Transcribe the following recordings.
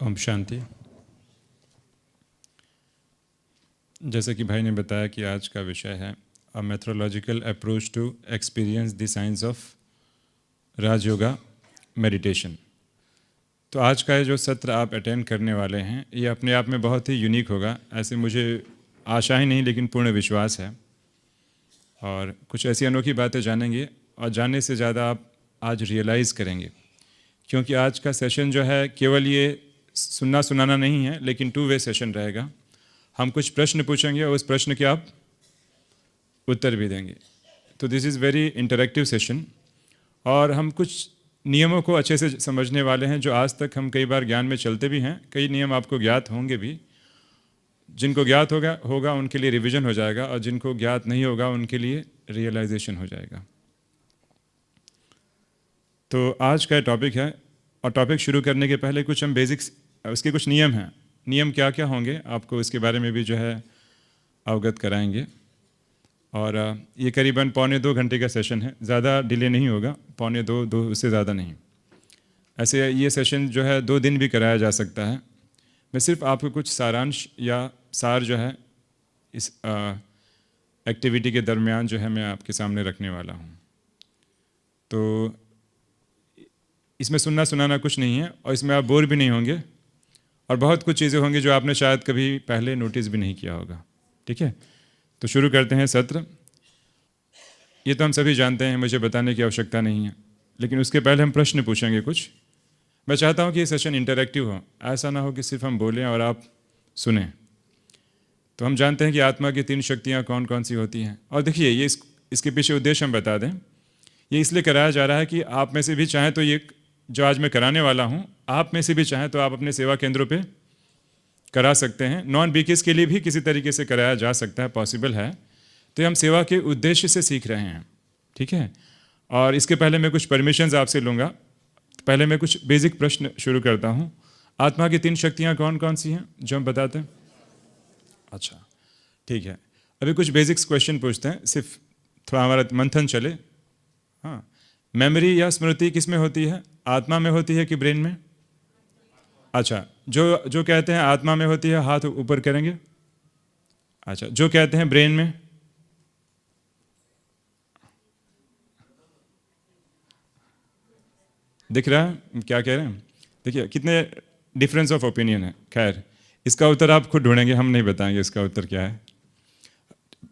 ओम शांति। जैसे कि भाई ने बताया कि आज का विषय है a methodological approach to experience the science of Rajyoga meditation. तो आज का ये जो सत्र आप अटेंड करने वाले हैं ये अपने आप में बहुत ही यूनिक होगा, ऐसे मुझे आशा ही नहीं लेकिन पूर्ण विश्वास है। और कुछ ऐसी अनोखी बातें जानेंगे और जानने से ज़्यादा आप आज रियलाइज़ करेंगे, क्योंकि आज का सेशन जो है केवल ये सुनना सुनाना नहीं है लेकिन 2 वे सेशन रहेगा। हम कुछ प्रश्न पूछेंगे और उस प्रश्न के आप उत्तर भी देंगे। तो this is very interactive session और हम कुछ नियमों को अच्छे से समझने वाले हैं जो आज तक हम कई बार ज्ञान में चलते भी हैं। कई नियम आपको ज्ञात होंगे भी, जिनको ज्ञात होगा उनके लिए रिवीजन हो जाएगा और जिनको ज्ञात नहीं होगा उनके लिए रियलाइजेशन हो जाएगा। तो आज का टॉपिक है और टॉपिक शुरू करने के पहले कुछ हम बेसिक्स, उसके कुछ नियम हैं। नियम क्या क्या होंगे आपको इसके बारे में भी जो है अवगत कराएंगे। और ये करीबन 1.25 घंटे का सेशन है, ज़्यादा डिले नहीं होगा, 1.25 2 उससे ज़्यादा नहीं। ऐसे ये सेशन जो है 2 दिन भी कराया जा सकता है। मैं सिर्फ आपको कुछ सारांश या सार जो है इस एक्टिविटी के दरमियान जो है मैं आपके सामने रखने वाला हूँ। तो इसमें सुनना सुनाना कुछ नहीं है और इसमें आप बोर भी नहीं होंगे और बहुत कुछ चीज़ें होंगी जो आपने शायद कभी पहले नोटिस भी नहीं किया होगा। ठीक है, तो शुरू करते हैं सत्र। ये तो हम सभी जानते हैं, मुझे बताने की आवश्यकता नहीं है, लेकिन उसके पहले हम प्रश्न पूछेंगे कुछ। मैं चाहता हूँ कि ये सेशन इंटरैक्टिव हो, ऐसा ना हो कि सिर्फ हम बोलें और आप सुने। तो हम जानते हैं कि आत्मा की 3 शक्तियाँ कौन कौन सी होती हैं। और देखिए ये इसके पीछे उद्देश्य हम बता दें। ये इसलिए कराया जा रहा है कि आप में से भी चाहें तो ये जो आज मैं कराने वाला हूँ, आप में से भी चाहें तो आप अपने सेवा केंद्रों पे करा सकते हैं। नॉन बीकेस के लिए भी किसी तरीके से कराया जा सकता है, पॉसिबल है। तो हम सेवा के उद्देश्य से सीख रहे हैं, ठीक है। और इसके पहले मैं कुछ परमिशंस आपसे लूँगा। पहले मैं कुछ बेसिक प्रश्न शुरू करता हूँ। आत्मा की 3 शक्तियाँ कौन कौन सी हैं जो हम बताते हैं? अच्छा, ठीक है। अभी कुछ बेसिक्स क्वेश्चन पूछते हैं, सिर्फ थोड़ा हमारा मंथन चले। हाँ, मेमोरी या स्मृति किस में होती है? आत्मा में होती है कि ब्रेन में? अच्छा, जो कहते हैं आत्मा में होती है हाथ ऊपर करेंगे। अच्छा, जो कहते हैं ब्रेन में? दिख रहा है क्या कह रहे हैं? देखिए कितने डिफरेंस ऑफ ओपिनियन है। खैर, इसका उत्तर आप खुद ढूंढेंगे, हम नहीं बताएंगे इसका उत्तर क्या है।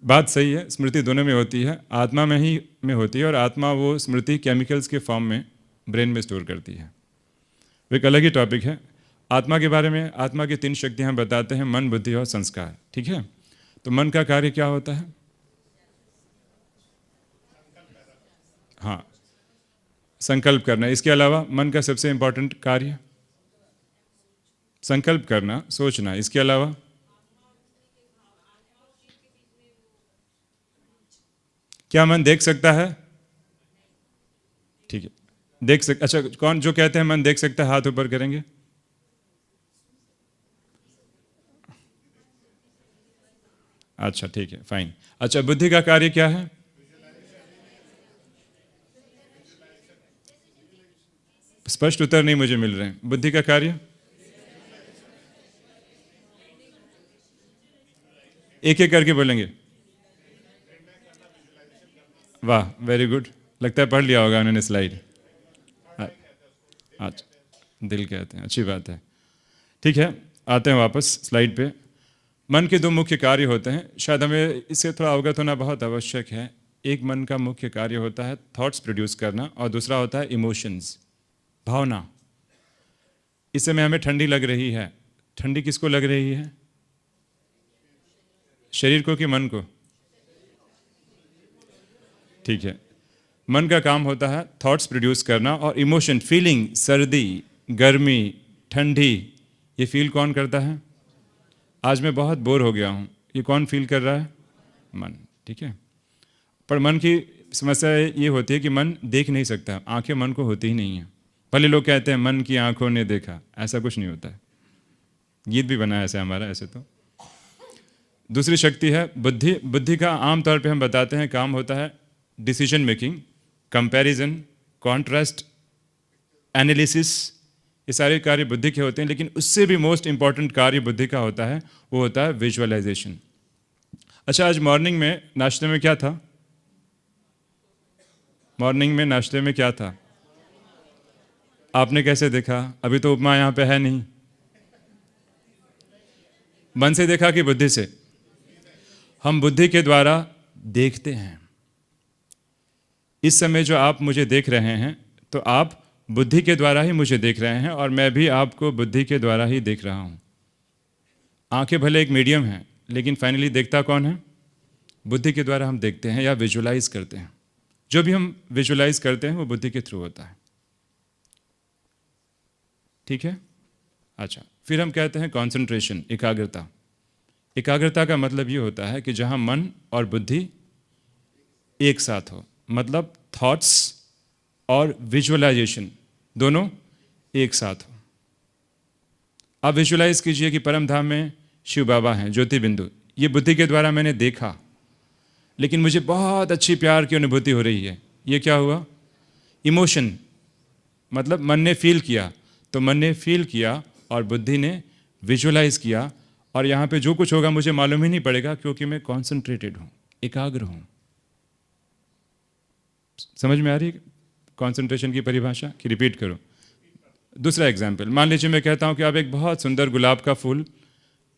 बात सही है, स्मृति दोनों में होती है, आत्मा में होती है और आत्मा वो स्मृति केमिकल्स के फॉर्म में ब्रेन में स्टोर करती है। वो एक अलग ही टॉपिक है। आत्मा के बारे में, आत्मा की 3 शक्तियाँ हम बताते हैं, मन, बुद्धि और संस्कार। ठीक है, तो मन का कार्य क्या होता है? हाँ, संकल्प करना। इसके अलावा मन का सबसे इंपॉर्टेंट कार्य संकल्प करना, सोचना। इसके अलावा क्या मन देख सकता है? ठीक है, देख सकता। अच्छा, कौन जो कहते हैं मन देख सकता है हाथ ऊपर करेंगे। अच्छा, ठीक है, फाइन। अच्छा, बुद्धि का कार्य क्या है? स्पष्ट उत्तर नहीं मुझे मिल रहे हैं। बुद्धि का कार्य एक एक करके बोलेंगे। वाह, वेरी गुड। लगता है पढ़ लिया होगा उन्होंने स्लाइड। अच्छा, दिल कहते हैं, अच्छी बात है। ठीक है, आते हैं वापस स्लाइड पे। मन के 2 मुख्य कार्य होते हैं, शायद हमें इससे थोड़ा अवगत होना बहुत आवश्यक है। एक मन का मुख्य कार्य होता है थॉट्स प्रोड्यूस करना और दूसरा होता है इमोशंस, भावना। इस समय हमें ठंडी लग रही है। ठंडी किसको लग रही है? शरीर को कि मन को? ठीक है, मन का काम होता है थॉट्स प्रोड्यूस करना और इमोशन, फीलिंग, सर्दी, गर्मी, ठंडी, ये फील कौन करता है? आज मैं बहुत बोर हो गया हूँ, ये कौन फील कर रहा है? मन। ठीक है, पर मन की समस्या ये होती है कि मन देख नहीं सकता, आंखें मन को होती ही नहीं है। भले लोग कहते हैं मन की आंखों ने देखा, ऐसा कुछ नहीं होता है। गीत भी बना है ऐसे हमारा। ऐसे तो दूसरी शक्ति है बुद्धि। बुद्धि का आमतौर पे हम बताते हैं काम होता है decision making, comparison, contrast, analysis, ये सारे कार्य बुद्धि के होते हैं, लेकिन उससे भी मोस्ट इंपॉर्टेंट कार्य बुद्धि का होता है, वो होता है विजुअलाइजेशन। अच्छा, आज मॉर्निंग में नाश्ते में क्या था? मॉर्निंग में नाश्ते में क्या था? आपने कैसे देखा? अभी तो उपमा यहाँ पे है नहीं। मन से देखा कि बुद्धि से? हम बुद्धि के द्वारा देखते हैं। इस समय जो आप मुझे देख रहे हैं, तो आप बुद्धि के द्वारा ही मुझे देख रहे हैं, और मैं भी आपको बुद्धि के द्वारा ही देख रहा हूं। आंखें भले एक मीडियम है, लेकिन फाइनली देखता कौन है? बुद्धि के द्वारा हम देखते हैं या विजुलाइज करते हैं। जो भी हम विजुलाइज करते हैं वो बुद्धि के थ्रू होता है। ठीक है? अच्छा, फिर हम कहते हैं कॉन्सेंट्रेशन, एकाग्रता। एकाग्रता का मतलब ये होता है कि जहां मन और बुद्धि एक साथ हो, मतलब थॉट्स और विजुअलाइजेशन दोनों एक साथ हो। आप विजुअलाइज कीजिए कि परम धाम में शिव बाबा हैं, ज्योति बिंदु। ये बुद्धि के द्वारा मैंने देखा, लेकिन मुझे बहुत अच्छी प्यार की अनुभूति हो रही है। ये क्या हुआ? इमोशन, मतलब मन ने फील किया। तो मन ने फील किया और बुद्धि ने विजुअलाइज किया, और यहाँ पे जो कुछ होगा मुझे मालूम ही नहीं पड़ेगा, क्योंकि मैं कॉन्सेंट्रेटेड हूँ, एकाग्र हूँ। समझ में आ रही है कॉन्सेंट्रेशन की परिभाषा? कि रिपीट करो? दूसरा एग्जाम्पल, मान लीजिए मैं कहता हूँ कि आप एक बहुत सुंदर गुलाब का फूल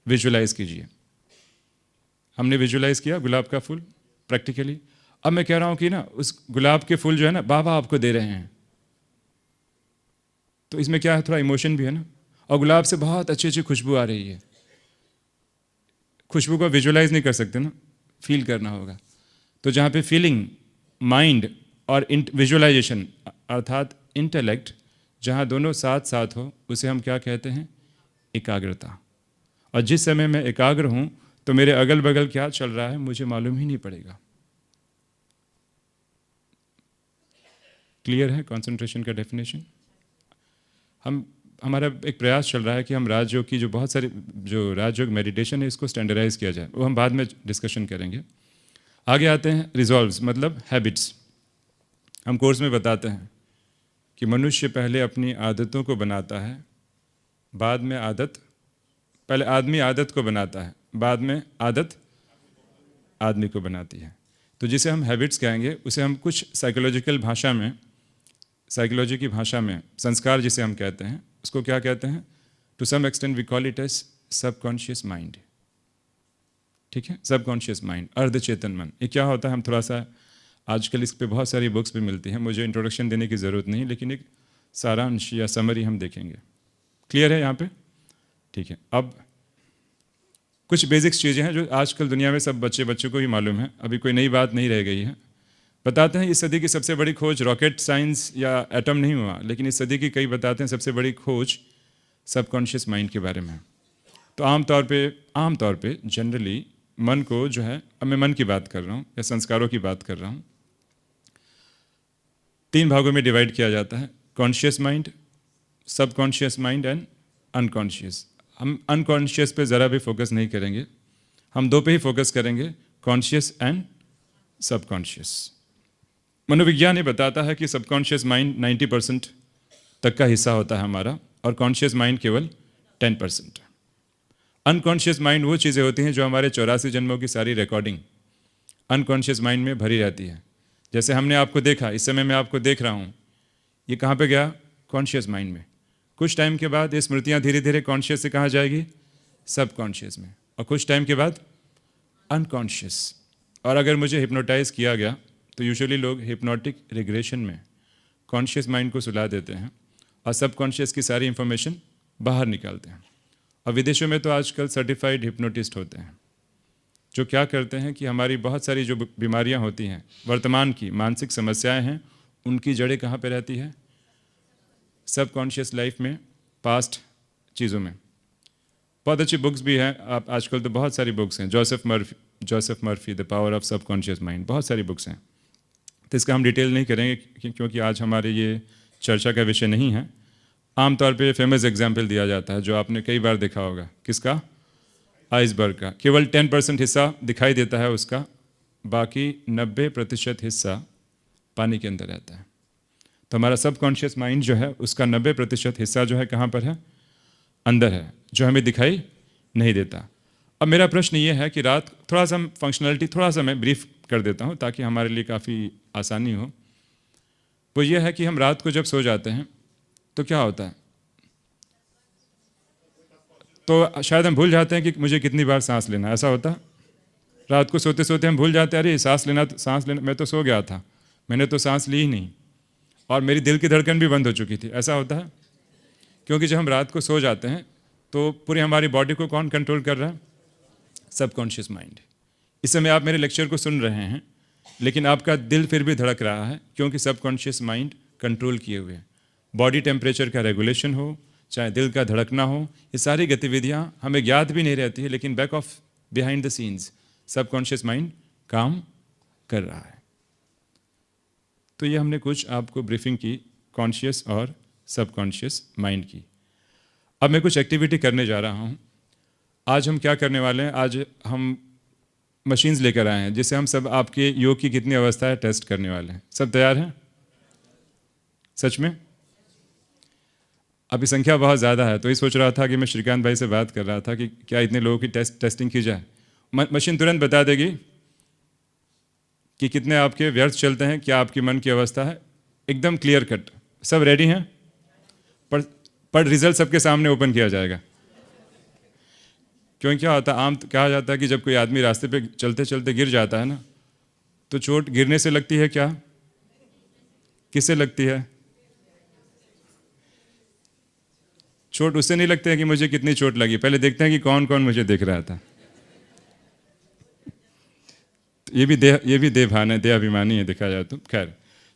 विजुअलाइज कीजिए। हमने विजुअलाइज किया गुलाब का फूल प्रैक्टिकली। अब मैं कह रहा हूँ कि ना उस गुलाब के फूल जो है ना बाबा आपको दे रहे हैं, तो इसमें क्या है? थोड़ा इमोशन भी है ना, और गुलाब से बहुत अच्छी अच्छी खुशबू आ रही है। खुशबू को विजुअलाइज नहीं कर सकते ना, फील करना होगा। तो जहाँ पे फीलिंग, माइंड और विजुअलाइजेशन अर्थात इंटेलेक्ट, जहाँ दोनों साथ साथ हो, उसे हम क्या कहते हैं? एकाग्रता। और जिस समय मैं एकाग्र हूँ तो मेरे अगल बगल क्या चल रहा है मुझे मालूम ही नहीं पड़ेगा। क्लियर है कंसंट्रेशन का डेफिनेशन? हमारा एक प्रयास चल रहा है कि हम राजयोग की जो बहुत सारी जो राजयोग मेडिटेशन है इसको स्टैंडर्डाइज किया जाए, वो हम बाद में डिस्कशन करेंगे। आगे आते हैं रिजॉल्व्स, मतलब हैबिट्स। हम कोर्स में बताते हैं कि मनुष्य पहले अपनी आदतों को बनाता है, बाद में आदत, पहले आदमी आदत को बनाता है, बाद में आदत आदमी को बनाती है। तो जिसे हम हैबिट्स कहेंगे उसे हम कुछ साइकोलॉजिकल भाषा में, साइकोलॉजी की भाषा में संस्कार जिसे हम कहते हैं, उसको क्या कहते हैं? To some extent we call it as subconscious mind. ठीक है? सबकॉन्शियस माइंड, अर्धचेतन मन। ये क्या होता है? हम थोड़ा सा आजकल इस पे बहुत सारी बुक्स भी मिलती हैं, मुझे इंट्रोडक्शन देने की ज़रूरत नहीं, लेकिन एक सारांश या समरी हम देखेंगे। क्लियर है यहाँ पे? ठीक है। अब कुछ बेसिक्स चीज़ें हैं जो आजकल दुनिया में सब बच्चों को ही मालूम है, अभी कोई नई बात नहीं रह गई है। बताते हैं इस सदी की सबसे बड़ी खोज रॉकेट साइंस या एटम नहीं हुआ, लेकिन इस सदी की कई बताते हैं सबसे बड़ी खोज सबकॉन्शियस माइंड के बारे में। तो आमतौर पे जनरली मन को जो है, अब मैं मन की बात कर रहा हूँ या संस्कारों की बात कर रहा हूँ, 3 भागों में डिवाइड किया जाता है: conscious mind, subconscious mind and unconscious. हम अनकॉन्शियस पे ज़रा भी फोकस नहीं करेंगे, हम 2 पे ही फोकस करेंगे, कॉन्शियस एंड सबकॉन्शियस। मनोविज्ञान ये बताता है कि सबकॉन्शियस माइंड 90% तक का हिस्सा होता है हमारा, और कॉन्शियस माइंड केवल 10%। अनकॉन्शियस माइंड वो चीज़ें होती हैं जो हमारे 84 जन्मों की सारी रिकॉर्डिंग अनकॉन्शियस माइंड में भरी रहती है। जैसे हमने आपको देखा, इस समय मैं आपको देख रहा हूँ, ये कहाँ पे गया? कॉन्शियस माइंड में। कुछ टाइम के बाद ये स्मृतियाँ धीरे धीरे कॉन्शियस से कहाँ जाएगी? सबकॉन्शियस में, और कुछ टाइम के बाद अनकॉन्शियस। और अगर मुझे हिप्नोटाइज किया गया तो यूजुअली लोग हिप्नोटिक रिग्रेशन में कॉन्शियस माइंड को सुला देते हैं और सबकॉन्शियस की सारी इंफॉर्मेशन बाहर निकालते हैं। और विदेशों में तो आजकल सर्टिफाइड हिप्नोटिस्ट होते हैं जो क्या करते हैं कि हमारी बहुत सारी जो बीमारियां होती हैं, वर्तमान की मानसिक समस्याएं हैं, उनकी जड़ें कहाँ पे रहती है? सबकॉन्शियस लाइफ में, पास्ट चीज़ों में। बहुत अच्छी बुक्स भी हैं, आप आजकल तो बहुत सारी बुक्स हैं। Joseph Murphy, the power of subconscious mind, बहुत सारी बुक्स हैं। तो इसका हम डिटेल नहीं करेंगे क्योंकि आज हमारे ये चर्चा का विषय नहीं है। आमतौर पे फेमस एग्जाम्पल दिया जाता है जो आपने कई बार देखा होगा, किसका? आइसबर्ग का। केवल 10% हिस्सा दिखाई देता है उसका, बाकी 90% हिस्सा पानी के अंदर रहता है। तो हमारा सबकॉन्शियस माइंड जो है उसका 90% हिस्सा जो है कहाँ पर है? अंदर है, जो हमें दिखाई नहीं देता। अब मेरा प्रश्न ये है कि रात थोड़ा सा फंक्शनलिटी थोड़ा सा मैं ब्रीफ कर देता हूँ ताकि हमारे लिए काफ़ी आसानी हो। वो ये है कि हम रात को जब सो जाते हैं तो क्या होता है? तो शायद हम भूल जाते हैं कि मुझे कितनी बार सांस लेना है, ऐसा होता है। रात को सोते सोते हम भूल जाते हैं, अरे सांस लेना, मैं तो सो गया था, मैंने तो सांस ली ही नहीं, और मेरी दिल की धड़कन भी बंद हो चुकी थी, ऐसा होता है। क्योंकि जब हम रात को सो जाते हैं तो पूरी हमारी बॉडी को कौन कंट्रोल कर रहा है? Subconscious mind. इस समय आप मेरे लेक्चर को सुन रहे हैं लेकिन आपका दिल फिर भी धड़क रहा है, क्योंकि सबकॉन्शियस माइंड कंट्रोल किए हुए है। बॉडी टेम्परेचर का रेगुलेशन हो, चाहे दिल का धड़कना हो, ये सारी गतिविधियां हमें ज्ञात भी नहीं रहती है, लेकिन back of behind the scenes subconscious mind काम कर रहा है। तो ये हमने कुछ आपको ब्रीफिंग की कॉन्शियस और सबकॉन्शियस माइंड की। अब मैं कुछ एक्टिविटी करने जा रहा हूँ। आज हम क्या करने वाले हैं? आज हम मशीन्स लेकर आए हैं जिससे हम सब आपके योग की कितनी अवस्था है टेस्ट करने वाले हैं। सब तैयार हैं? सच में? अभी संख्या बहुत ज़्यादा है, तो ये सोच रहा था कि मैं श्रीकांत भाई से बात कर रहा था कि क्या इतने लोगों की टेस्टिंग की जाए। मशीन तुरंत बता देगी कि कितने आपके व्यर्थ चलते हैं, क्या आपकी मन की अवस्था है, एकदम क्लियर कट। सब रेडी हैं? पर रिजल्ट सबके सामने ओपन किया जाएगा। क्यों क्या होता है, आम कहा जाता है कि जब कोई आदमी रास्ते पे चलते चलते गिर जाता है ना, तो चोट गिरने से लगती है क्या? किससे लगती है? चोट उससे नहीं लगती है कि मुझे कितनी चोट लगी, पहले देखते हैं कि कौन कौन मुझे देख रहा था। ये भी देह भान है, देह अभिमानी है देखा जाए तो। खैर,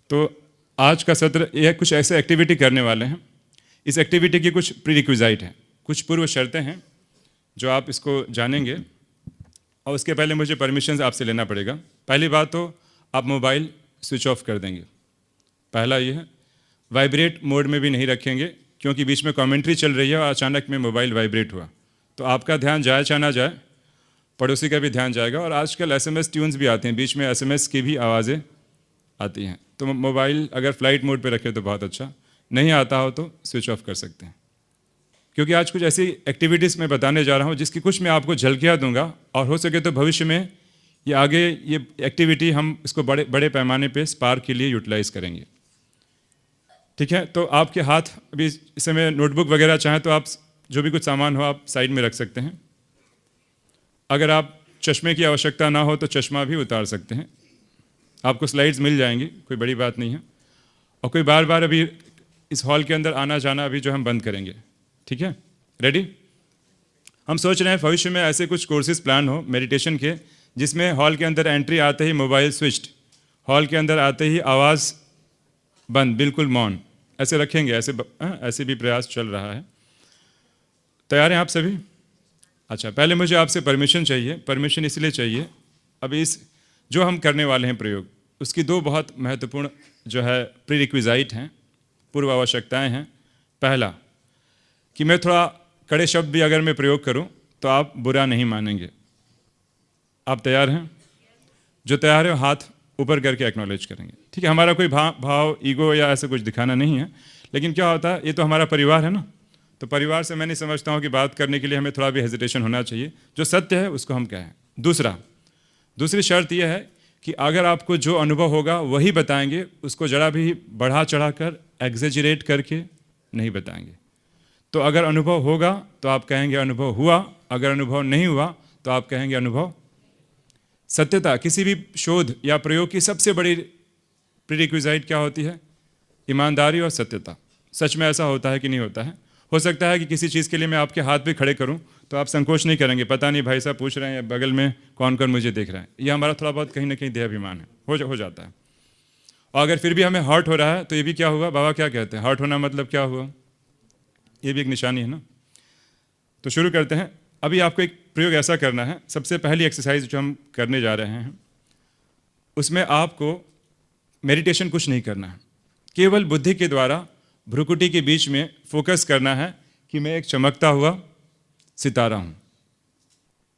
तो आज का सत्र यह कुछ ऐसे एक्टिविटी करने वाले हैं। इस एक्टिविटी की कुछ प्रीरिक्विजाइट है, कुछ पूर्व शर्तें हैं जो आप इसको जानेंगे, और उसके पहले मुझे परमिशन आपसे लेना पड़ेगा। पहली बात तो आप मोबाइल स्विच ऑफ कर देंगे। पहला ये है, वाइब्रेट मोड में भी नहीं रखेंगे, क्योंकि बीच में कमेंट्री चल रही है और अचानक में मोबाइल वाइब्रेट हुआ तो आपका ध्यान जाए चाहे ना जाए, पड़ोसी का भी ध्यान जाएगा। और आजकल SMS ट्यून्स भी आते हैं, बीच में SMS की भी आवाज़ें आती हैं। तो मोबाइल अगर फ्लाइट मोड पे रखें तो बहुत अच्छा, नहीं आता हो तो स्विच ऑफ कर सकते हैं। क्योंकि आज कुछ ऐसी एक्टिविटीज़ मैं बताने जा रहा हूँ जिसकी कुछ मैं आपको झलकियाँ दूंगा, और हो सके तो भविष्य में ये आगे ये एक्टिविटी हम इसको बड़े बड़े पैमाने पे स्पार्क के लिए यूटिलाइज़ करेंगे। ठीक है? तो आपके हाथ अभी इस समय नोटबुक वगैरह चाहें तो आप जो भी कुछ सामान हो आप साइड में रख सकते हैं। अगर आप चश्मे की आवश्यकता ना हो तो चश्मा भी उतार सकते हैं, आपको स्लाइड्स मिल जाएंगी, कोई बड़ी बात नहीं है। और कोई बार बार अभी इस हॉल के अंदर आना जाना अभी जो हम बंद करेंगे। ठीक है? रेडी? हम सोच रहे हैं भविष्य में ऐसे कुछ कोर्सेज प्लान हो मेडिटेशन के, जिसमें हॉल के अंदर एंट्री आते ही मोबाइल स्विच्ड, हॉल के अंदर आते ही आवाज़ बंद, बिल्कुल मौन, ऐसे रखेंगे। ऐसे भी प्रयास चल रहा है। तैयार हैं आप सभी? अच्छा, पहले मुझे आपसे परमिशन चाहिए। परमिशन इसलिए चाहिए, अभी इस जो हम करने वाले हैं प्रयोग, उसकी दो बहुत महत्वपूर्ण जो है प्रीरिक्विजाइट हैं, पूर्व आवश्यकताएं हैं। पहला कि मैं थोड़ा कड़े शब्द भी अगर मैं प्रयोग करूं तो आप बुरा नहीं मानेंगे। आप तैयार हैं? जो तैयार है हाथ ऊपर करके एक्नॉलेज करेंगे। ठीक है? हमारा कोई भाव ईगो या ऐसा कुछ दिखाना नहीं है, लेकिन क्या होता है, ये तो हमारा परिवार है ना, तो परिवार से मैं नहीं समझता हूँ कि बात करने के लिए हमें थोड़ा भी हेजिटेशन होना चाहिए। जो सत्य है उसको हम कहें। दूसरी शर्त यह है कि अगर आपको जो अनुभव होगा वही बताएंगे, उसको जरा भी बढ़ा चढ़ा कर एग्जेजरेट करके नहीं बताएंगे। तो अगर अनुभव होगा तो आप कहेंगे अनुभव हुआ, अगर अनुभव नहीं हुआ तो आप कहेंगे अनुभव। सत्यता, किसी भी शोध या प्रयोग की सबसे बड़ी प्रीरिक्विजाइट क्या होती है? ईमानदारी और सत्यता। सच में ऐसा होता है कि नहीं होता है? हो सकता है कि किसी चीज़ के लिए मैं आपके हाथ भी खड़े करूं तो आप संकोच नहीं करेंगे, पता नहीं भाई साहब पूछ रहे हैं या बगल में कौन कौन मुझे देख रहा है। ये हमारा थोड़ा बहुत कहीं ना कहीं देहाभिमान है, हो जाता है। और अगर फिर भी हमें हर्ट हो रहा है तो ये भी क्या हुआ? बाबा क्या कहते हैं, हर्ट होना मतलब क्या हुआ? ये भी एक निशानी है ना। तो शुरू करते हैं। अभी आपको एक प्रयोग ऐसा करना है। सबसे पहली एक्सरसाइज जो हम करने जा रहे हैं उसमें आपको मेडिटेशन कुछ नहीं करना है, केवल बुद्धि के द्वारा भ्रुकुटी के बीच में फोकस करना है कि मैं एक चमकता हुआ सितारा हूँ।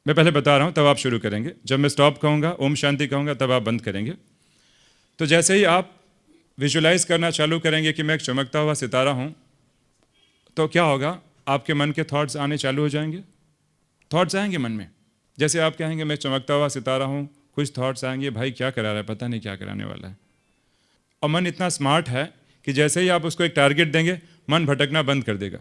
मैं पहले बता रहा हूँ तब आप शुरू करेंगे। जब मैं स्टॉप कहूँगा, ओम शांति कहूँगा, तब आप बंद करेंगे। तो जैसे ही आप विजुलाइज करना चालू करेंगे कि मैं एक चमकता हुआ सितारा हूँ, तो क्या होगा, आपके मन के थॉट्स आने चालू हो जाएंगे। थॉट्स आएंगे मन में, जैसे आप कहेंगे मैं चमकता हुआ सितारा हूँ, कुछ थॉट्स आएंगे, भाई क्या करा रहा है, पता नहीं क्या कराने वाला है। और मन इतना स्मार्ट है कि जैसे ही आप उसको एक टारगेट देंगे, मन भटकना बंद कर देगा।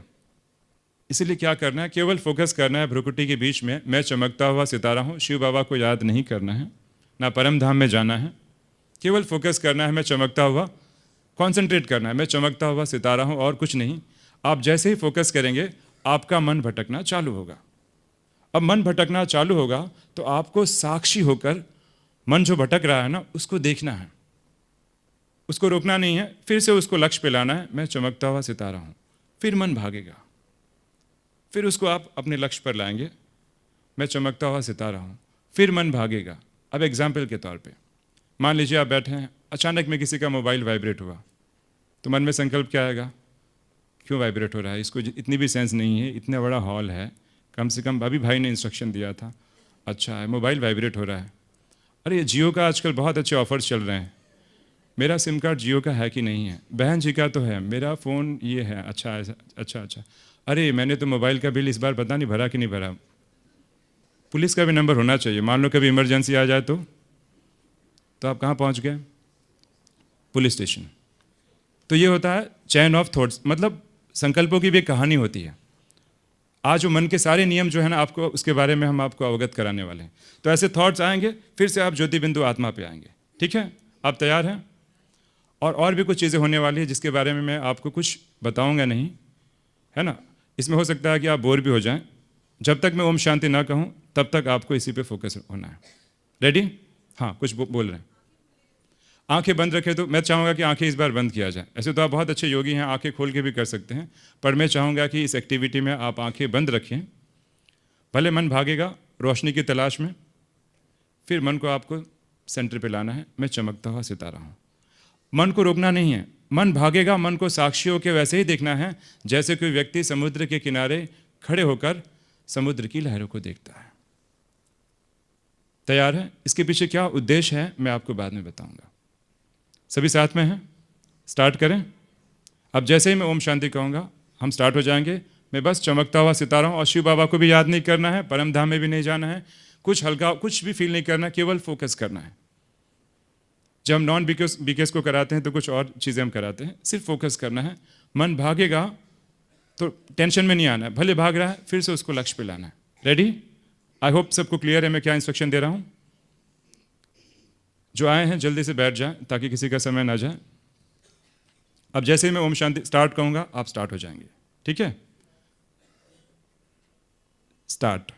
इसीलिए क्या करना है, केवल फोकस करना है भ्रुकुटी के बीच में, मैं चमकता हुआ सितारा हूँ। शिव बाबा को याद नहीं करना है, ना परम धाम में जाना है, केवल फोकस करना है मैं चमकता हुआ, कॉन्सेंट्रेट करना है मैं चमकता हुआ सितारा हूँ और कुछ नहीं। आप जैसे ही फोकस करेंगे, आपका मन भटकना चालू होगा। अब मन भटकना चालू होगा तो आपको साक्षी होकर मन जो भटक रहा है ना, उसको देखना है, उसको रोकना नहीं है, फिर से उसको लक्ष्य पे लाना है, मैं चमकता हुआ सितारा हूँ। फिर मन भागेगा, फिर उसको आप अपने लक्ष्य पर लाएंगे, मैं चमकता हुआ सितारा हूँ, फिर मन भागेगा। अब एग्जाम्पल के तौर पे मान लीजिए आप बैठे हैं, अचानक में किसी का मोबाइल वाइब्रेट हुआ, तो मन में संकल्प क्या आएगा, क्यों वाइब्रेट हो रहा है, इसको इतनी भी सेंस नहीं है, इतना बड़ा हॉल है, कम से कम अभी भाई ने इंस्ट्रक्शन दिया था, अच्छा है मोबाइल वाइब्रेट हो रहा है, अरे ये जियो का आजकल बहुत अच्छे ऑफर्स चल रहे हैं, मेरा सिम कार्ड जियो का है कि नहीं है, बहन जी का तो है, मेरा फ़ोन ये है, अच्छा अच्छा अच्छा, अरे मैंने तो मोबाइल का बिल इस बार पता नहीं भरा कि नहीं भरा। पुलिस का भी नंबर होना चाहिए, मान लो कभी इमरजेंसी आ जाए तो आप कहाँ पहुँच गए, पुलिस स्टेशन। तो ये होता है चैन ऑफ थॉट्स, मतलब संकल्पों की भी एक कहानी होती है। आज वो मन के सारे नियम जो है ना, आपको उसके बारे में हम आपको अवगत कराने वाले हैं। तो ऐसे थॉट्स आएंगे, फिर से आप ज्योति बिंदु आत्मा पे आएंगे। ठीक है, आप तैयार हैं? और भी कुछ चीज़ें होने वाली है जिसके बारे में मैं आपको कुछ बताऊंगा नहीं, है ना। इसमें हो सकता है कि आप बोर भी हो जाएं। जब तक मैं ओम शांति ना कहूँ तब तक आपको इसी पे फोकस होना है। रेडी? हाँ, कुछ बोल रहे हैं। आंखें बंद रखें, तो मैं चाहूँगा कि आंखें इस बार बंद किया जाए। ऐसे तो आप बहुत अच्छे योगी हैं, आंखें खोल के भी कर सकते हैं, पर मैं चाहूँगा कि इस एक्टिविटी में आप आंखें बंद रखें। भले मन भागेगा रोशनी की तलाश में, फिर मन को आपको सेंटर पे लाना है, मैं चमकता हुआ सितारा हूँ। मन को रोकना नहीं है, मन भागेगा, मन को साक्षियों के वैसे ही देखना है जैसे कोई व्यक्ति समुद्र के किनारे खड़े होकर समुद्र की लहरों को देखता है। तैयार है? इसके पीछे क्या उद्देश्य है मैं आपको बाद में बताऊंगा। सभी साथ में हैं? स्टार्ट करें। अब जैसे ही मैं ओम शांति कहूँगा हम स्टार्ट हो जाएंगे। मैं बस चमकता हुआ सितारा हूँ, और शिव बाबा को भी याद नहीं करना है, परम धाम में भी नहीं जाना है, कुछ हल्का कुछ भी फील नहीं करना, केवल फोकस करना है। जब हम नॉन बीकेस को कराते हैं तो कुछ और चीज़ें हम कराते हैं, सिर्फ फोकस करना है। मन भागेगा तो टेंशन में नहीं आना है, भले भाग रहा है फिर से उसको लक्ष्य पे लाना है। रेडी? आई होप सबको क्लियर है मैं क्या इंस्ट्रक्शन दे रहा हूँ। जो आए हैं जल्दी से बैठ जाएं ताकि किसी का समय ना जाए। अब जैसे ही मैं ओम शांति स्टार्ट कहूँगा आप स्टार्ट हो जाएंगे। ठीक है, स्टार्ट।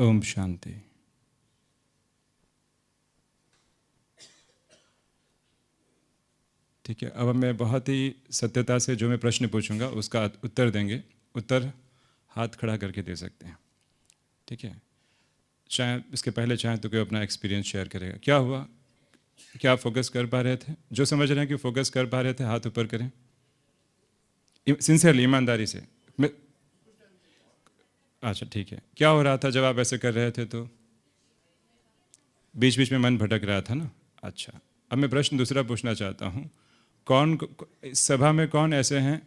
ओम शांति। ठीक है, अब मैं बहुत ही सत्यता से जो मैं प्रश्न पूछूंगा उसका उत्तर देंगे। उत्तर हाथ खड़ा करके दे सकते हैं, ठीक है। चाहे इसके पहले चाहे तो कोई अपना एक्सपीरियंस शेयर करेगा। क्या हुआ, क्या आप फोकस कर पा रहे थे? जो समझ रहे हैं कि फोकस कर पा रहे थे हाथ ऊपर करें, सिंसियरली, ईमानदारी से। मैं अच्छा ठीक है। क्या हो रहा था जब आप ऐसे कर रहे थे? तो बीच बीच में मन भटक रहा था ना। अच्छा, अब मैं प्रश्न दूसरा पूछना चाहता हूँ। कौन सभा में कौन ऐसे हैं,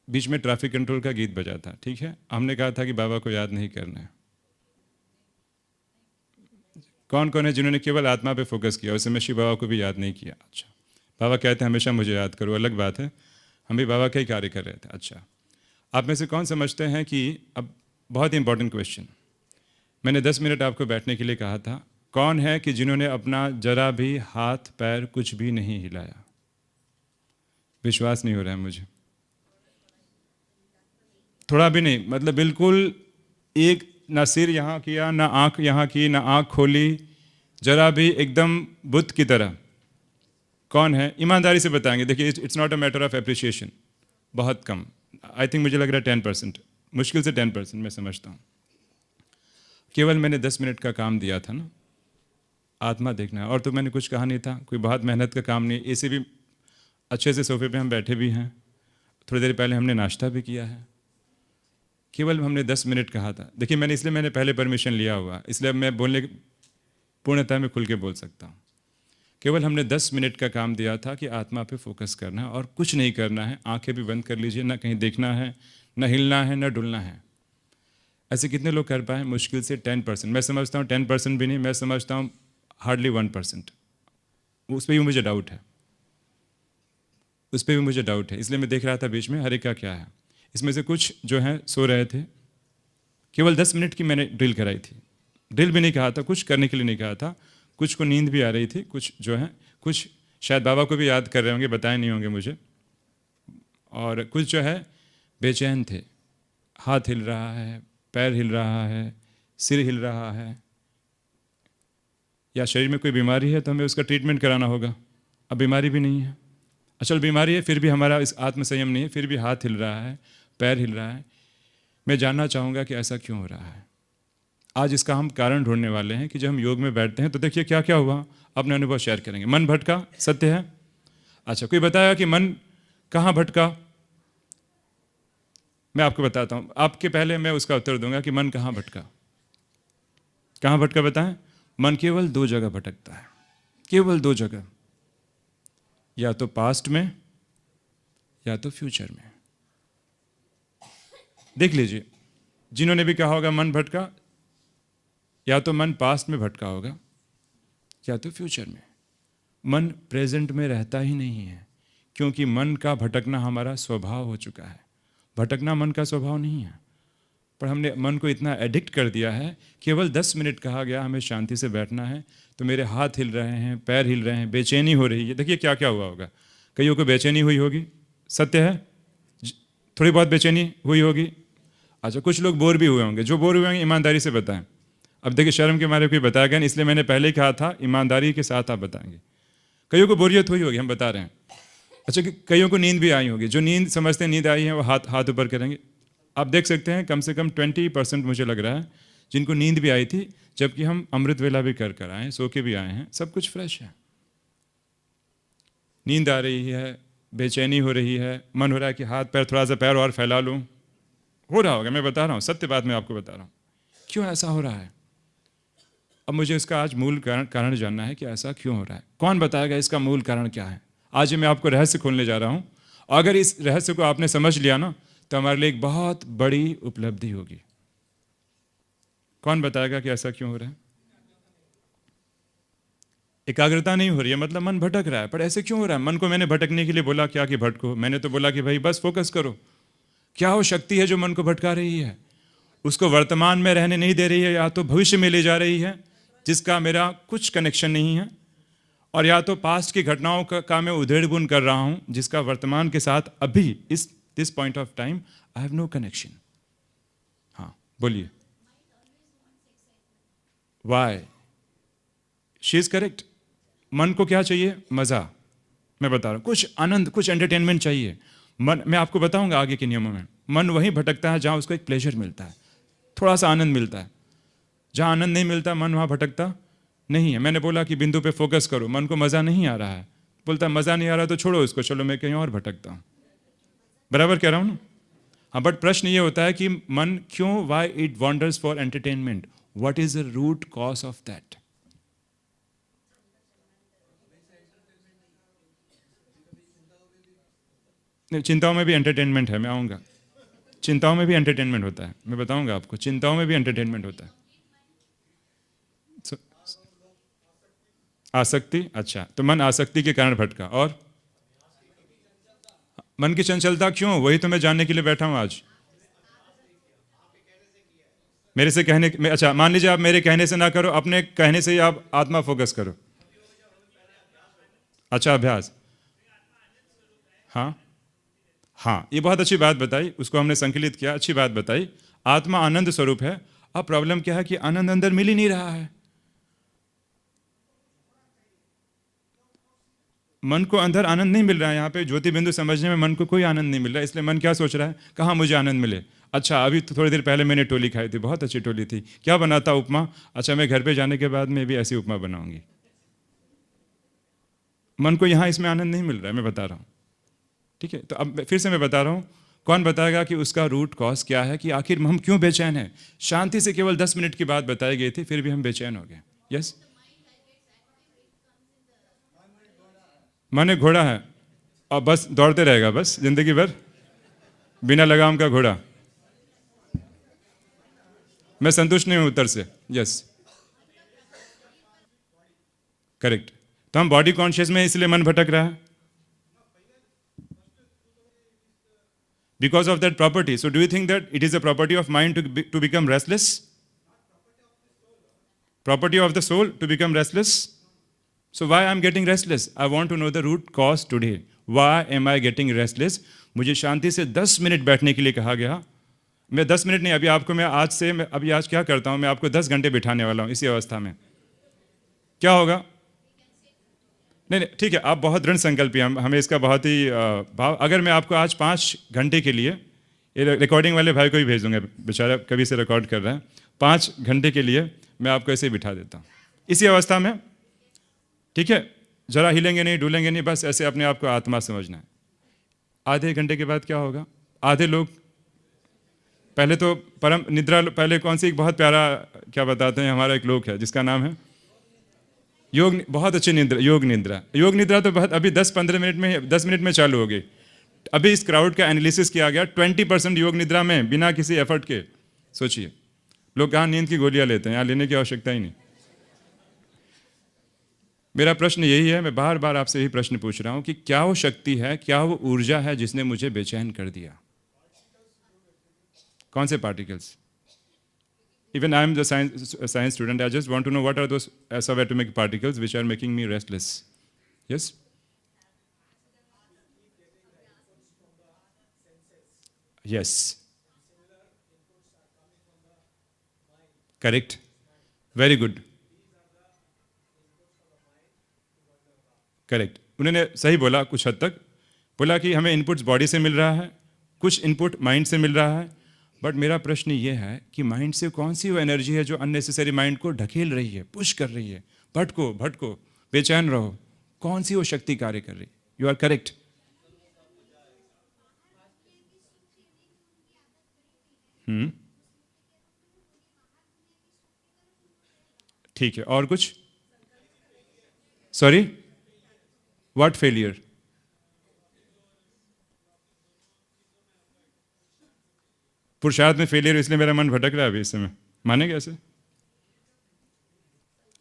बीच में ट्रैफिक कंट्रोल का गीत बजा था, ठीक है, हमने कहा था कि बाबा को याद नहीं करना है। कौन कौन है जिन्होंने केवल आत्मा पे फोकस किया, उस समय शिव बाबा को भी याद नहीं किया? अच्छा, बाबा कहते हैं हमेशा मुझे याद करो, अलग बात है, हम भी बाबा का ही कार्य कर रहे थे। अच्छा, आप में से कौन समझते हैं कि, अब बहुत ही इंपॉर्टेंट क्वेश्चन, मैंने 10 मिनट आपको बैठने के लिए कहा था, कौन है कि जिन्होंने अपना जरा भी हाथ पैर कुछ भी नहीं हिलाया? विश्वास नहीं हो रहा है मुझे। थोड़ा भी नहीं, मतलब बिल्कुल एक, ना सिर यहाँ किया, ना आँख यहाँ की, ना आँख खोली, जरा भी एकदम बुद्ध की तरह। कौन है? ईमानदारी से बताएंगे। देखिए, it's not a matter of appreciation, बहुत कम। आई थिंक मुझे लग रहा है 10%, मुश्किल से 10% मैं समझता हूँ। केवल मैंने 10 मिनट का काम दिया था ना, आत्मा देखना है, और तो मैंने कुछ कहा नहीं था, कोई बहुत मेहनत का काम नहीं। ऐसे भी अच्छे से सोफे पे हम बैठे भी हैं, थोड़ी देर पहले हमने नाश्ता भी किया है, केवल हमने 10 मिनट कहा था। देखिए, मैंने पहले परमिशन लिया हुआ, इसलिए मैं बोलने पूर्णतः में खुल के बोल सकता हूँ। केवल हमने 10 मिनट का काम दिया था कि आत्मा पे फोकस करना है और कुछ नहीं करना है। आंखें भी बंद कर लीजिए, ना कहीं देखना है, ना हिलना है, ना डुलना है। ऐसे कितने लोग कर पाए? मुश्किल से 10%। मैं समझता हूँ 10% भी नहीं, मैं समझता हूँ हार्डली 1%। उस पर भी मुझे डाउट है, इसलिए मैं देख रहा था बीच में हरे का क्या है। इसमें से कुछ जो हैं सो रहे थे। केवल 10 मिनट की मैंने ड्रिल कराई थी, ड्रिल भी नहीं कहा था, कुछ करने के लिए नहीं कहा था। कुछ को नींद भी आ रही थी, कुछ जो है, कुछ शायद बाबा को भी याद कर रहे होंगे, बताए नहीं होंगे मुझे, और कुछ जो है बेचैन थे। हाथ हिल रहा है, पैर हिल रहा है, सिर हिल रहा है, या शरीर में कोई बीमारी है तो हमें उसका ट्रीटमेंट कराना होगा। अब बीमारी भी नहीं है, असल बीमारी है, फिर भी हमारा इस आत्मसंयम नहीं है, फिर भी हाथ हिल रहा है, पैर हिल रहा है। मैं जानना चाहूँगा कि ऐसा क्यों हो रहा है। आज इसका हम कारण ढूंढने वाले हैं कि जब हम योग में बैठते हैं तो देखिए क्या क्या हुआ, अपने अनुभव शेयर करेंगे। मन भटका, सत्य है? अच्छा, कोई बताया कि मन कहाँ भटका? मैं आपको बताता हूँ, आपके पहले मैं उसका उत्तर दूंगा कि मन कहाँ भटका। कहाँ भटका बताएं? मन केवल 2 जगह भटकता है, केवल 2 जगह, या तो पास्ट में या तो फ्यूचर में। देख लीजिए, जिन्होंने भी कहा होगा मन भटका, या तो मन पास्ट में भटका होगा या तो फ्यूचर में। मन प्रेजेंट में रहता ही नहीं है, क्योंकि मन का भटकना हमारा स्वभाव हो चुका है। भटकना मन का स्वभाव नहीं है, पर हमने मन को इतना एडिक्ट कर दिया है। केवल 10 मिनट कहा गया हमें शांति से बैठना है, तो मेरे हाथ हिल रहे हैं, पैर हिल रहे हैं, बेचैनी हो रही है। देखिए क्या क्या हुआ होगा। कईयों को बेचैनी हुई होगी, सत्य है, थोड़ी बहुत बेचैनी हुई होगी। अच्छा, कुछ लोग बोर भी हुए होंगे। जो बोर हुए होंगे ईमानदारी से बताएं। अब देखिए, शर्म के मारे कोई बताया गया, इसलिए मैंने पहले ही कहा था ईमानदारी के साथ आप बताएंगे। कईयों को बोरियत हुई होगी, हम बता रहे हैं। अच्छा, कईयों को नींद भी आई होगी। जो नींद समझते हैं नींद आई है वो हाथ ऊपर करेंगे। आप देख सकते हैं कम से कम 20% मुझे लग रहा है जिनको नींद भी आई थी, जबकि हम अमृत वेला भी कर आए हैं, सो के भी आए हैं, सब कुछ फ्रेश है। नींद आ रही है, बेचैनी हो रही है, मन हो रहा है कि हाथ पैर, थोड़ा सा पैर और फैला लूँ। हो रहा होगा, मैं बता रहा हूँ, सत्य बात मैं आपको बता रहा हूँ। क्यों ऐसा हो रहा है? अब मुझे इसका आज मूल कारण जानना है कि ऐसा क्यों हो रहा है। कौन बताएगा इसका मूल कारण क्या है? आज मैं आपको रहस्य खोलने जा रहा हूँ। अगर इस रहस्य को आपने समझ लिया ना, तो हमारे लिए एक बहुत बड़ी उपलब्धि होगी। कौन बताएगा कि ऐसा क्यों हो रहा है? एकाग्रता नहीं हो रही है, मतलब मन भटक रहा है। पर ऐसे क्यों हो रहा है? मन को मैंने भटकने के लिए बोला क्या कि भटको? मैंने तो बोला कि भाई बस फोकस करो। क्या वो शक्ति है जो मन को भटका रही है? उसको वर्तमान में रहने नहीं दे रही है, या तो भविष्य में ले जा रही है जिसका मेरा कुछ कनेक्शन नहीं है, और या तो पास्ट की घटनाओं का मैं उधेड़-बुन कर रहा हूं जिसका वर्तमान के साथ अभी this point of time I have no connection. हाँ बोलिए। Why, she is correct. मन को क्या चाहिए? मज़ा। मैं बता रहा हूँ, कुछ आनंद, कुछ एंटरटेनमेंट चाहिए। मन, मैं आपको बताऊंगा आगे के नियमों में, मन वहीं भटकता है जहाँ उसको एक प्लेजर मिलता है, थोड़ा सा आनंद मिलता है। जहाँ आनंद नहीं मिलता मन वहाँ भटकता नहीं है। मैंने बोला कि बिंदु पे फोकस करो, मन को मज़ा नहीं आ रहा है, बोलता है मज़ा नहीं आ रहा तो छोड़ो इसको, चलो मैं कहीं और भटकता हूँ। बराबर कह रहा हूँ ना? हाँ, बट प्रश्न ये होता है कि मन क्यों, why it wanders for entertainment, what is the root cause of that? चिंताओं में भी एंटरटेनमेंट है, मैं आऊँगा। चिंताओं में भी एंटरटेनमेंट होता है, मैं बताऊंगा आपको, चिंताओं में भी एंटरटेनमेंट होता है। आसक्ति, अच्छा, तो मन आसक्ति के कारण भटका। और मन की चंचलता क्यों, वही तो मैं जानने के लिए बैठा हूं आज। मेरे से कहने में, अच्छा मान लीजिए आप मेरे कहने से ना करो, अपने कहने से ही आप आत्मा फोकस करो। अच्छा, अभ्यास। हाँ हाँ, ये बहुत अच्छी बात बताई, उसको हमने संकलित किया, अच्छी बात बताई। आत्मा आनंद स्वरूप है। अब प्रॉब्लम क्या है कि आनंद अंदर मिल ही नहीं रहा है। मन को अंदर आनंद नहीं मिल रहा है। यहाँ पे ज्योति बिंदु समझने में मन को कोई आनंद नहीं मिल रहा है। इसलिए मन क्या सोच रहा है, कहाँ मुझे आनंद मिले। अच्छा, अभी तो थोड़ी देर पहले मैंने टोली खाई थी, बहुत अच्छी टोली थी, क्या बनाता, उपमा। अच्छा, मैं घर पे जाने के बाद मैं भी ऐसी उपमा बनाऊंगी। मन को यहाँ इसमें आनंद नहीं मिल रहा है, मैं बता रहा हूँ। ठीक है, तो अब फिर से मैं बता रहा हूँ, कौन बताएगा कि उसका रूट कॉज क्या है, कि आखिर हम क्यों बेचैन हैं। शांति से केवल 10 मिनट की बात बताई गई थी, फिर भी हम बेचैन हो गए। यस, मन एक घोड़ा है और बस दौड़ते रहेगा बस जिंदगी भर, बिना लगाम का घोड़ा। मैं संतुष्ट नहीं हूं उत्तर से। Yes, correct. तो हम बॉडी कॉन्शियस में, इसलिए मन भटक रहा है, because of that property. So do you think that it is a property of mind to become restless? Property of the soul to become restless. So why I'm getting restless? I want to know the root cause today. Why am I getting restless? मुझे शांति से 10 minute बैठने के लिए कहा गया। मैं 10 minute नहीं, अभी आपको मैं आज से, मैं अभी आज क्या करता हूँ, मैं आपको 10 घंटे बिठाने वाला हूँ इसी अवस्था में। क्या होगा? नहीं नहीं, ठीक है, आप बहुत दृढ़ संकल्पी हैं, हमें इसका बहुत ही भाव। अगर मैं आपको आज 5 घंटे के लिए, ये रिकॉर्डिंग वाले भाई को भी भेज दूंगा, बेचारा कभी से रिकॉर्ड कर रहा है, 5 घंटे के लिए मैं आपको ऐसे ही बिठा देता हूँ इसी अवस्था में। ठीक है, जरा हिलेंगे नहीं, डुलेंगे नहीं, बस ऐसे अपने आप को आत्मा समझना है। आधे घंटे के बाद क्या होगा? आधे लोग पहले तो परम निद्रा, पहले कौन सी, एक बहुत प्यारा क्या बताते हैं, हमारा एक लोक है जिसका नाम है योग, बहुत अच्छी निद्रा, योग निद्रा। योग निद्रा तो बहुत अभी 10-15 मिनट में, 10 मिनट में चालू हो गई। अभी इस क्राउड का एनालिसिस किया गया, 20% योग निद्रा में बिना किसी एफर्ट के। सोचिए, लोग कहाँ नींद की गोलियां लेते हैं, यहाँ लेने की आवश्यकता ही नहीं। मेरा प्रश्न यही है, मैं बार बार आपसे यही प्रश्न पूछ रहा हूं कि क्या वो शक्ति है, क्या वो ऊर्जा है जिसने मुझे बेचैन कर दिया? कौन से particles? Even I am the science student, I just want to know what are those sub atomic particles which are making me restless. Yes, yes, correct, very good, correct. उन्होंने सही बोला, कुछ हद तक बोला कि हमें इनपुट्स बॉडी से मिल रहा है, कुछ इनपुट माइंड से मिल रहा है। बट मेरा प्रश्न ये है कि माइंड से कौन सी वो एनर्जी है जो अननेसेसरी माइंड को ढकेल रही है, पुश कर रही है, भटको भटको, बेचैन रहो, कौन सी वो शक्ति कार्य कर रही? You are correct. ठीक है, और कुछ? Sorry, what failure? पुरुषार्थ में फेलियर, इसलिए मेरा मन भटक रहा है अभी इस समय, मानेंगे ऐसे?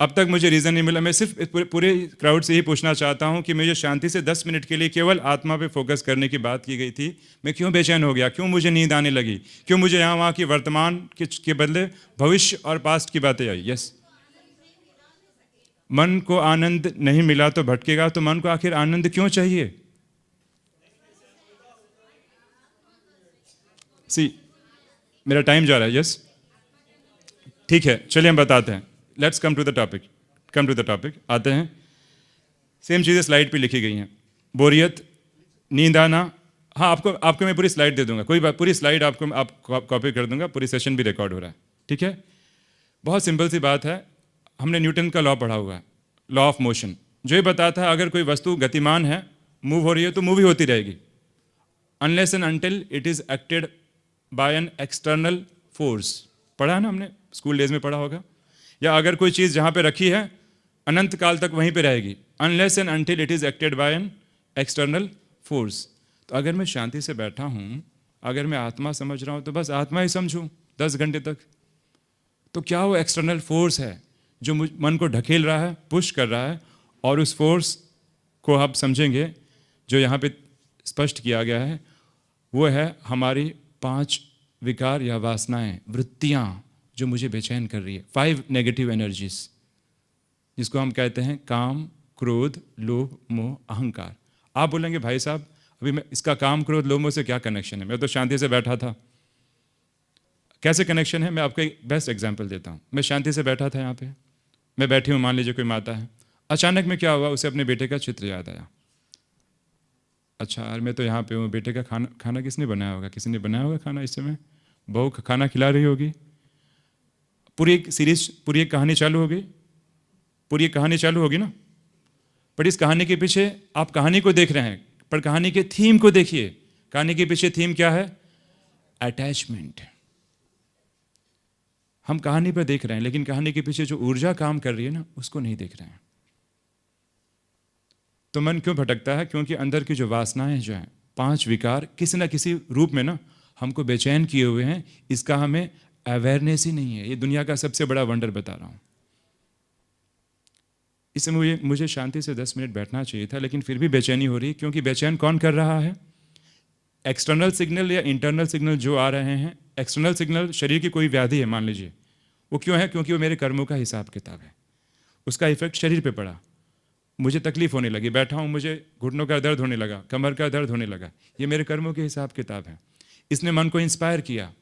अब तक मुझे रीज़न नहीं मिला। मैं सिर्फ पूरे क्राउड से ही पूछना चाहता हूं कि मुझे शांति से 10 मिनट के लिए केवल आत्मा पे फोकस करने की बात की गई थी, मैं क्यों बेचैन हो गया, क्यों मुझे नींद आने लगी, क्यों मुझे यहाँ वहाँ की वर्तमान के बदले भविष्य और पास्ट की बातें आई? यस, मन को आनंद नहीं मिला तो भटकेगा, तो मन को आखिर आनंद क्यों चाहिए? सी, मेरा टाइम जा रहा है। यस, ठीक है, चलिए हम बताते हैं। Let's come to the topic आते हैं। सेम चीज़ें स्लाइड पे लिखी गई हैं। बोरियत, नींद आना। हाँ, आपको मैं पूरी स्लाइड दे दूंगा, कोई बात, पूरी स्लाइड आप कॉपी कर दूंगा, पूरी सेशन भी रिकॉर्ड हो रहा है, ठीक है। बहुत सिंपल सी बात है, हमने न्यूटन का लॉ पढ़ा हुआ है, लॉ ऑफ मोशन, जो ये बताता है अगर कोई वस्तु गतिमान है, मूव हो रही है, तो मूव ही होती रहेगी, unless and until it is acted by an external force. पढ़ा है ना, हमने स्कूल डेज में पढ़ा होगा। या अगर कोई चीज़ जहाँ पे रखी है अनंत काल तक वहीं पे रहेगी, unless and until it is acted by an external force. तो अगर मैं शांति से बैठा हूँ, अगर मैं आत्मा समझ रहा हूँ, तो बस आत्मा ही समझूँ 10 घंटे तक। तो क्या वो एक्सटर्नल फोर्स है जो मन को ढकेल रहा है, पुश कर रहा है, और उस फोर्स को आप समझेंगे जो यहाँ पे स्पष्ट किया गया है, वो है हमारी 5 विकार या वासनाएं, वृत्तियाँ जो मुझे बेचैन कर रही है, 5 नेगेटिव एनर्जीज, जिसको हम कहते हैं काम, क्रोध, लोभ, मोह, अहंकार। आप बोलेंगे भाई साहब अभी मैं इसका काम, क्रोध, लोभ, मोह से क्या कनेक्शन है, मैं तो शांति से बैठा था। कैसे कनेक्शन है, मैं आपको एक बेस्ट एग्जांपल देता हूँ। मैं शांति से बैठा था यहाँ पे, मैं बैठी हूँ, मान लीजिए कोई माता है, अचानक में क्या हुआ, उसे अपने बेटे का चित्र याद आया। अच्छा यार मैं तो यहाँ पे हूँ, बेटे का खाना किसने बनाया होगा, किसी ने बनाया होगा खाना, इस समय बहू खाना खिला रही होगी, पूरी एक सीरीज, पूरी एक कहानी चालू हो गई, पूरी एक कहानी चालू होगी ना। पर इस कहानी के पीछे आप कहानी को देख रहे हैं, पर कहानी के थीम को देखिए। कहानी के पीछे थीम क्या है, अटैचमेंट। हम कहानी पर देख रहे हैं, लेकिन कहानी के पीछे जो ऊर्जा काम कर रही है ना, उसको नहीं देख रहे हैं। तो मन क्यों भटकता है, क्योंकि अंदर की जो वासनाएं जो हैं, 5 विकार किसी ना किसी रूप में ना हमको बेचैन किए हुए हैं। इसका हमें अवेयरनेस ही नहीं है। ये दुनिया का सबसे बड़ा वंडर बता रहा हूं। इसमें मुझे शांति से 10 मिनट बैठना चाहिए था, लेकिन फिर भी बेचैनी हो रही है। क्योंकि बेचैन कौन कर रहा है, एक्सटर्नल सिग्नल या इंटरनल सिग्नल जो आ रहे हैं। एक्सटर्नल सिग्नल शरीर की कोई व्याधि है मान लीजिए, वो क्यों है, क्योंकि वो मेरे कर्मों का हिसाब किताब है, उसका इफेक्ट शरीर पे पड़ा, मुझे तकलीफ होने लगी, बैठा हूँ, मुझे घुटनों का दर्द होने लगा, कमर का दर्द होने लगा, ये मेरे कर्मों के हिसाब किताब है। इसने मन को इंस्पायर किया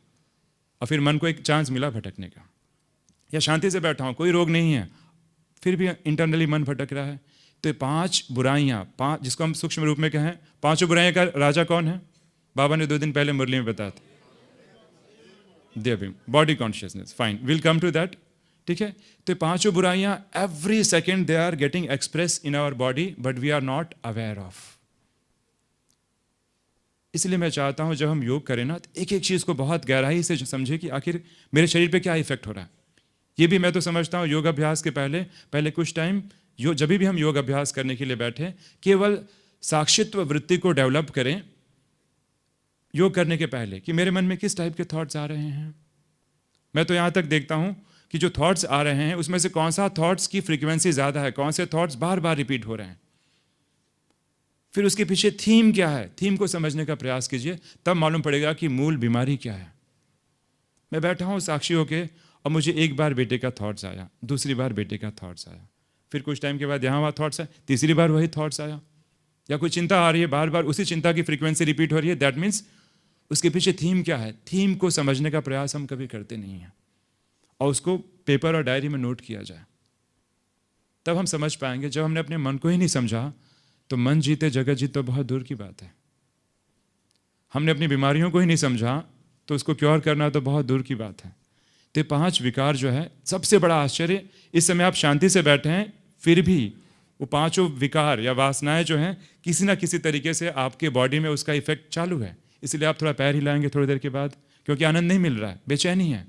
और फिर मन को एक चांस मिला भटकने का। या शांति से बैठा हूँ, कोई रोग नहीं है, फिर भी इंटरनली मन भटक रहा है। तो 5 बुराइयाँ, 5 जिसको हम सूक्ष्म रूप में कहें, 5 बुराइयाँ का राजा कौन है, बाबा ने 2 दिन पहले मुरली में बताया था, देव, body consciousness. Fine, will come to that, ठीक है। तो 5 बुराइयां every second they are getting express in our body, but we are not aware of. इसलिए मैं चाहता हूं जब हम योग करें ना, तो एक एक चीज को बहुत गहराई से समझे कि आखिर मेरे शरीर पे क्या इफेक्ट हो रहा है। ये भी मैं तो समझता हूं योग अभ्यास के पहले कुछ टाइम, जब भी हम योग अभ्यास करने के लिए बैठे, केवल साक्षित्व वृत्ति को डेवलप करें योग करने के पहले, कि मेरे मन में किस टाइप के थॉट्स आ रहे हैं। मैं तो यहां तक देखता हूं कि जो थॉट्स आ रहे हैं उसमें से कौन सा थॉट्स की फ्रीक्वेंसी ज़्यादा है, कौन से थॉट्स बार बार रिपीट हो रहे हैं। फिर उसके पीछे थीम क्या है, थीम को समझने का प्रयास कीजिए, तब मालूम पड़ेगा कि मूल बीमारी क्या है। मैं बैठा हूँ साक्षी होके, और मुझे एक बार बेटे का थॉट्स आया, दूसरी बार बेटे का थॉट्स आया, फिर कुछ टाइम के बाद यहाँ वहाँ थॉट्स आए, तीसरी बार वही थॉट्स आया। या कोई चिंता आ रही है, बार बार उसी चिंता की फ्रीक्वेंसी रिपीट हो रही है, दैट मीन्स उसके पीछे थीम क्या है। थीम को समझने का प्रयास हम कभी करते नहीं हैं, और उसको पेपर और डायरी में नोट किया जाए, तब हम समझ पाएंगे। जब हमने अपने मन को ही नहीं समझा, तो मन जीते जगत जीत तो बहुत दूर की बात है। हमने अपनी बीमारियों को ही नहीं समझा, तो उसको क्योर करना तो बहुत दूर की बात है। तो 5 विकार जो है, सबसे बड़ा आश्चर्य, इस समय आप शांति से बैठे हैं, फिर भी वो 5 विकार या वासनाएं जो हैं, किसी ना किसी तरीके से आपके बॉडी में उसका इफेक्ट चालू है। इसलिए आप थोड़ा पैर हिलाएंगे थोड़ी देर के बाद, क्योंकि आनंद नहीं मिल रहा है, बेचैनी है,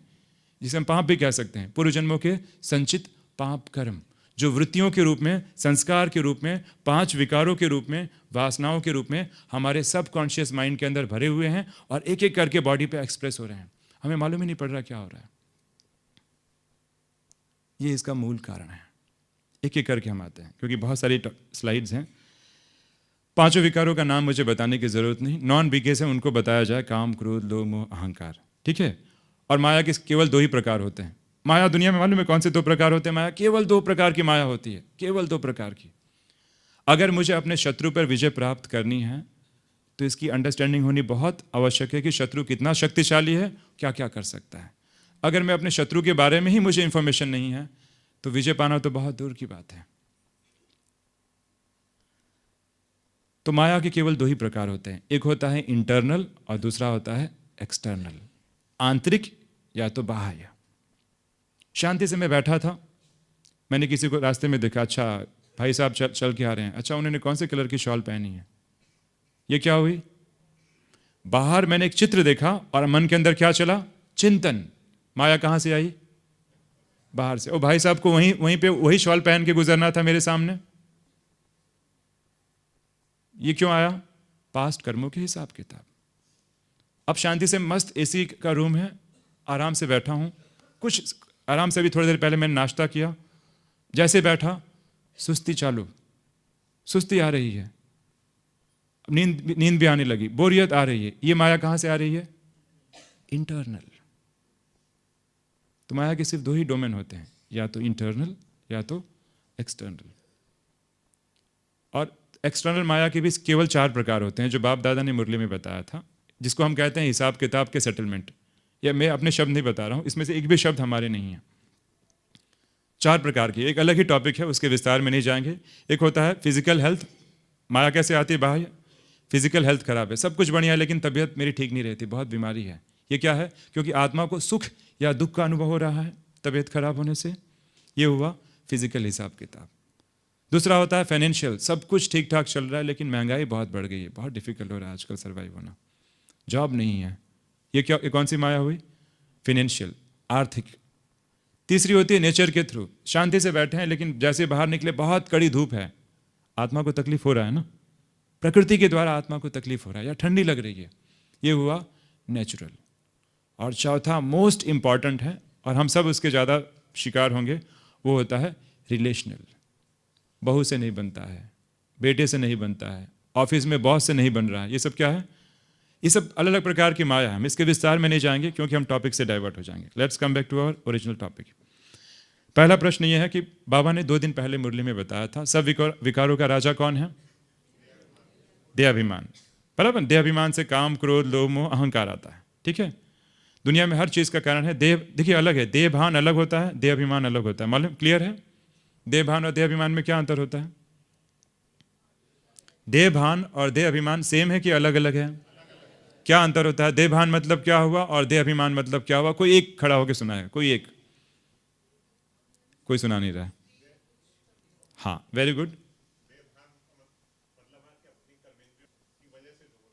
जिसे हम पाप भी कह सकते हैं। पूर्व जन्मों के संचित पाप कर्म, जो वृत्तियों के रूप में, संस्कार के रूप में, 5 विकारों के रूप में, वासनाओं के रूप में हमारे सब कॉन्शियस माइंड के अंदर भरे हुए हैं, और एक एक करके बॉडी पे एक्सप्रेस हो रहे हैं। हमें मालूम ही नहीं पड़ रहा क्या हो रहा है। ये इसका मूल कारण है। एक एक करके हम आते हैं, क्योंकि बहुत सारी स्लाइड्स हैं। 5 विकारों का नाम मुझे बताने की जरूरत नहीं, नॉन बीकेस है, उनको बताया जाए, काम, क्रोध, लोभ, मोह, अहंकार, ठीक है। और माया के केवल 2 ही प्रकार होते हैं। माया दुनिया में मालूम है कौन से 2 प्रकार होते हैं। माया केवल 2 प्रकार की माया होती है, केवल 2 प्रकार की। अगर मुझे अपने शत्रु पर विजय प्राप्त करनी है, तो इसकी अंडरस्टैंडिंग होनी बहुत आवश्यक है कि शत्रु कितना शक्तिशाली है, क्या क्या कर सकता है। अगर मैं अपने शत्रु के बारे में ही मुझे इंफॉर्मेशन नहीं है, तो विजय पाना तो बहुत दूर की बात है। तो माया के केवल दो ही प्रकार होते हैं, एक होता है इंटरनल और दूसरा होता है एक्सटर्नल, आंतरिक या तो बाह्य। शांति से मैं बैठा था, मैंने किसी को रास्ते में देखा, अच्छा भाई साहब चल के आ रहे हैं, अच्छा उन्होंने कौन से कलर की शॉल पहनी है, ये क्या हुई? बाहर मैंने एक चित्र देखा और मन के अंदर क्या चला? चिंतन। माया कहां से आई? बाहर से। ओ भाई साहब को वहीं पे वही शॉल पहन के गुजरना था मेरे सामने, ये क्यों आया? पास्ट कर्मों के हिसाब किताब। अब शांति से मस्त एसी का रूम है, आराम से बैठा हूं, कुछ आराम से भी थोड़ी देर पहले मैंने नाश्ता किया, जैसे बैठा सुस्ती चालू, सुस्ती आ रही है, नींद भी आने लगी, बोरियत आ रही है। ये माया कहां से आ रही है? इंटरनल। तो माया के सिर्फ दो ही डोमेन होते हैं, या तो इंटरनल या तो एक्सटर्नल। और एक्सटर्नल माया के भी केवल 4 प्रकार होते हैं, जो बाप दादा ने मुरली में बताया था, जिसको हम कहते हैं हिसाब किताब के सेटलमेंट। या मैं अपने शब्द नहीं बता रहा हूं, इसमें से एक भी शब्द हमारे नहीं है। 4 प्रकार की, एक अलग ही टॉपिक है, उसके विस्तार में नहीं जाएंगे। एक होता है फिजिकल हेल्थ। माया कैसे आती है? बाह्य। फिजिकल हेल्थ खराब है, सब कुछ बढ़िया है लेकिन तबीयत मेरी ठीक नहीं रहती, बहुत बीमारी है। ये क्या है? क्योंकि आत्मा को सुख या दुख का अनुभव हो रहा है तबीयत खराब होने से। ये हुआ फिजिकल हिसाब किताब। दूसरा होता है फाइनेंशियल, सब कुछ ठीक ठाक चल रहा है लेकिन महंगाई बहुत बढ़ गई है, बहुत डिफिकल्ट हो रहा है आजकल सर्वाइव होना, जॉब नहीं है। ये क्या, ये कौन सी माया हुई? फाइनेंशियल, आर्थिक। तीसरी होती है नेचर के थ्रू, शांति से बैठे हैं लेकिन जैसे बाहर निकले बहुत कड़ी धूप है, आत्मा को तकलीफ हो रहा है ना, प्रकृति के द्वारा आत्मा को तकलीफ हो रहा है या ठंडी लग रही है, ये हुआ नेचुरल। और चौथा मोस्ट इंपॉर्टेंट है और हम सब उसके ज़्यादा शिकार होंगे, वो होता है रिलेशनल। बहू से नहीं बनता है, बेटे से नहीं बनता है, ऑफिस में बॉस से नहीं बन रहा है, ये सब क्या है? ये सब अलग अलग प्रकार की माया है। हम इसके विस्तार में नहीं जाएंगे क्योंकि हम टॉपिक से डाइवर्ट हो जाएंगे। Let's come back to our original topic. पहला प्रश्न ये है कि बाबा ने 2 दिन पहले मुरली में बताया था, सब विकारों का राजा कौन है? देहाभिमान। बराबर, देहाभिमान से काम, क्रोध, लोभ, मोह, अहंकार आता है। ठीक है, दुनिया में हर चीज का कारण है देह। देखिए अलग है, देहभान अलग होता है, देहाभिमान अलग होता है। मालूम, क्लियर है? देहभान और देहाभिमान में क्या अंतर होता है? देहभान और देहाभिमान सेम है कि अलग अलग है? क्या अंतर होता है? देहभान मतलब क्या हुआ और देहाभिमान मतलब क्या हुआ? कोई एक खड़ा होकर सुना है, कोई एक? कोई सुना नहीं रहा है? हाँ, वेरी गुड।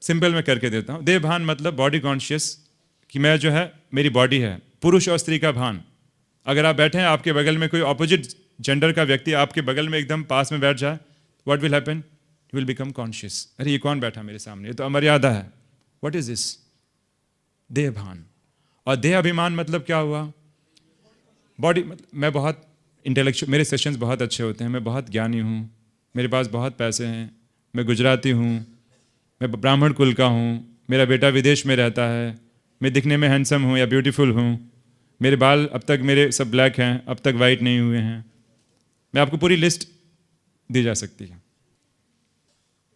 सिंपल मैं करके देता हूं। देहभान मतलब बॉडी कॉन्शियस, कि मैं जो है मेरी बॉडी है, पुरुष और स्त्री का भान। अगर आप बैठे हैं, आपके बगल में कोई ऑपोजिट जेंडर का व्यक्ति आपके बगल में एकदम पास में बैठ जाए, what will happen? You will become conscious. अरे ये कौन बैठा मेरे सामने, ये तो अमर्यादा है। What is this? देहभान। और देह अभिमान मतलब क्या हुआ? बॉडी। मैं बहुत इंटेलेक्चुअल, मेरे सेशंस बहुत अच्छे होते हैं, मैं बहुत ज्ञानी हूँ, मेरे पास बहुत पैसे हैं, मैं गुजराती हूँ, मैं ब्राह्मण कुल का हूँ, मेरा बेटा विदेश में रहता है, मैं दिखने में हैंडसम हूँ या ब्यूटीफुल हूँ, मेरे बाल अब तक मेरे सब ब्लैक हैं, अब तक वाइट नहीं हुए हैं। मैं आपको पूरी लिस्ट दी जा सकती है।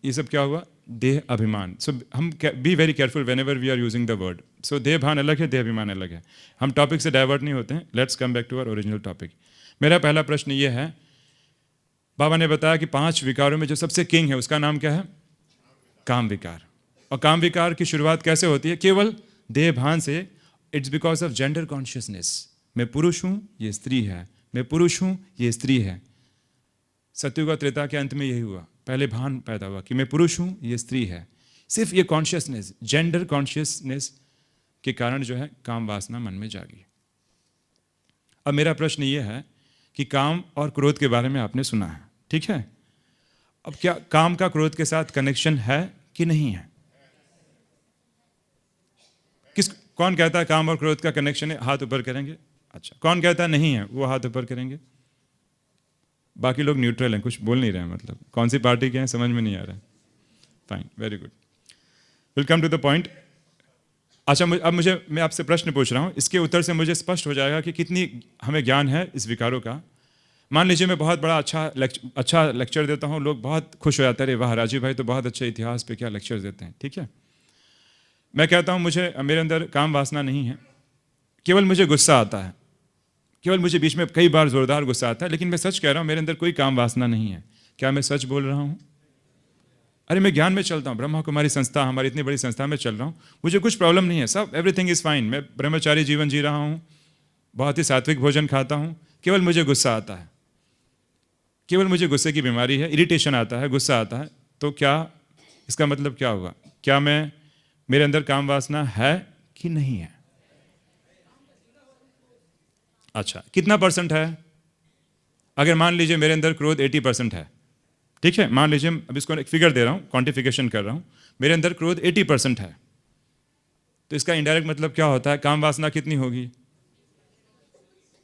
ये सब क्या हुआ? देह अभिमान। सो हम be very careful whenever we are using the word. So देह भान अलग है, देह अभिमान अलग है। हम टॉपिक से डाइवर्ट नहीं होते हैं। Let's come back to our original topic. मेरा पहला प्रश्न ये है, बाबा ने बताया कि 5 विकारों में जो सबसे किंग है उसका नाम क्या है? काम विकार। और काम विकार की शुरुआत कैसे होती है? केवल देह भान से। It's because of gender consciousness. मैं पुरुष हूं, ये स्त्री है, मैं पुरुष हूं, ये स्त्री है। सत्युग और त्रेता के अंत में यही हुआ, पहले भान पैदा हुआ कि मैं पुरुष हूं, ये स्त्री है। सिर्फ ये कॉन्शियसनेस, जेंडर कॉन्शियसनेस के कारण जो है काम वासना मन में जागी। अब मेरा प्रश्न ये है कि काम और क्रोध के बारे में आपने सुना है, ठीक है? अब क्या काम का क्रोध के साथ कनेक्शन है कि नहीं है? कौन कहता है काम और क्रोध का कनेक्शन है? हाथ ऊपर करेंगे। अच्छा, कौन कहता है नहीं है? वो हाथ ऊपर करेंगे। बाकी लोग न्यूट्रल हैं, कुछ बोल नहीं रहे हैं, मतलब कौन सी पार्टी के हैं समझ में नहीं आ रहा है। Fine, very good, will come to the point. अच्छा, अब मैं आपसे प्रश्न पूछ रहा हूँ, इसके उत्तर से मुझे स्पष्ट हो जाएगा कि कितनी हमें ज्ञान है इस विकारों का। मान लीजिए मैं बहुत बड़ा अच्छा लेक्चर देता हूँ, लोग बहुत खुश हो जाते हैं, अरे वाह राजीव भाई तो बहुत अच्छे इतिहास पे क्या लेक्चर देते हैं, ठीक है। मैं कहता हूँ मेरे अंदर काम वासना नहीं है, केवल मुझे गुस्सा आता है। केवल मुझे बीच में कई बार जोरदार गुस्सा आता है, लेकिन मैं सच कह रहा हूँ, मेरे अंदर कोई काम वासना नहीं है। क्या मैं सच बोल रहा हूँ? अरे मैं ज्ञान में चलता हूँ, ब्रह्मा कुमारी संस्था, हमारी इतनी बड़ी संस्था में चल रहा हूँ, मुझे कुछ प्रॉब्लम नहीं है, सब एवरीथिंग इज़ फाइन। मैं ब्रह्मचारी जीवन जी रहा हूँ, बहुत ही सात्विक भोजन खाता हूँ, केवल मुझे गुस्सा आता है, केवल मुझे गुस्से की बीमारी है, इरिटेशन आता है, गुस्सा आता है। तो क्या इसका मतलब क्या हुआ? क्या मेरे अंदर काम वासना है कि नहीं है? अच्छा, कितना परसेंट है? अगर मान लीजिए मेरे अंदर क्रोध 80% है, ठीक है, मान लीजिए, अब इसको एक फिगर दे रहा हूँ, क्वांटिफिकेशन कर रहा हूँ, मेरे अंदर क्रोध 80% है, तो इसका इनडायरेक्ट मतलब क्या होता है? काम वासना कितनी होगी?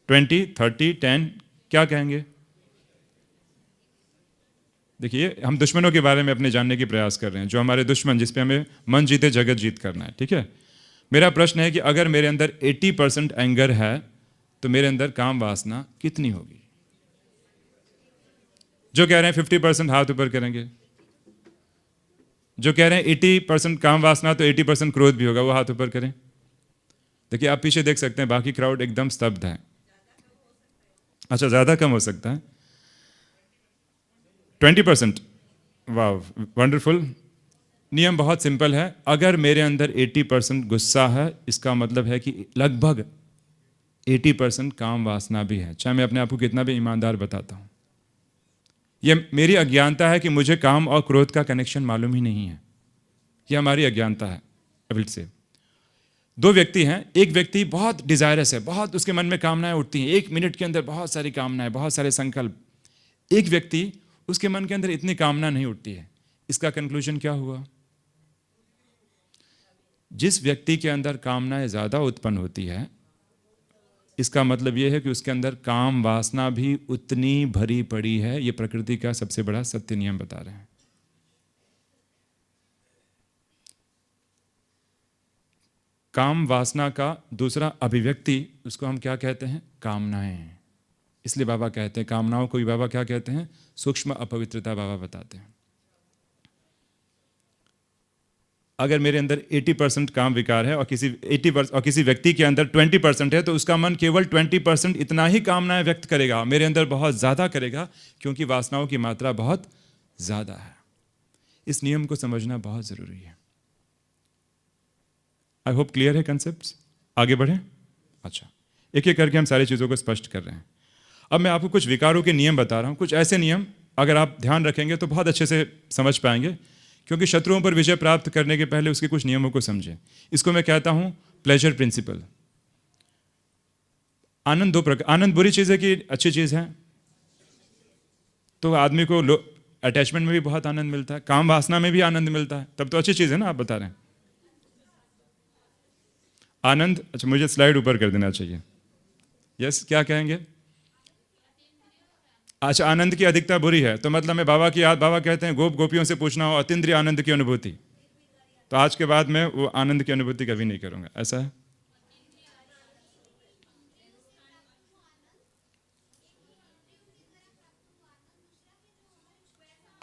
20, 30, 10, क्या कहेंगे? देखिए, हम दुश्मनों के बारे में अपने जानने की प्रयास कर रहे हैं, जो हमारे दुश्मन, जिस पे हमें मन जीते जगत जीत करना है, ठीक है। मेरा प्रश्न है कि अगर मेरे अंदर 80% एंगर है, तो मेरे अंदर काम वासना कितनी होगी? जो कह रहे हैं 50% हाथ ऊपर करेंगे। जो कह रहे हैं 80% काम वासना, तो 80% क्रोध भी होगा, वो हाथ ऊपर करें। देखिए, आप पीछे देख सकते हैं, बाकी क्राउड एकदम स्तब्ध है। अच्छा, ज़्यादा कम हो सकता है, 20%। वाह, वंडरफुल। नियम बहुत सिंपल है, अगर मेरे अंदर 80% गुस्सा है, इसका मतलब है कि लगभग 80% काम वासना भी है, चाहे मैं अपने आप को कितना भी ईमानदार बताता हूं। यह मेरी अज्ञानता है कि मुझे काम और क्रोध का कनेक्शन मालूम ही नहीं है। यह हमारी अज्ञानता है। अबिल से दो व्यक्ति हैं, एक व्यक्ति बहुत डिजायरस है, बहुत उसके मन में कामनाएं उठती हैं, 1 मिनट के अंदर बहुत सारी कामनाएं, बहुत सारे संकल्प। एक व्यक्ति, उसके मन के अंदर इतनी कामना नहीं उठती है। इसका कंक्लूजन क्या हुआ? जिस व्यक्ति के अंदर कामनाएं ज्यादा उत्पन्न होती है, इसका मतलब यह है कि उसके अंदर काम वासना भी उतनी भरी पड़ी है। यह प्रकृति का सबसे बड़ा सत्य नियम बता रहे हैं। काम वासना का दूसरा अभिव्यक्ति, उसको हम क्या कहते हैं? कामनाएं। इसलिए बाबा कहते हैं, कामनाओं को भी बाबा क्या कहते हैं? सूक्ष्म अपवित्रता बाबा बताते हैं। अगर मेरे अंदर 80% काम विकार है और किसी व्यक्ति के अंदर 20% है, तो उसका मन केवल 20% इतना ही कामनाएं व्यक्त करेगा, मेरे अंदर बहुत ज्यादा करेगा, क्योंकि वासनाओं की मात्रा बहुत ज्यादा है। इस नियम को समझना बहुत जरूरी है। आई होप क्लियर है कंसेप्ट। आगे बढ़े। अच्छा, एक एक करके हम सारी चीजों को स्पष्ट कर रहे हैं। अब मैं आपको कुछ विकारों के नियम बता रहा हूं, कुछ ऐसे नियम अगर आप ध्यान रखेंगे तो बहुत अच्छे से समझ पाएंगे, क्योंकि शत्रुओं पर विजय प्राप्त करने के पहले उसके कुछ नियमों को समझें। इसको मैं कहता हूं प्लेजर प्रिंसिपल। आनंद दो प्रकार, आनंद बुरी चीज है कि अच्छी चीज है? तो आदमी को अटैचमेंट में भी बहुत आनंद मिलता है, काम वासना में भी आनंद मिलता है, तब तो अच्छी चीज है ना। आप बता रहे हैं आनंद। अच्छा, मुझे स्लाइड ऊपर कर देना चाहिए। यस, क्या कहेंगे? अच्छा, आनंद की अधिकता बुरी है, तो मतलब मैं बाबा की याद, बाबा कहते हैं गोप गोपियों से पूछना हो अतीन्द्रिय आनंद की अनुभूति, तो आज के बाद मैं वो आनंद की अनुभूति कभी नहीं करूंगा, ऐसा है?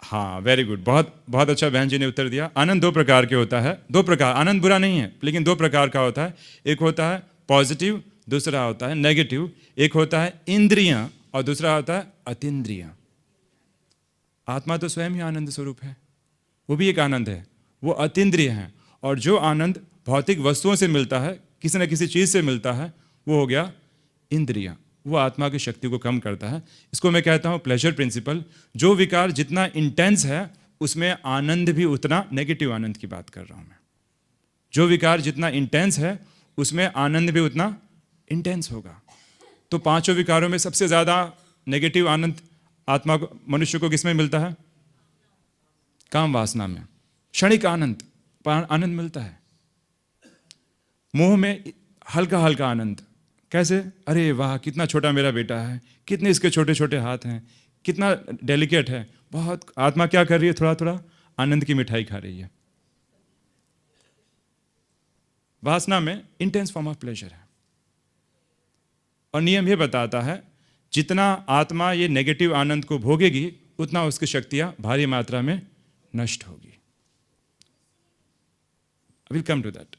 हाँ, वेरी गुड, बहुत बहुत अच्छा बहन जी ने उत्तर दिया। आनंद दो प्रकार के होता है, दो प्रकार, आनंद बुरा नहीं है, लेकिन दो प्रकार का होता है। एक होता है पॉजिटिव, दूसरा होता है नेगेटिव। एक होता है इंद्रियां और दूसरा होता है अतीन्द्रिय। आत्मा तो स्वयं ही आनंद स्वरूप है, वो भी एक आनंद है, वो अतीन्द्रिय है। और जो आनंद भौतिक वस्तुओं से मिलता है, किसी न किसी चीज से मिलता है, वो हो गया इंद्रिय, वो आत्मा की शक्ति को कम करता है। इसको मैं कहता हूं प्लेजर प्रिंसिपल। जो विकार जितना इंटेंस है, उसमें आनंद भी उतना, नेगेटिव आनंद की बात कर रहा हूं मैं, जो विकार जितना इंटेंस है उसमें आनंद भी उतना इंटेंस होगा। तो पांचों विकारों में सबसे ज्यादा नेगेटिव आनंद आत्मा को, मनुष्य को किसमें मिलता है? काम वासना में। क्षणिक आनंद मिलता है। मोह में हल्का हल्का आनंद। कैसे? अरे वाह, कितना छोटा मेरा बेटा है, कितने इसके छोटे छोटे हाथ हैं, कितना डेलिकेट है। बहुत आत्मा क्या कर रही है? थोड़ा थोड़ा आनंद की मिठाई खा रही है। वासना में इंटेंस फॉर्म ऑफ प्लेजर है। और नियम यह बताता है, जितना आत्मा ये नेगेटिव आनंद को भोगेगी, उतना उसकी शक्तियां भारी मात्रा में नष्ट होगी। I will come to that.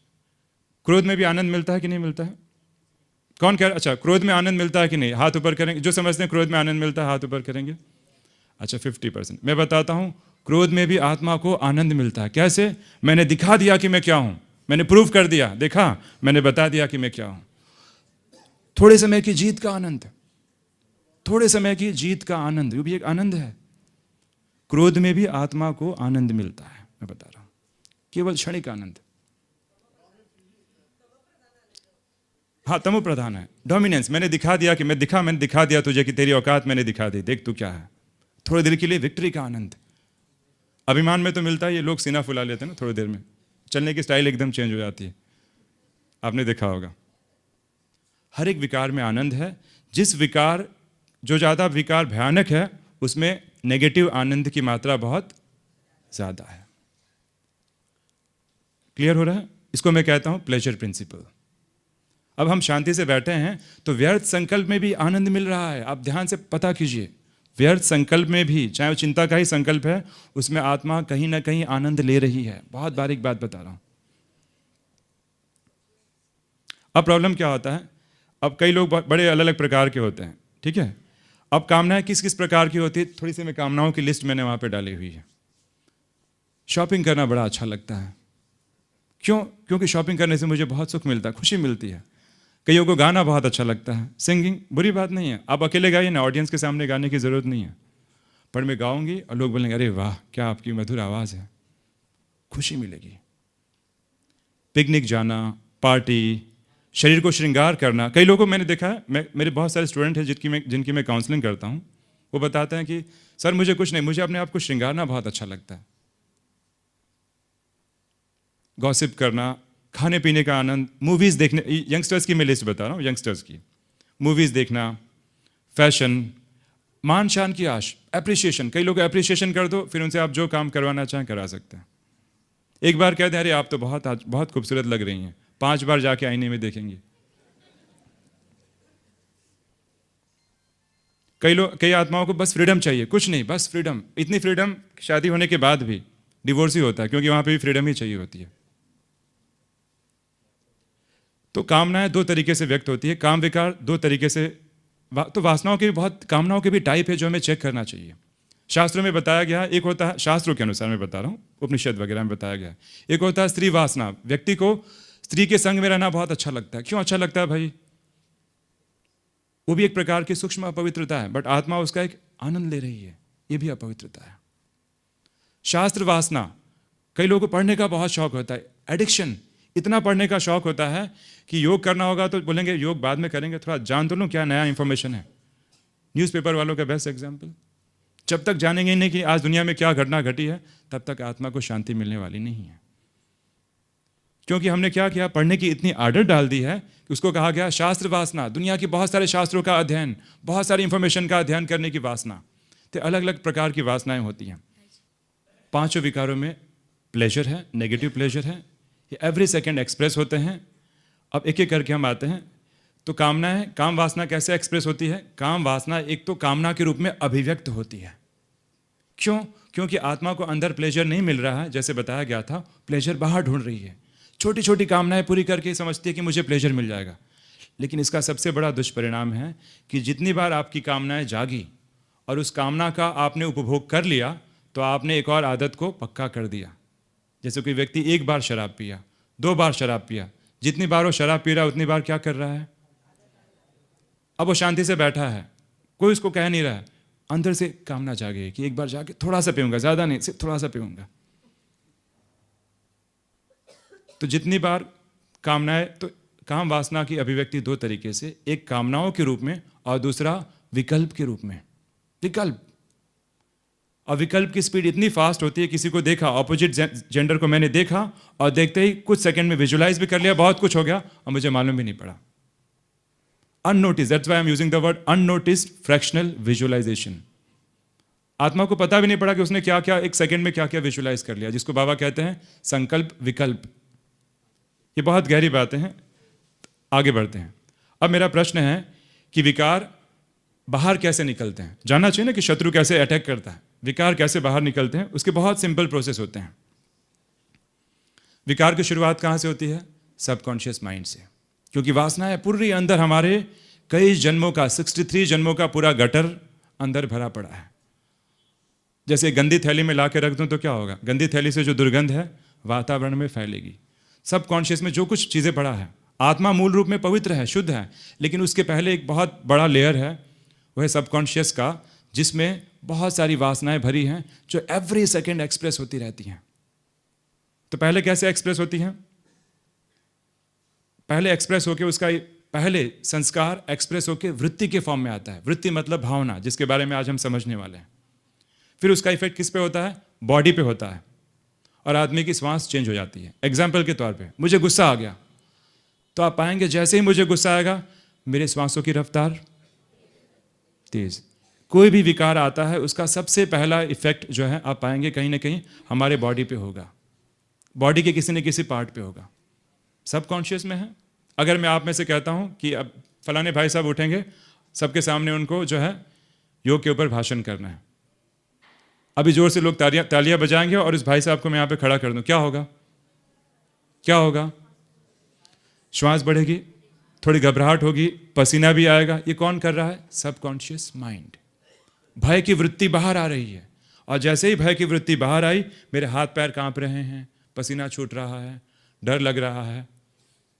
क्रोध में भी आनंद मिलता है कि नहीं मिलता है? कौन कह रहा? अच्छा, क्रोध में आनंद मिलता है कि नहीं? हाथ ऊपर करेंगे जो समझते हैं क्रोध में आनंद मिलता है, हाथ ऊपर करेंगे। अच्छा, 50%। मैं बताता हूं, क्रोध में भी आत्मा को आनंद मिलता है। कैसे? मैंने दिखा दिया कि मैं क्या हूं, मैंने प्रूव कर दिया, देखा, मैंने बता दिया कि मैं क्या हूं। थोड़े समय की जीत का आनंद, थोड़े समय की जीत का आनंद, वो भी एक आनंद है। क्रोध में भी आत्मा को आनंद मिलता है, मैं बता रहा हूं, केवल क्षणिक आनंद। हाँ, तमो प्रधान है, डोमिनेंस। मैंने दिखा दिया कि मैंने दिखा दिया तुझे कि तेरी औकात मैंने दिखा दी, देख तू क्या है। थोड़ी देर के लिए विक्ट्री का आनंद। अभिमान में तो मिलता है, ये लोग सीना फुला लेते हैं ना, थोड़ी देर में चलने की स्टाइल एकदम चेंज हो जाती है, आपने देखा होगा। हर एक विकार में आनंद है। जिस विकार, जो ज़्यादा विकार भयानक है, उसमें नेगेटिव आनंद की मात्रा बहुत ज़्यादा है। क्लियर हो रहा है? इसको मैं कहता हूं प्लेजर प्रिंसिपल। अब हम शांति से बैठे हैं तो व्यर्थ संकल्प में भी आनंद मिल रहा है। आप ध्यान से पता कीजिए, व्यर्थ संकल्प में भी, चाहे वो चिंता का ही संकल्प है, उसमें आत्मा कहीं ना कहीं आनंद ले रही है। बहुत बारीक बात बता रहा हूं। अब प्रॉब्लम क्या होता है? अब कई लोग बड़े अलग अलग प्रकार के होते हैं, ठीक है। अब कामनाएं किस किस प्रकार की होती है? थोड़ी सी मैं कामनाओं की लिस्ट मैंने वहां पे डाली हुई है। शॉपिंग करना बड़ा अच्छा लगता है। क्यों? क्योंकि शॉपिंग करने से मुझे बहुत सुख मिलता है, खुशी मिलती है। कईयों को गाना बहुत अच्छा लगता है, सिंगिंग, बुरी बात नहीं है। आप अकेले गाइए ना, ऑडियंस के सामने गाने की जरूरत नहीं है। पर मैं गाऊंगी और लोग बोलेंगे अरे वाह क्या आपकी मधुर आवाज़ है, खुशी मिलेगी। पिकनिक जाना, पार्टी, शरीर को श्रृंगार करना। कई लोगों को मैंने देखा है, मेरे बहुत सारे स्टूडेंट हैं जिनकी मैं काउंसलिंग करता हूँ, वो बताते हैं कि सर मुझे कुछ नहीं, मुझे अपने आप को श्रृंगारना बहुत अच्छा लगता है। गॉसिप करना, खाने पीने का आनंद, मूवीज़ देखने। यंगस्टर्स की मैं लिस्ट बता रहा हूँ, यंगस्टर्स की। मूवीज़ देखना, फैशन, मान शान की आश, एप्रिसिएशन। कई लोग एप्रिसिएशन कर दो, फिर उनसे आप जो काम करवाना चाहें करा सकते हैं। एक बार कह दें अरे आप तो बहुत खूबसूरत लग रही हैं, 5 बार जाके आईने में देखेंगे। कई आत्माओं को बस फ्रीडम चाहिए, कुछ नहीं, बस फ्रीडम। इतनी फ्रीडम शादी होने के बाद भी डिवोर्स ही होता है, क्योंकि वहां पे भी फ्रीडम ही चाहिए होती है। तो कामनाएं 2 तरीके से व्यक्त होती है, काम विकार 2 तरीके से। तो वासनाओं के भी बहुत, कामनाओं के भी टाइप है जो हमें चेक करना चाहिए। शास्त्रों में बताया गया है, एक होता है, शास्त्रों के अनुसार मैं बता रहा हूँ, उपनिषद वगैरह में बताया गया है, एक होता है स्त्री वासना। व्यक्ति को स्त्री के संग में रहना बहुत अच्छा लगता है। क्यों अच्छा लगता है भाई? वो भी एक प्रकार की सूक्ष्म अपवित्रता है, बट आत्मा उसका एक आनंद ले रही है, ये भी अपवित्रता है। शास्त्र वासना, कई लोगों को पढ़ने का बहुत शौक होता है, एडिक्शन। इतना पढ़ने का शौक होता है कि योग करना होगा तो बोलेंगे योग बाद में करेंगे, थोड़ा जान तो लूं क्या नया इंफॉर्मेशन है। न्यूज़पेपर वालों का बेस्ट एग्जाम्पल। जब तक जानेंगे नहीं कि आज दुनिया में क्या घटना घटी है, तब तक आत्मा को शांति मिलने वाली नहीं है। क्योंकि हमने क्या किया, पढ़ने की इतनी आदत डाल दी है कि उसको कहा गया शास्त्र वासना। दुनिया की बहुत सारे शास्त्रों का अध्ययन, बहुत सारी इंफॉर्मेशन का अध्ययन करने की वासना। तो अलग अलग प्रकार की वासनाएं होती हैं। 5 विकारों में प्लेजर है, नेगेटिव प्लेजर है, ये एवरी सेकेंड एक्सप्रेस होते हैं। अब एक एक करके हम आते हैं। तो कामना है, काम वासना कैसे एक्सप्रेस होती है? काम वासना एक तो कामना के रूप में अभिव्यक्त होती है। क्यों? क्योंकि आत्मा को अंदर प्लेजर नहीं मिल रहा है, जैसे बताया गया था, प्लेजर बाहर ढूंढ रही है। छोटी छोटी कामनाएं पूरी करके समझती है कि मुझे प्लेजर मिल जाएगा। लेकिन इसका सबसे बड़ा दुष्परिणाम है कि जितनी बार आपकी कामनाएं जागी और उस कामना का आपने उपभोग कर लिया, तो आपने एक और आदत को पक्का कर दिया। जैसे कोई व्यक्ति 1 बार शराब पिया, 2 बार शराब पिया, जितनी बार वो शराब पी रहा है उतनी बार क्या कर रहा है? अब वो शांति से बैठा है, कोई उसको कह नहीं रहा है, अंदर से कामना जागे कि एक बार जाके थोड़ा सा पीऊंगा, ज्यादा नहीं, सिर्फ थोड़ा सा पीऊंगा। तो जितनी बार कामनाएं, तो काम वासना की अभिव्यक्ति 2 तरीके से, एक कामनाओं के रूप में और दूसरा विकल्प के रूप में। विकल्प, और विकल्प की स्पीड इतनी फास्ट होती है, किसी को देखा, ऑपोजिट जेंडर को मैंने देखा और देखते ही कुछ सेकंड में विजुलाइज भी कर लिया, बहुत कुछ हो गया और मुझे मालूम भी नहीं पड़ा। Unnoticed, that's why I am using the word unnoticed fractional visualization. आत्मा को पता भी नहीं पड़ा कि उसने क्या क्या एक सेकंड में क्या क्या विजुलाइज कर लिया, जिसको बाबा कहते हैं संकल्प विकल्प। ये बहुत गहरी बातें हैं। आगे बढ़ते हैं। अब मेरा प्रश्न है कि विकार बाहर कैसे निकलते हैं? जानना चाहिए ना कि शत्रु कैसे अटैक करता है, विकार कैसे बाहर निकलते हैं, उसके बहुत सिंपल प्रोसेस होते हैं। विकार की शुरुआत कहां से होती है? सबकॉन्शियस माइंड से। क्योंकि वासना है पूरी अंदर हमारे कई जन्मों का 63 जन्मों का पूरा गटर अंदर भरा पड़ा है। जैसे गंदी थैली में ला के रख दूं तो क्या होगा, गंदी थैली से जो दुर्गंध है वातावरण में फैलेगी। सब कॉन्शियस में जो कुछ चीज़ें पड़ा है, आत्मा मूल रूप में पवित्र है, शुद्ध है, लेकिन उसके पहले एक बहुत बड़ा लेयर है, वह है सबकॉन्शियस का, जिसमें बहुत सारी वासनाएं भरी हैं जो एवरी सेकेंड एक्सप्रेस होती रहती हैं। तो पहले कैसे एक्सप्रेस होती हैं? पहले एक्सप्रेस होकर उसका पहले संस्कार एक्सप्रेस होकर वृत्ति के फॉर्म में आता है। वृत्ति मतलब भावना, जिसके बारे में आज हम समझने वाले हैं। फिर उसका इफेक्ट किस पे होता है? बॉडी पे होता है, और आदमी की श्वास चेंज हो जाती है। एग्जाम्पल के तौर पे मुझे गुस्सा आ गया, तो आप पाएंगे जैसे ही मुझे गुस्सा आएगा मेरे श्वासों की रफ्तार तेज। कोई भी विकार आता है उसका सबसे पहला इफेक्ट जो है आप पाएंगे कहीं ना कहीं हमारे बॉडी पे होगा, बॉडी के किसी न किसी पार्ट पे होगा, सबकॉन्शियस में है। अगर मैं आप में से कहता हूं कि अब फलाने भाई साहब उठेंगे, सबके सामने उनको जो है योग के ऊपर भाषण करना है, अभी जोर से लोग तालियां बजाएंगे और इस भाई साहब को मैं यहां पे खड़ा कर दूं, क्या होगा? क्या होगा? श्वास बढ़ेगी, थोड़ी घबराहट होगी, पसीना भी आएगा। ये कौन कर रहा है? Subconscious mind. भय की वृत्ति बाहर आ रही है, और जैसे ही भय की वृत्ति बाहर आई मेरे हाथ पैर कांप रहे हैं, पसीना छूट रहा है, डर लग रहा है,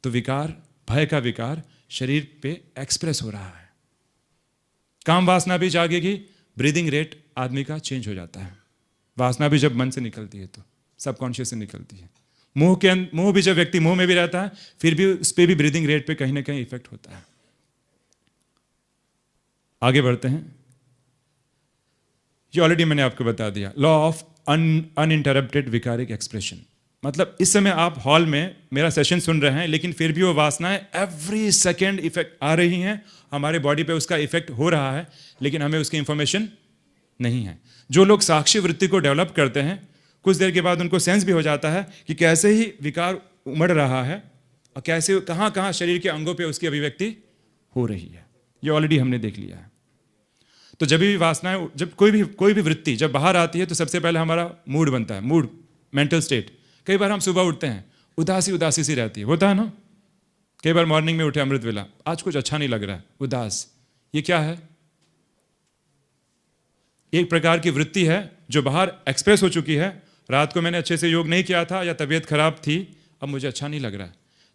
तो विकार, भय का विकार शरीर पे एक्सप्रेस हो रहा है। काम वासना भी जागेगी, ब्रीदिंग रेट आदमी का चेंज हो जाता है। वासना भी जब मन से निकलती है तो सबकॉन्शियस से निकलती है। मुंह भी जब व्यक्ति मुंह में भी रहता है फिर भी उस पर भी ब्रीदिंग रेट पे कहीं ना कहीं इफेक्ट होता है। आगे बढ़ते हैं। ये ऑलरेडी मैंने आपको बता दिया, लॉ ऑफ अनइंटरप्टेड विकारिक एक्सप्रेशन। मतलब इस समय आप हॉल में मेरा सेशन सुन रहे हैं, लेकिन फिर भी वो वासनाएं एवरी सेकेंड इफेक्ट आ रही हैं, हमारे बॉडी पे उसका इफेक्ट हो रहा है, लेकिन हमें उसकी इंफॉर्मेशन नहीं है। जो लोग साक्षी वृत्ति को डेवलप करते हैं, कुछ देर के बाद उनको सेंस भी हो जाता है कि कैसे ही विकार उमड़ रहा है और कैसे कहाँ कहाँ शरीर के अंगों पे उसकी अभिव्यक्ति हो रही है। ये ऑलरेडी हमने देख लिया है। तो जब भी वासनाएं, जब कोई भी वृत्ति जब बाहर आती है तो सबसे पहले हमारा मूड बनता है, मूड, मेंटल स्टेट। कई बार हम सुबह उठते हैं उदासी उदासी सी रहती है, होता है ना? कई बार मॉर्निंग में उठे अमृत वेला, आज कुछ अच्छा नहीं लग रहा है, उदास। ये क्या है? एक प्रकार की वृत्ति है जो बाहर एक्सप्रेस हो चुकी है। रात को मैंने अच्छे से योग नहीं किया था या तबीयत खराब थी, अब मुझे अच्छा नहीं लग रहा है,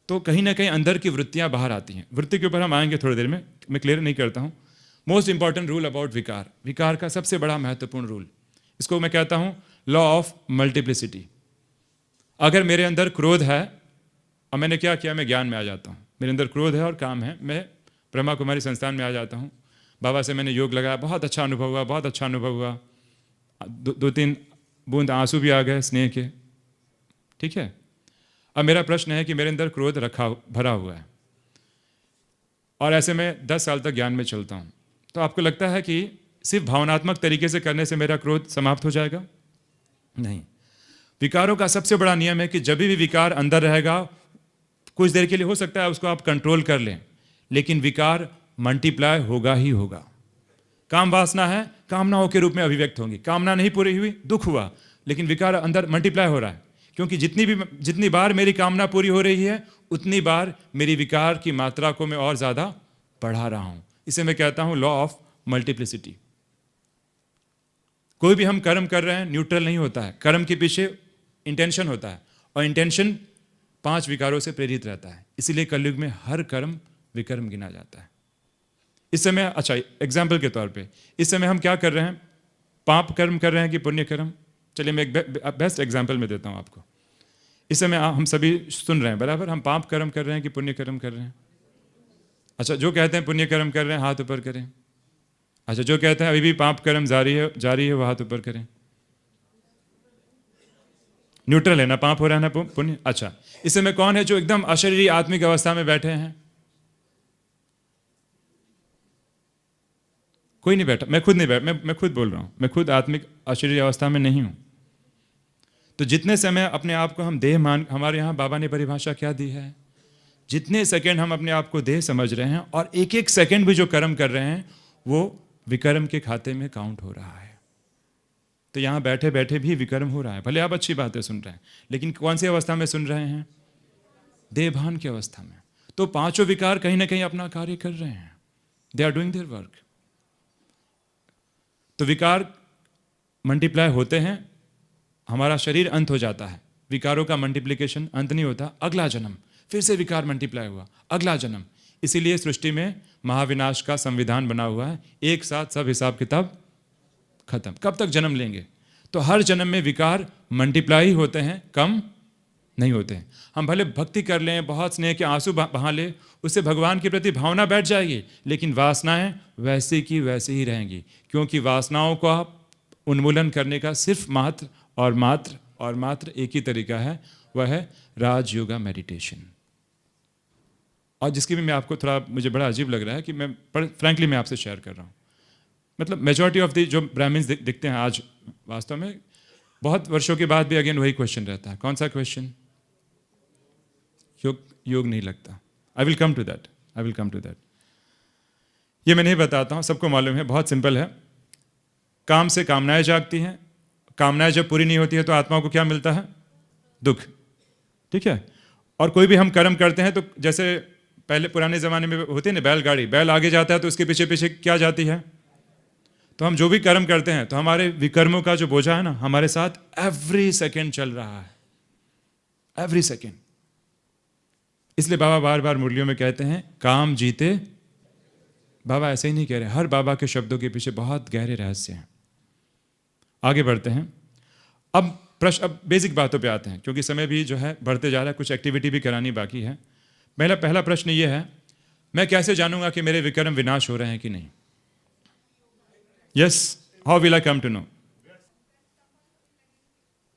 तो कहीं ना कहीं अंदर की वृत्तियां बाहर आती हैं। वृत्ति के ऊपर हम आएंगे थोड़ी देर में, मैं क्लियर नहीं करता हूं। मोस्ट इंपॉर्टेंट रूल अबाउट विकार, विकार का सबसे बड़ा महत्वपूर्ण रूल, इसको मैं कहता हूं लॉ ऑफ मल्टीप्लिसिटी। अगर मेरे अंदर क्रोध है और मैंने क्या किया, मैं ज्ञान में आ जाता हूँ। मेरे अंदर क्रोध है और काम है, मैं ब्रह्मा कुमारी संस्थान में आ जाता हूँ। बाबा से मैंने योग लगाया, बहुत अच्छा अनुभव हुआ, बहुत अच्छा अनुभव हुआ। दो तीन बूंद आंसू भी आ गए स्नेह के, ठीक है। अब मेरा प्रश्न है कि मेरे अंदर क्रोध भरा हुआ है और ऐसे में 10 साल तक ज्ञान में चलता हूँ, तो आपको लगता है कि सिर्फ भावनात्मक तरीके से करने से मेरा क्रोध समाप्त हो जाएगा? नहीं। विकारों का सबसे बड़ा नियम है कि जब भी विकार अंदर रहेगा, कुछ देर के लिए हो सकता है उसको आप कंट्रोल कर लें, लेकिन विकार मल्टीप्लाई होगा ही होगा। काम वासना है, कामनाओं के रूप में अभिव्यक्त होंगी। कामना नहीं पूरी हुई, दुख हुआ, लेकिन विकार अंदर मल्टीप्लाई हो रहा है, क्योंकि जितनी बार मेरी कामना पूरी हो रही है उतनी बार मेरी विकार की मात्रा को मैं और ज्यादा बढ़ा रहा हूं। इसे मैं कहता हूं लॉ ऑफ मल्टीप्लिसिटी। कोई भी हम कर्म कर रहे हैं न्यूट्रल नहीं होता है, कर्म के पीछे इंटेंशन होता है, और इंटेंशन 5 विकारों से प्रेरित रहता है। इसीलिए कलयुग में हर कर्म विकर्म गिना जाता है। इस समय, अच्छा एग्जाम्पल के तौर पे, इस समय हम क्या कर रहे हैं? पाप कर्म कर रहे हैं कि पुण्य कर्म? चलिए मैं एक बेस्ट एग्जाम्पल में देता हूं आपको। इस समय हम सभी सुन रहे हैं, बराबर, हम पाप कर्म कर रहे हैं कि पुण्य कर्म कर रहे हैं? अच्छा, जो कहते हैं पुण्य कर्म कर रहे हैं हाथ ऊपर करें। अच्छा, जो कहते हैं अभी भी पाप कर्म जारी है वो हाथ ऊपर करें। न्यूट्रल है ना, पाप हो रहा है ना पुण्य। अच्छा, इस समय कौन है जो एकदम अशरीरी आत्मिक अवस्था में बैठे हैं? कोई नहीं बैठा, मैं खुद नहीं बैठा, मैं खुद बोल रहा हूं, मैं खुद आत्मिक अशरीरी अवस्था में नहीं हूं। तो जितने समय अपने आप को हम देह मान, हमारे यहां बाबा ने परिभाषा क्या दी है, जितने सेकंड हम अपने आप को देह समझ रहे हैं और एक एक सेकंड भी जो कर्म कर रहे हैं वो विकर्म के खाते में काउंट हो रहा है। तो यहां बैठे बैठे भी विकर्म हो रहा है। भले आप अच्छी बातें सुन रहे हैं, लेकिन कौन सी अवस्था में सुन रहे हैं? देहभान की अवस्था में। तो पांचों विकार कहीं ना कहीं अपना कार्य कर रहे हैं, they are doing their work. तो विकार मल्टीप्लाई होते हैं, हमारा शरीर अंत हो जाता है, विकारों का मल्टीप्लिकेशन अंत नहीं होता, अगला जन्म फिर से विकार मल्टीप्लाई हुआ, अगला जन्म। इसीलिए सृष्टि में महाविनाश का संविधान बना हुआ है, एक साथ सब हिसाब किताब खत्म। कब तक जन्म लेंगे? तो हर जन्म में विकार मल्टीप्लाई होते हैं, कम नहीं होते हैं। हम भले भक्ति कर लें, बहुत स्नेह के आंसू बहा ले, उससे भगवान के प्रति भावना बैठ जाएगी, लेकिन वासनाएं वैसे की वैसे ही रहेंगी, क्योंकि वासनाओं को उन्मूलन करने का सिर्फ मात्र और मात्र और मात्र एक ही तरीका है, वह है राजयोगा मेडिटेशन। और जिसकी भी मैं आपको थोड़ा, मुझे बड़ा अजीब लग रहा है कि मैं फ्रैंकली मैं आपसे शेयर कर रहा हूँ। मतलब मेजॉरिटी ऑफ द जो ब्राह्मण्स दिखते हैं आज, वास्तव में बहुत वर्षों के बाद भी अगेन वही क्वेश्चन रहता है। कौन सा क्वेश्चन? योग नहीं लगता। I will come to that, I will come to that. ये मैं नहीं बताता हूँ, सबको मालूम है, बहुत सिंपल है। काम से कामनाएं जागती हैं, कामनाएं जब पूरी नहीं होती है तो आत्मा को क्या मिलता है? दुख। ठीक है। और कोई भी हम कर्म करते हैं तो जैसे पहले पुराने ज़माने में होती है ना बैलगाड़ी, बैल आगे जाता है तो उसके पीछे पीछे क्या जाती है? तो हम जो भी कर्म करते हैं तो हमारे विकर्मों का जो बोझा है ना, हमारे साथ एवरी सेकेंड चल रहा है, एवरी सेकेंड। इसलिए बाबा बार बार मुरलियों में कहते हैं काम जीते। बाबा ऐसे ही नहीं कह रहे, हर बाबा के शब्दों के पीछे बहुत गहरे रहस्य हैं। आगे बढ़ते हैं। अब बेसिक बातों पे आते हैं, क्योंकि समय भी जो है बढ़ते जा रहा है, कुछ एक्टिविटी भी करानी बाकी है। पहला प्रश्न ये है, मैं कैसे जानूंगा कि मेरे विकर्म विनाश हो रहे हैं कि नहीं? Yes, how will I come to know?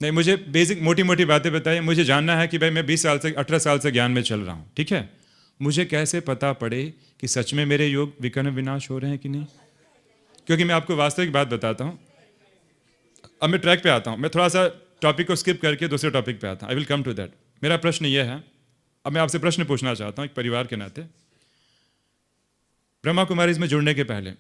नहीं, मुझे बेसिक मोटी मोटी बातें बताइए। मुझे जानना है कि भाई मैं 20 साल से 18 साल से ज्ञान में चल रहा हूं, ठीक है, मुझे कैसे पता पड़े कि सच में मेरे योग विकर्म विनाश हो रहे हैं कि नहीं? क्योंकि मैं आपको वास्तविक बात बताता हूं। अब मैं ट्रैक पे आता हूं, मैं थोड़ा सा टॉपिक को स्किप करके दूसरे टॉपिक पे आता हूं। I will come to that. मेरा प्रश्न यह है, अब मैं आपसे प्रश्न पूछना चाहता हूं एक परिवार के नाते। ब्रह्मा कुमारीज में जुड़ने के पहले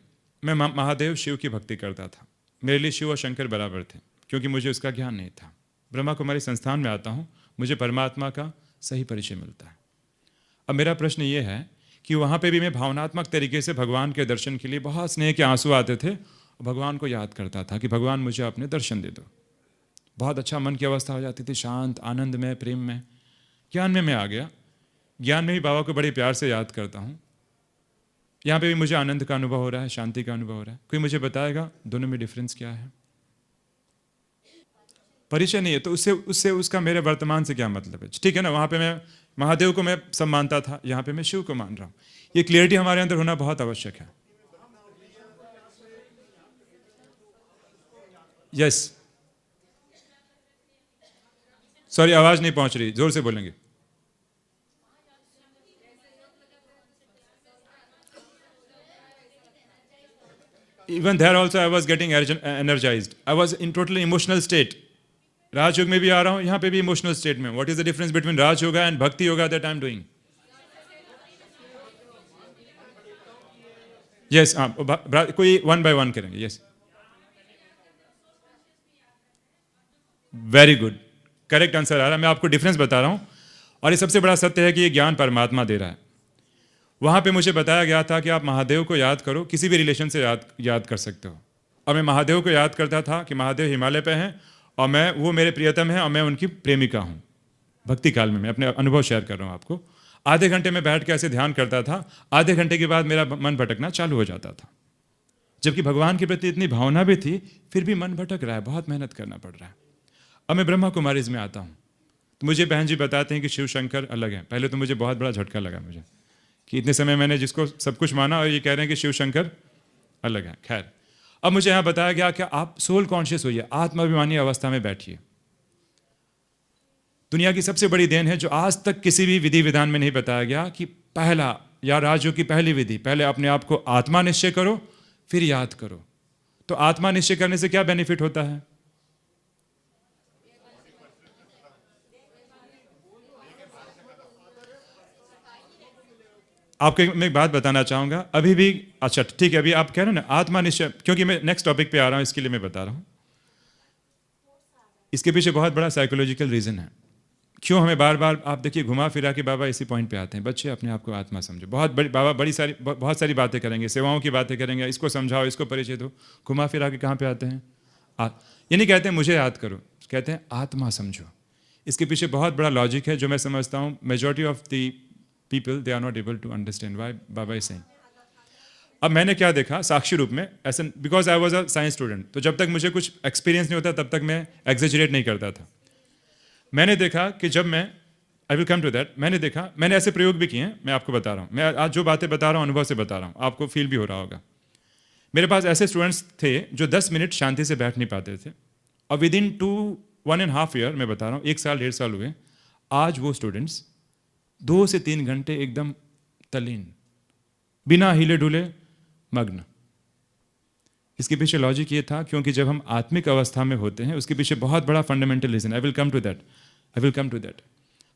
मैं महादेव शिव की भक्ति करता था। मेरे लिए शिव और शंकर बराबर थे, क्योंकि मुझे उसका ज्ञान नहीं था। ब्रह्मा कुमारी संस्थान में आता हूं, मुझे परमात्मा का सही परिचय मिलता है। अब मेरा प्रश्न ये है कि वहाँ पे भी मैं भावनात्मक तरीके से भगवान के दर्शन के लिए बहुत स्नेह के आंसू आते थे, और भगवान को याद करता था कि भगवान मुझे अपने दर्शन दे दो। बहुत अच्छा मन की अवस्था हो जाती थी, शांत, आनंद में, प्रेम में। ज्ञान में मैं आ गया, ज्ञान में भी बाबा को बड़े प्यार से याद करता हूँ। यहाँ पे भी मुझे आनंद का अनुभव हो रहा है, शांति का अनुभव हो रहा है। कोई मुझे बताएगा दोनों में डिफरेंस क्या है? परिचय नहीं है तो उससे उसका मेरे वर्तमान से क्या मतलब है? ठीक है ना, वहाँ पे मैं महादेव को मैं सब मानता था, यहाँ पे मैं शिव को मान रहा हूँ। ये क्लियरिटी हमारे अंदर होना बहुत आवश्यक है। यस, सॉरी आवाज नहीं पहुंच रही, जोर से बोलेंगे। Even there also I was getting energized. I was in totally emotional state. राजयोग में भी आ रहा हूँ, यहाँ पे भी इमोशनल स्टेट में। What is the difference between Raj yoga and भक्ति yoga that I am doing? Yes, कोई one by one करेंगे। Yes, very good, correct answer आ रहा है। मैं आपको डिफरेंस बता रहा हूँ, और ये सबसे बड़ा सत्य है कि ये ज्ञान परमात्मा दे रहा है। वहाँ पे मुझे बताया गया था कि आप महादेव को याद करो, किसी भी रिलेशन से याद कर सकते हो। और मैं महादेव को याद करता था कि महादेव हिमालय पे हैं और वो मेरे प्रियतम हैं और मैं उनकी प्रेमिका हूँ। भक्ति काल में मैं अपने अनुभव शेयर कर रहा हूँ आपको। आधे घंटे में बैठ के ऐसे ध्यान करता था, आधे घंटे के बाद मेरा मन भटकना चालू हो जाता था। जबकि भगवान के प्रति इतनी भावना भी थी, फिर भी मन भटक रहा है, बहुत मेहनत करना पड़ रहा है। अब मैं ब्रह्मा कुमारीज में आता हूँ तो मुझे बहन जी बताते हैं कि शिव शंकर अलग हैं। पहले तो मुझे बहुत बड़ा झटका लगा मुझे कि इतने समय मैंने जिसको सब कुछ माना और ये कह रहे हैं कि शिव शंकर अलग है। खैर, अब मुझे यहाँ बताया गया कि आप सोल कॉन्शियस होइए, आत्माभिमानी अवस्था में बैठिए। दुनिया की सबसे बड़ी देन है जो आज तक किसी भी विधि विधान में नहीं बताया गया कि पहला या राजयोग की पहली विधि, पहले अपने आप को आत्मा निश्चय करो फिर याद करो। तो आत्मा निश्चय करने से क्या बेनिफिट होता है? आपको मैं एक बात बताना चाहूंगा अभी भी। अच्छा ठीक है, अभी आप कह रहे हैं ना आत्मा निश्चय, क्योंकि मैं नेक्स्ट टॉपिक पे आ रहा हूं, इसके लिए मैं बता रहा हूं। इसके पीछे बहुत बड़ा साइकोलॉजिकल रीजन है क्यों हमें बार बार, आप देखिए घुमा फिरा के बाबा इसी पॉइंट पे आते हैं, बच्चे अपने आप को आत्मा समझो। बहुत बड़ी बाबा बहुत सारी बातें करेंगे, सेवाओं की बातें करेंगे, इसको समझाओ, इसको परिचय दो, घुमा फिरा के कहाँ पे आते हैं? ये नहीं कहते हैं मुझे याद करो, कहते हैं आत्मा समझो। इसके पीछे बहुत बड़ा लॉजिक है जो मैं समझता हूँ majority of the people they are not able to understand why बाबा इज सेइंग। अब मैंने क्या देखा साक्षी रूप में, ऐसे because I was a science student, तो जब तक मुझे कुछ एक्सपीरियंस नहीं होता तब तक मैं एग्जेजरेट नहीं करता था। मैंने देखा कि जब मैं, I will come to that, मैंने देखा, मैंने ऐसे प्रयोग भी किए हैं, मैं आपको बता रहा हूँ, मैं आज जो बातें बता रहा हूँ अनुभव से बता रहा हूँ, आपको फील भी हो रहा होगा। मेरे पास ऐसे स्टूडेंट्स थे जो 10 मिनट शांति से बैठ नहीं पाते थे, और विद इन 1.5 ईयर, मैं बता रहा हूँ 1 साल 1.5 साल हुए, आज वो स्टूडेंट्स 2 से 3 घंटे एकदम तल्लीन, बिना हिले डुले, मग्न। इसके पीछे लॉजिक ये था क्योंकि जब हम आत्मिक अवस्था में होते हैं, उसके पीछे बहुत बड़ा fundamental reason, I will come to that,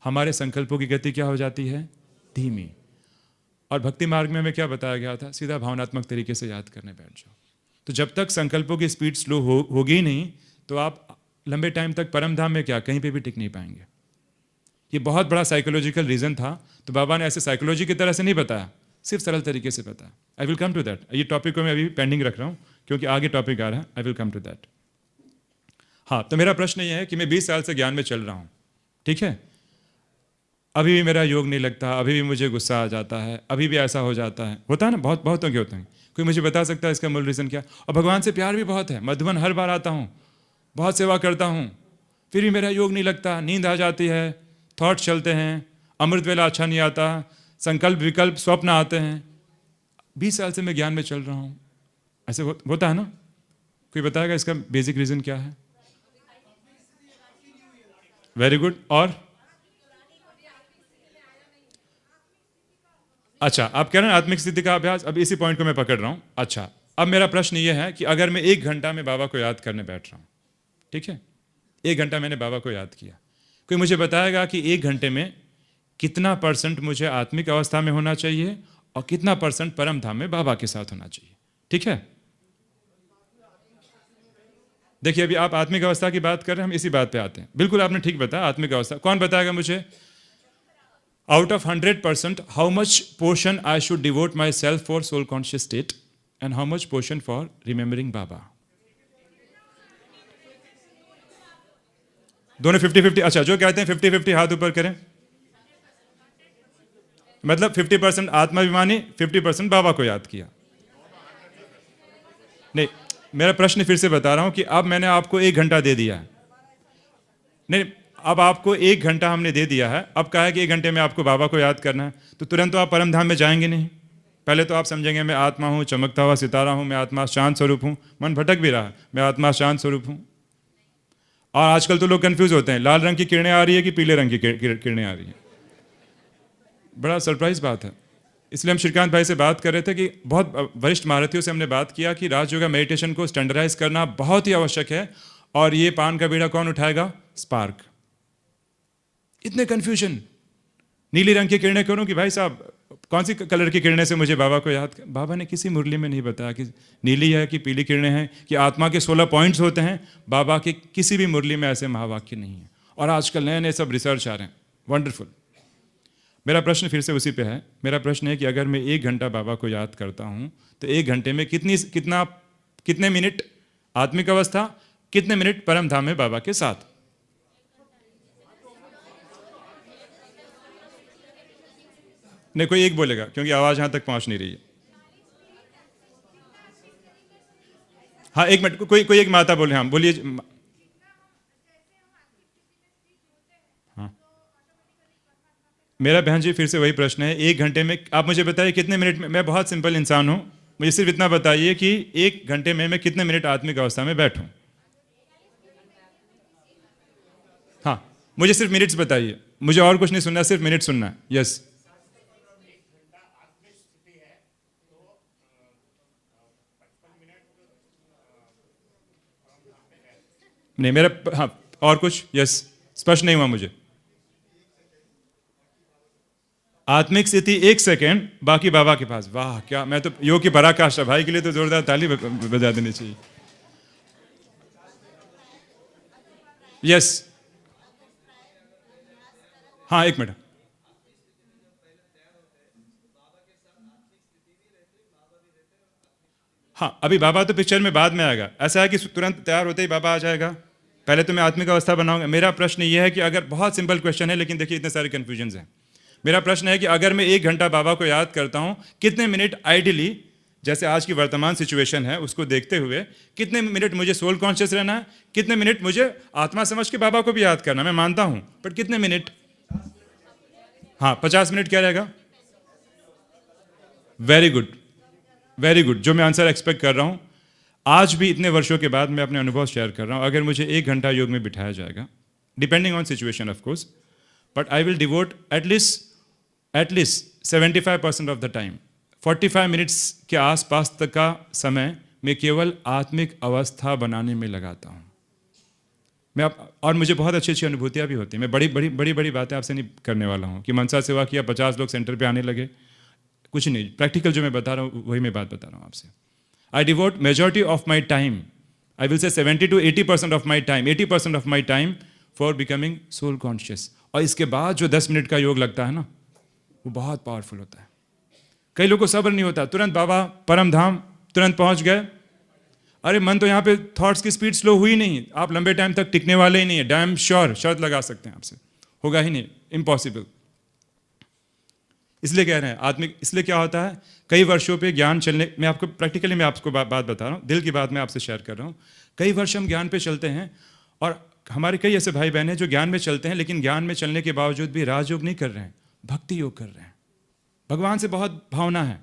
हमारे संकल्पों की गति क्या हो जाती है? धीमी। और भक्ति मार्ग में हमें क्या बताया गया था? सीधा भावनात्मक तरीके से याद करने बैठ जाओ। तो जब तक संकल्पों की स्पीड स्लो होगी नहीं, तो आप लंबे टाइम तक परम धाम में क्या, कहीं पे भी टिक नहीं पाएंगे। ये बहुत बड़ा साइकोलॉजिकल रीजन था। तो बाबा ने ऐसे साइकोलॉजी की तरह से नहीं बताया, सिर्फ सरल तरीके से बताया। I will come to that. ये टॉपिक को मैं अभी पेंडिंग रख रहा हूँ क्योंकि आगे टॉपिक आ रहा है। I will come to that. हाँ, तो मेरा प्रश्न ये है कि मैं 20 साल से ज्ञान में चल रहा हूँ, ठीक है, अभी भी मेरा योग नहीं लगता, अभी भी मुझे गुस्सा आ जाता है, अभी भी ऐसा हो जाता है, होता है ना, बहुतों के होते हैं। कोई मुझे बता सकता है इसका मूल रीज़न क्या? और भगवान से प्यार भी बहुत है, मधुबन हर बार आता हूँ, बहुत सेवा करता हूँ, फिर भी मेरा योग नहीं लगता, नींद आ जाती है, थॉट्स चलते हैं, अमृत वेला अच्छा नहीं आता, संकल्प विकल्प स्वप्न आते हैं। 20 साल से मैं ज्ञान में चल रहा हूँ, ऐसे होता है ना? कोई बताएगा इसका बेसिक रीज़न क्या है? Very good. और अच्छा, आप कह रहे हैं आत्मिक स्थिति का अभ्यास, अब इसी पॉइंट को मैं पकड़ रहा हूँ। अच्छा, अब मेरा प्रश्न ये है कि अगर मैं 1 घंटा में बाबा को याद करने बैठ रहा हूँ, ठीक है, 1 घंटा मैंने बाबा को याद किया, कोई मुझे बताएगा कि 1 घंटे में कितना % मुझे आत्मिक अवस्था में होना चाहिए और कितना % परम धाम में बाबा के साथ होना चाहिए? ठीक है, देखिए अभी आप आत्मिक अवस्था की बात कर रहे हैं, हम इसी बात पे आते हैं। बिल्कुल आपने ठीक बताया, आत्मिक अवस्था। कौन बताएगा मुझे out of 100% how much portion I should devote myself for soul conscious state and how much portion for remembering Baba? दोनों 50-50। अच्छा, जो कहते हैं 50-50 हाथ ऊपर करें, मतलब 50% आत्माभिमानी, 50% बाबा को याद किया। नहीं, मेरा प्रश्न फिर से बता रहा हूं कि अब मैंने आपको 1 घंटा दे दिया है, नहीं, अब आपको 1 घंटा हमने दे दिया है, अब कहा है कि 1 घंटे में आपको बाबा को याद करना है, तो तुरंत तो आप परम धाम में जाएंगे नहीं। पहले तो आप समझेंगे मैं आत्मा हूँ, चमकता हुआ सितारा हूँ, मैं आत्मा शांत स्वरूप हूँ, मन भटक भी रहा है, मैं आत्मा शांत स्वरूप हूँ। और आजकल तो लोग कंफ्यूज होते हैं, लाल रंग की किरणें आ रही है कि पीले रंग की किरणें आ रही है। बड़ा सरप्राइज बात है। इसलिए हम श्रीकांत भाई से बात कर रहे थे कि बहुत वरिष्ठ महारथियों से हमने बात किया कि राजयोगा मेडिटेशन को स्टैंडर्डाइज करना बहुत ही आवश्यक है, और ये पान का बीड़ा कौन उठाएगा? स्पार्क। इतने कंफ्यूजन, नीली रंग की किरणें करूं कि भाई साहब कौन सी कलर की किरणें से मुझे बाबा को याद कर? बाबा ने किसी मुरली में नहीं बताया कि नीली है कि पीली किरणें हैं, कि आत्मा के 16 पॉइंट्स होते हैं। बाबा के किसी भी मुरली में ऐसे महावाक्य नहीं है, और आजकल नए नए सब रिसर्च आ रहे हैं, वंडरफुल। मेरा प्रश्न फिर से उसी पे है। मेरा प्रश्न है कि अगर मैं 1 घंटा बाबा को याद करता हूँ तो 1 घंटे में कितने मिनट आत्मिक अवस्था, कितने मिनट परम धाम में बाबा के साथ? नहीं, कोई एक बोलेगा क्योंकि आवाज यहां तक पहुंच नहीं रही है। हाँ, 1 मिनट, कोई एक माता बोले। हाँ बोलिए। हाँ, मेरा बहन जी फिर से वही प्रश्न है, 1 घंटे में आप मुझे बताइए कितने मिनट में। मैं बहुत सिंपल इंसान हूं, मुझे सिर्फ इतना बताइए कि 1 घंटे में मैं कितने मिनट आत्मिक अवस्था में बैठूं। हाँ, मुझे सिर्फ मिनट्स बताइए, मुझे और कुछ नहीं सुनना, सिर्फ मिनट सुनना है। यस, नहीं मेरा, हाँ और कुछ? यस, स्पष्ट नहीं हुआ मुझे। आत्मिक स्थिति 1 सेकेंड, बाकी बाबा के पास। वाह, क्या, मैं तो योग की पराकाष्ठा। भाई के लिए तो जोरदार ताली बजा देनी चाहिए। यस, हाँ, एक मिनट। हाँ, अभी बाबा तो पिक्चर में बाद में आएगा। ऐसा है कि तुरंत तैयार होते ही बाबा आ जाएगा? पहले तो मैं आत्मिक अवस्था बनाऊंगा। मेरा प्रश्न ये है कि अगर, बहुत सिंपल क्वेश्चन है लेकिन देखिए इतने सारे कन्फ्यूजन हैं। मेरा प्रश्न है कि अगर मैं 1 घंटा बाबा को याद करता हूँ, कितने मिनट आइडियली, जैसे आज की वर्तमान सिचुएशन है उसको देखते हुए, कितने मिनट मुझे सोल कॉन्शियस रहना है, कितने मिनट मुझे आत्मा समझ के बाबा को भी याद करना, मैं मानता हूँ, बट कितने मिनट? हाँ, 50 मिनट क्या रहेगा? वेरी गुड, वेरी गुड, जो मैं आंसर एक्सपेक्ट कर रहा हूँ। आज भी इतने वर्षों के बाद मैं अपने अनुभव शेयर कर रहा हूँ। अगर मुझे 1 घंटा योग में बिठाया जाएगा, depending on situation of course, but I will devote at least 75% of the time, 45 minutes के आसपास तक का समय मैं केवल आत्मिक अवस्था बनाने में लगाता हूँ। और मुझे बहुत अच्छी अच्छी अनुभूतियाँ भी होती हैं। मैं बड़ी बड़ी बातें आपसे नहीं करने वाला हूँ कि मनसा सेवा किया, 50 लोग सेंटर पे आने लगे, कुछ नहीं। प्रैक्टिकल जो मैं बता रहा हूँ वही मैं बात बता रहा हूँ आपसे। I devote majority of my time, I will say 70 to 80% of my time, 80% of my time for becoming soul conscious. और इसके बाद जो 10 मिनट का योग लगता है ना, वो बहुत पावरफुल होता है। कई लोगों को सब्र नहीं होता, तुरंत बाबा परम धाम तुरंत पहुंच गए। अरे मन तो यहाँ पे थॉट्स की स्पीड स्लो हुई नहीं, आप लंबे टाइम तक टिकने वाले ही नहीं है। डैम श्योर, शर्त लगा सकते हैं आपसे, होगा ही नहीं, इम्पॉसिबल। इसलिए कह रहे हैं आत्मिक। इसलिए क्या होता है, कई वर्षों पे ज्ञान चलने, मैं आपको प्रैक्टिकली मैं आपको बात बता रहा हूँ, दिल की बात मैं आपसे शेयर कर रहा हूँ। कई वर्ष हम ज्ञान पे चलते हैं, और हमारे कई ऐसे भाई बहन हैं जो ज्ञान में चलते हैं, लेकिन ज्ञान में चलने के बावजूद भी राजयोग नहीं कर रहे हैं, भक्ति योग कर रहे हैं। भगवान से बहुत भावना है,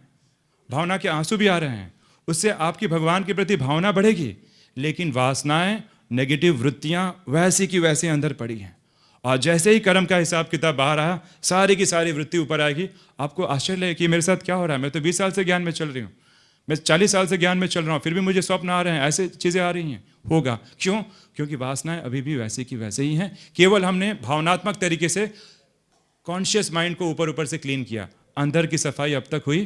भावना के आंसू भी आ रहे हैं, उससे आपकी भगवान के प्रति भावना बढ़ेगी, लेकिन वासनाएं, नेगेटिव वृत्तियां वैसी की वैसी अंदर पड़ी हैं। और जैसे ही कर्म का हिसाब किताब बाहर आया, सारी की सारी वृत्ति ऊपर आएगी। आपको आश्चर्य है कि मेरे साथ क्या हो रहा है, मैं तो 20 साल से ज्ञान में चल रही हूँ, मैं 40 साल से ज्ञान में चल रहा हूँ, फिर भी मुझे स्वप्न आ रहे हैं, ऐसे चीज़ें आ रही हैं। होगा क्यों? क्योंकि वासनाएं अभी भी वैसे की वैसे ही हैं, केवल हमने भावनात्मक तरीके से कॉन्शियस माइंड को ऊपर ऊपर से क्लीन किया, अंदर की सफाई अब तक हुई।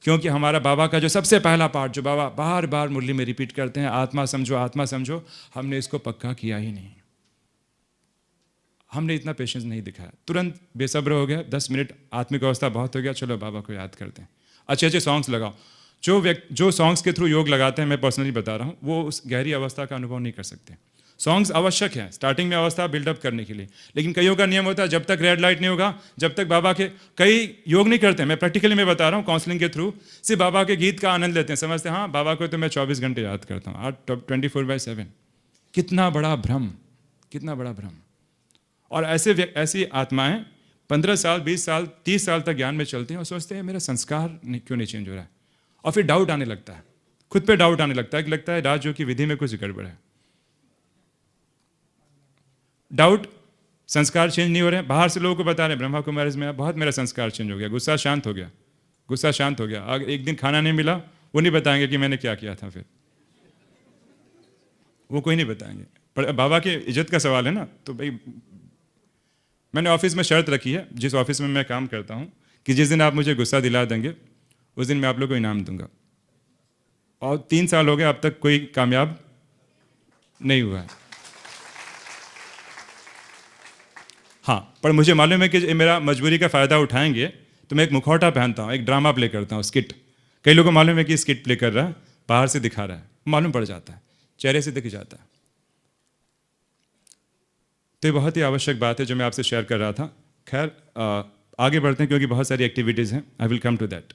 क्योंकि हमारा बाबा का जो सबसे पहला पार्ट, जो बाबा बार बार मुरली में रिपीट करते हैं, आत्मा समझो आत्मा समझो, हमने इसको पक्का किया ही नहीं। हमने इतना पेशेंस नहीं दिखाया, तुरंत बेसब्र हो गया। 10 मिनट आत्मिक अवस्था बहुत हो गया, चलो बाबा को याद करते हैं। अच्छे अच्छे सॉन्ग्स लगाओ। जो सॉन्ग्स के थ्रू योग लगाते हैं, मैं पर्सनली बता रहा हूँ, वो उस गहरी अवस्था का अनुभव नहीं कर सकते। सॉन्ग्स आवश्यक है स्टार्टिंग में अवस्था बिल्डअप करने के लिए, लेकिन कईयों का नियम होता है, जब तक रेड लाइट नहीं होगा, जब तक बाबा के, कई योग नहीं करते। मैं प्रैक्टिकली मैं बता रहा हूँ, काउंसलिंग के थ्रू सिर्फ बाबा के गीत का आनंद लेते हैं, समझते हैं हाँ बाबा को तो मैं 24 घंटे याद करता हूँ, 24/7। कितना बड़ा भ्रम, कितना बड़ा भ्रम। और ऐसी आत्माएं 15 साल, 20 साल, 30 साल तक ज्ञान में चलती हैं और सोचते हैं मेरा संस्कार क्यों नहीं चेंज हो रहा है। और फिर डाउट आने लगता है, खुद पे डाउट आने लगता है कि लगता है राजयोग की विधि में कुछ गड़बड़ है। डाउट, संस्कार चेंज नहीं हो रहे हैं। बाहर से लोगों को बता रहे हैं ब्रह्मा कुमारीज में बहुत मेरा संस्कार चेंज हो गया, गुस्सा शांत हो गया, गुस्सा शांत हो गया। अगर एक दिन खाना नहीं मिला, वो नहीं बताएंगे कि मैंने क्या किया था, फिर वो कोई नहीं बताएंगे। पर बाबा की इज्जत का सवाल है ना, तो भाई मैंने ऑफिस में शर्त रखी है, जिस ऑफिस में मैं काम करता हूँ, कि जिस दिन आप मुझे गुस्सा दिला देंगे उस दिन मैं आप लोग को इनाम दूंगा। और 3 साल हो गए, अब तक कोई कामयाब नहीं हुआ है। हाँ, पर मुझे मालूम है कि मेरा मजबूरी का फ़ायदा उठाएंगे, तो मैं एक मुखौटा पहनता हूँ, एक ड्रामा प्ले करता हूँ, स्किट। कई लोगों को मालूम है कि स्किट प्ले कर रहा है, बाहर से दिखा रहा है, मालूम पड़ जाता है, चेहरे से दिख जाता है। तो ये बहुत ही आवश्यक बात है जो मैं आपसे शेयर कर रहा था। खैर आगे बढ़ते हैं क्योंकि बहुत सारी एक्टिविटीज़ हैं, I will come to that.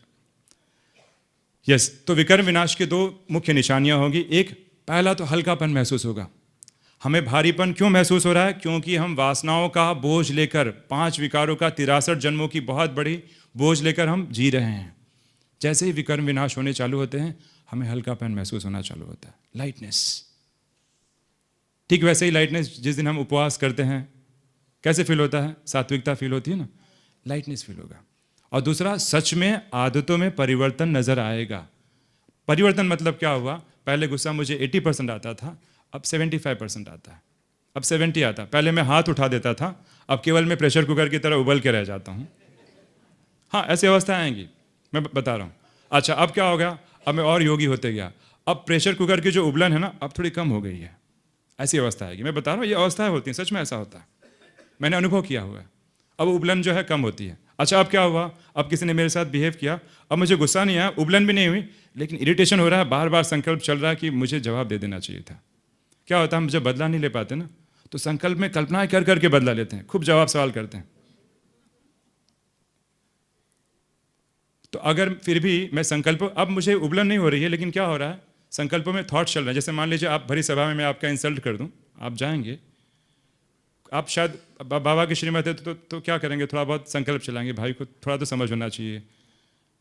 Yes, तो विकर्म विनाश के 2 मुख्य निशानियाँ होंगी। एक, पहला तो हल्कापन महसूस होगा। हमें भारीपन क्यों महसूस हो रहा है? क्योंकि हम वासनाओं का बोझ लेकर, 5 विकारों का 63 जन्मों की बहुत बड़ी बोझ लेकर हम जी रहे हैं। जैसे ही विकर्म विनाश होने चालू होते हैं, हमें हल्कापन महसूस होना चालू होता है, लाइटनेस। ठीक वैसे ही लाइटनेस जिस दिन हम उपवास करते हैं कैसे फील होता है? सात्विकता फील होती है ना, लाइटनेस फील होगा। और दूसरा, सच में आदतों में परिवर्तन नजर आएगा। परिवर्तन मतलब क्या हुआ? पहले गुस्सा मुझे 80% आता था, अब 75% आता है, अब 70 आता है। पहले मैं हाथ उठा देता था, अब केवल मैं प्रेशर कुकर की तरह उबल के रह जाता हूँ। हाँ, ऐसी अवस्था आएंगी, मैं बता रहा हूँ। अच्छा, अब क्या हो गया? अब मैं और योगी होते गया, अब प्रेशर कुकर की जो उबलन है ना, अब थोड़ी कम हो गई है। ऐसी अवस्था आएगी, मैं बता रहा हूँ, ये अवस्थाएं होती हैं, सच में ऐसा होता है, मैंने अनुभव किया हुआ है। अब उबलन जो है कम होती है। अच्छा, अब क्या हुआ, अब किसी ने मेरे साथ बिहेव किया, अब मुझे गुस्सा नहीं आया, उबलन भी नहीं हुई, लेकिन इरिटेशन हो रहा है, बार बार संकल्प चल रहा है कि मुझे जवाब दे देना चाहिए था। क्या होता है, हम जब बदला नहीं ले पाते ना, तो संकल्प में कल्पनाएं कर करके बदला लेते हैं, खूब जवाब सवाल करते हैं। तो अगर फिर भी मैं संकल्प, अब मुझे उबलन नहीं हो रही है, लेकिन क्या हो रहा है, संकल्पों में थॉट चल रहे हैं। जैसे मान लीजिए आप भरी सभा में मैं आपका इंसल्ट कर दूं, आप जाएंगे, आप शायद बाबा की श्रीमत है तो क्या करेंगे, थोड़ा बहुत संकल्प चलाएंगे, भाई को थोड़ा तो समझ होना चाहिए,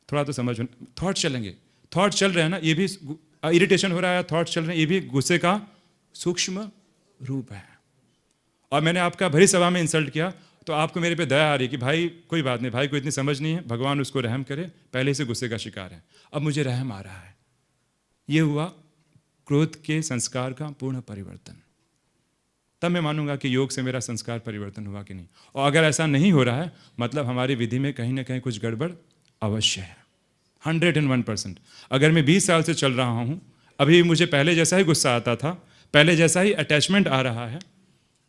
थोड़ा तो समझ होना, थॉट चलेंगे, थॉट चल रहे हैं ना, ये भी इरिटेशन हो रहा है, थॉट चल रहे हैं, ये भी गुस्से का सूक्ष्म रूप है। और मैंने आपका भरी सभा में इंसल्ट किया, तो आपको मेरे पे दया आ रही है कि भाई कोई बात नहीं, भाई को इतनी समझ नहीं है, भगवान उसको रहम करे, पहले से गुस्से का शिकार है, अब मुझे रहम आ रहा है। ये हुआ क्रोध के संस्कार का पूर्ण परिवर्तन। तब मैं मानूंगा कि योग से मेरा संस्कार परिवर्तन हुआ कि नहीं। और अगर ऐसा नहीं हो रहा है, मतलब हमारी विधि में कहीं ना कहीं कुछ गड़बड़ अवश्य है, 101%। अगर मैं 20 साल से चल रहा हूँ, अभी मुझे पहले जैसा ही गुस्सा आता था, पहले जैसा ही अटैचमेंट आ रहा है,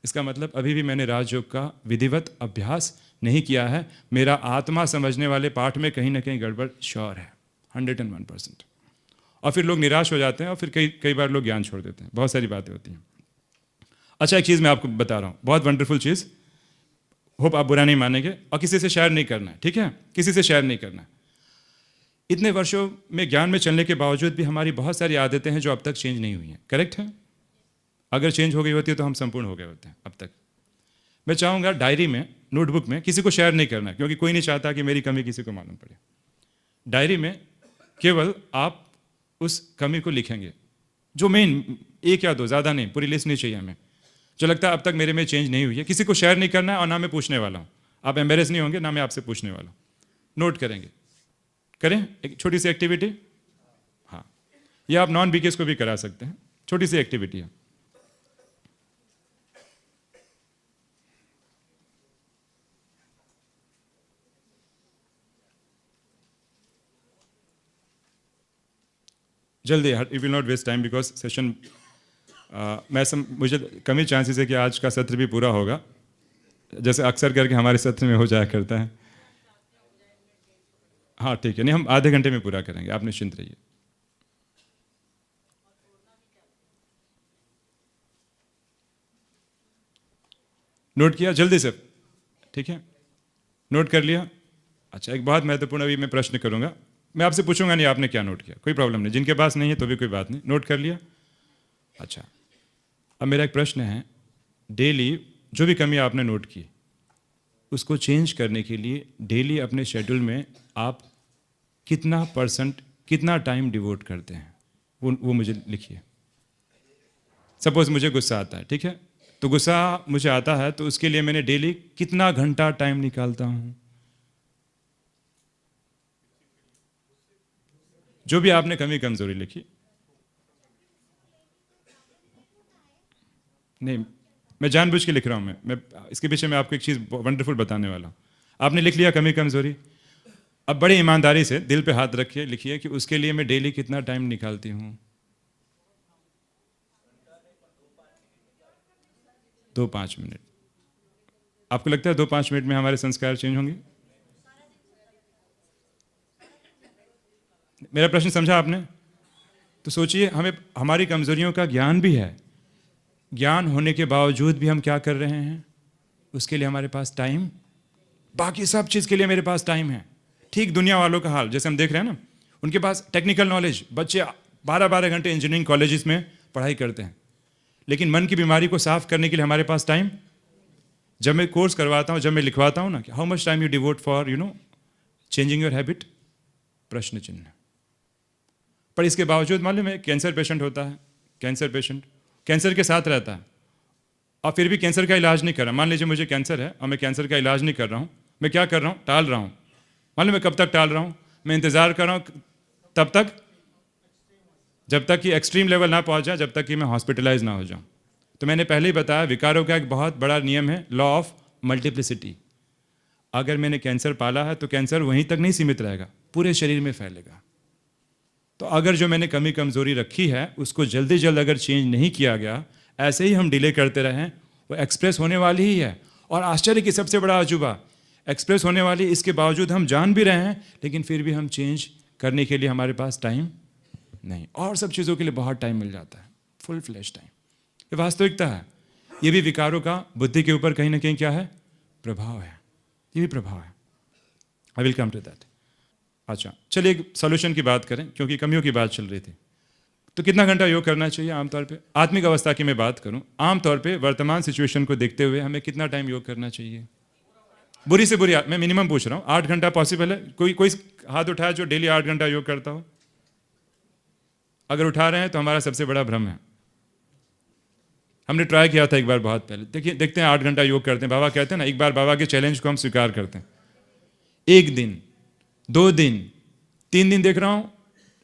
इसका मतलब अभी भी मैंने राजयोग का विधिवत अभ्यास नहीं किया है। मेरा आत्मा समझने वाले पाठ में कहीं ना कहीं गड़बड़ श्योर है, 101%। और फिर लोग निराश हो जाते हैं, और फिर कई बार लोग ज्ञान छोड़ देते हैं, बहुत सारी बातें होती हैं। अच्छा, एक चीज़ मैं आपको बता रहा हूँ, बहुत वंडरफुल चीज़, होप आप बुरा नहीं मानेंगे, और किसी से शेयर नहीं करना है, ठीक है, किसी से शेयर नहीं करना है। इतने वर्षों में ज्ञान में चलने के बावजूद भी हमारी बहुत सारी आदतें हैं जो अब तक चेंज नहीं हुई हैं, करेक्ट है? अगर चेंज हो गई होती है तो हम संपूर्ण हो गए होते हैं अब तक। मैं चाहूँगा डायरी में, नोटबुक में किसी को शेयर नहीं करना, क्योंकि कोई नहीं चाहता कि मेरी कमी किसी को मालूम पड़े। डायरी में केवल आप उस कमी को लिखेंगे, जो मेन, एक या दो, ज़्यादा नहीं, पूरी लिस्ट नहीं चाहिए हमें, जो लगता है अब तक मेरे में चेंज नहीं हुई है। किसी को शेयर नहीं करना है, और ना मैं पूछने वाला हूँ, आप एम्बेरेस नहीं होंगे, ना मैं आपसे पूछने वाला हूँ। नोट करेंगे, करें एक छोटी सी एक्टिविटी। हाँ, या आप नॉन बीकेस को भी करा सकते हैं, छोटी सी एक्टिविटी है। जल्दी, it will not waste time, because session मुझे कम ही चांसेस है कि आज का सत्र भी पूरा होगा, जैसे अक्सर करके हमारे सत्र में हो जाया करता है। हाँ ठीक है, नहीं हम आधे घंटे में पूरा करेंगे, आप निश्चिंत रहिए। नोट किया जल्दी से, ठीक है, नोट कर लिया। अच्छा, एक बहुत महत्वपूर्ण अभी मैं प्रश्न करूंगा, मैं आपसे पूछूंगा नहीं आपने क्या नोट किया, कोई प्रॉब्लम नहीं, जिनके पास नहीं है तो भी कोई बात नहीं, नोट कर लिया। अच्छा, अब मेरा एक प्रश्न है, डेली जो भी कमी आपने नोट की, उसको चेंज करने के लिए डेली अपने शेड्यूल में आप कितना %, कितना टाइम डिवोट करते हैं, वो मुझे लिखिए। सपोज मुझे गुस्सा आता है, ठीक है, तो गुस्सा मुझे आता है तो उसके लिए मैंने डेली कितना घंटा टाइम निकालता हूँ। जो भी आपने कमी कमजोरी लिखी, नहीं मैं जानबूझ के लिख रहा हूँ, मैं इसके पीछे मैं आपको एक चीज़ वंडरफुल बताने वाला हूँ। आपने लिख लिया कमी कमजोरी, अब बड़ी ईमानदारी से दिल पे हाथ रखिए, लिखिए कि उसके लिए मैं डेली कितना टाइम निकालती हूँ। 2-5 मिनट। आपको लगता है 2-5 मिनट में हमारे संस्कार चेंज होंगे? मेरा प्रश्न समझा आपने? तो सोचिए, हमें हमारी कमजोरियों का ज्ञान भी है, ज्ञान होने के बावजूद भी हम क्या कर रहे हैं, उसके लिए हमारे पास टाइम, बाकी सब चीज़ के लिए मेरे पास टाइम है। ठीक दुनिया वालों का हाल जैसे हम देख रहे हैं ना, उनके पास टेक्निकल नॉलेज, बच्चे 12-12 घंटे इंजीनियरिंग कॉलेजेस में पढ़ाई करते हैं, लेकिन मन की बीमारी को साफ करने के लिए हमारे पास टाइम। जब मैं कोर्स करवाता हूँ, जब मैं लिखवाता हूँ ना, how much time you devote for changing your habit, प्रश्न चिन्ह। पर इसके बावजूद मालूम है, कैंसर पेशेंट होता है, कैंसर पेशेंट कैंसर के साथ रहता है और फिर भी कैंसर का इलाज नहीं कर रहा। मान लीजिए मुझे कैंसर है और मैं कैंसर का इलाज नहीं कर रहा हूँ, मैं क्या कर रहा हूँ, टाल रहा हूँ। मालूम मैं कब तक टाल रहा हूँ, मैं इंतज़ार कर रहा हूँ तब तक, जब तक कि एक्सट्रीम लेवल ना पहुँच जाए, जब तक कि मैं हॉस्पिटलाइज ना हो जाऊँ। तो मैंने पहले ही बताया, विकारों का एक बहुत बड़ा नियम है, लॉ ऑफ मल्टीप्लिसिटी। अगर मैंने कैंसर पाला है तो कैंसर वहीं तक नहीं सीमित रहेगा, पूरे शरीर में फैलेगा। तो अगर जो मैंने कमी कमज़ोरी रखी है उसको जल्दी जल्द अगर चेंज नहीं किया गया, ऐसे ही हम डिले करते रहें, वो एक्सप्रेस होने वाली ही है। और आश्चर्य की सबसे बड़ा अजूबा, एक्सप्रेस होने वाली, इसके बावजूद हम जान भी रहे हैं, लेकिन फिर भी हम चेंज करने के लिए हमारे पास टाइम नहीं। और सब चीज़ों के लिए बहुत टाइम मिल जाता है, फुल फ्लैश टाइम। ये वास्तविकता है। ये भी विकारों का बुद्धि के ऊपर कहीं ना कहीं क्या है, प्रभाव है। ये भी प्रभाव है। I will come to that. अच्छा, चलिए एक सॉल्यूशन की बात करें, क्योंकि कमियों की बात चल रही थी। तो कितना घंटा योग करना चाहिए आमतौर पे? आत्मिक अवस्था की मैं बात करूं, आमतौर पे वर्तमान सिचुएशन को देखते हुए हमें कितना टाइम योग करना चाहिए? बुरी से बुरी, मैं मिनिमम पूछ रहा हूं, 8 घंटा पॉसिबल है? कोई कोई हाथ उठाया जो डेली 8 घंटा योग करता हो? अगर उठा रहे हैं तो हमारा सबसे बड़ा भ्रम है। हमने ट्राई किया था एक बार बहुत पहले, देखिए देखते हैं 8 घंटा योग करते हैं। बाबा कहते हैं ना, एक बार बाबा के चैलेंज को हम स्वीकार करते हैं। 1 दिन, 2 दिन, 3 दिन देख रहा हूं,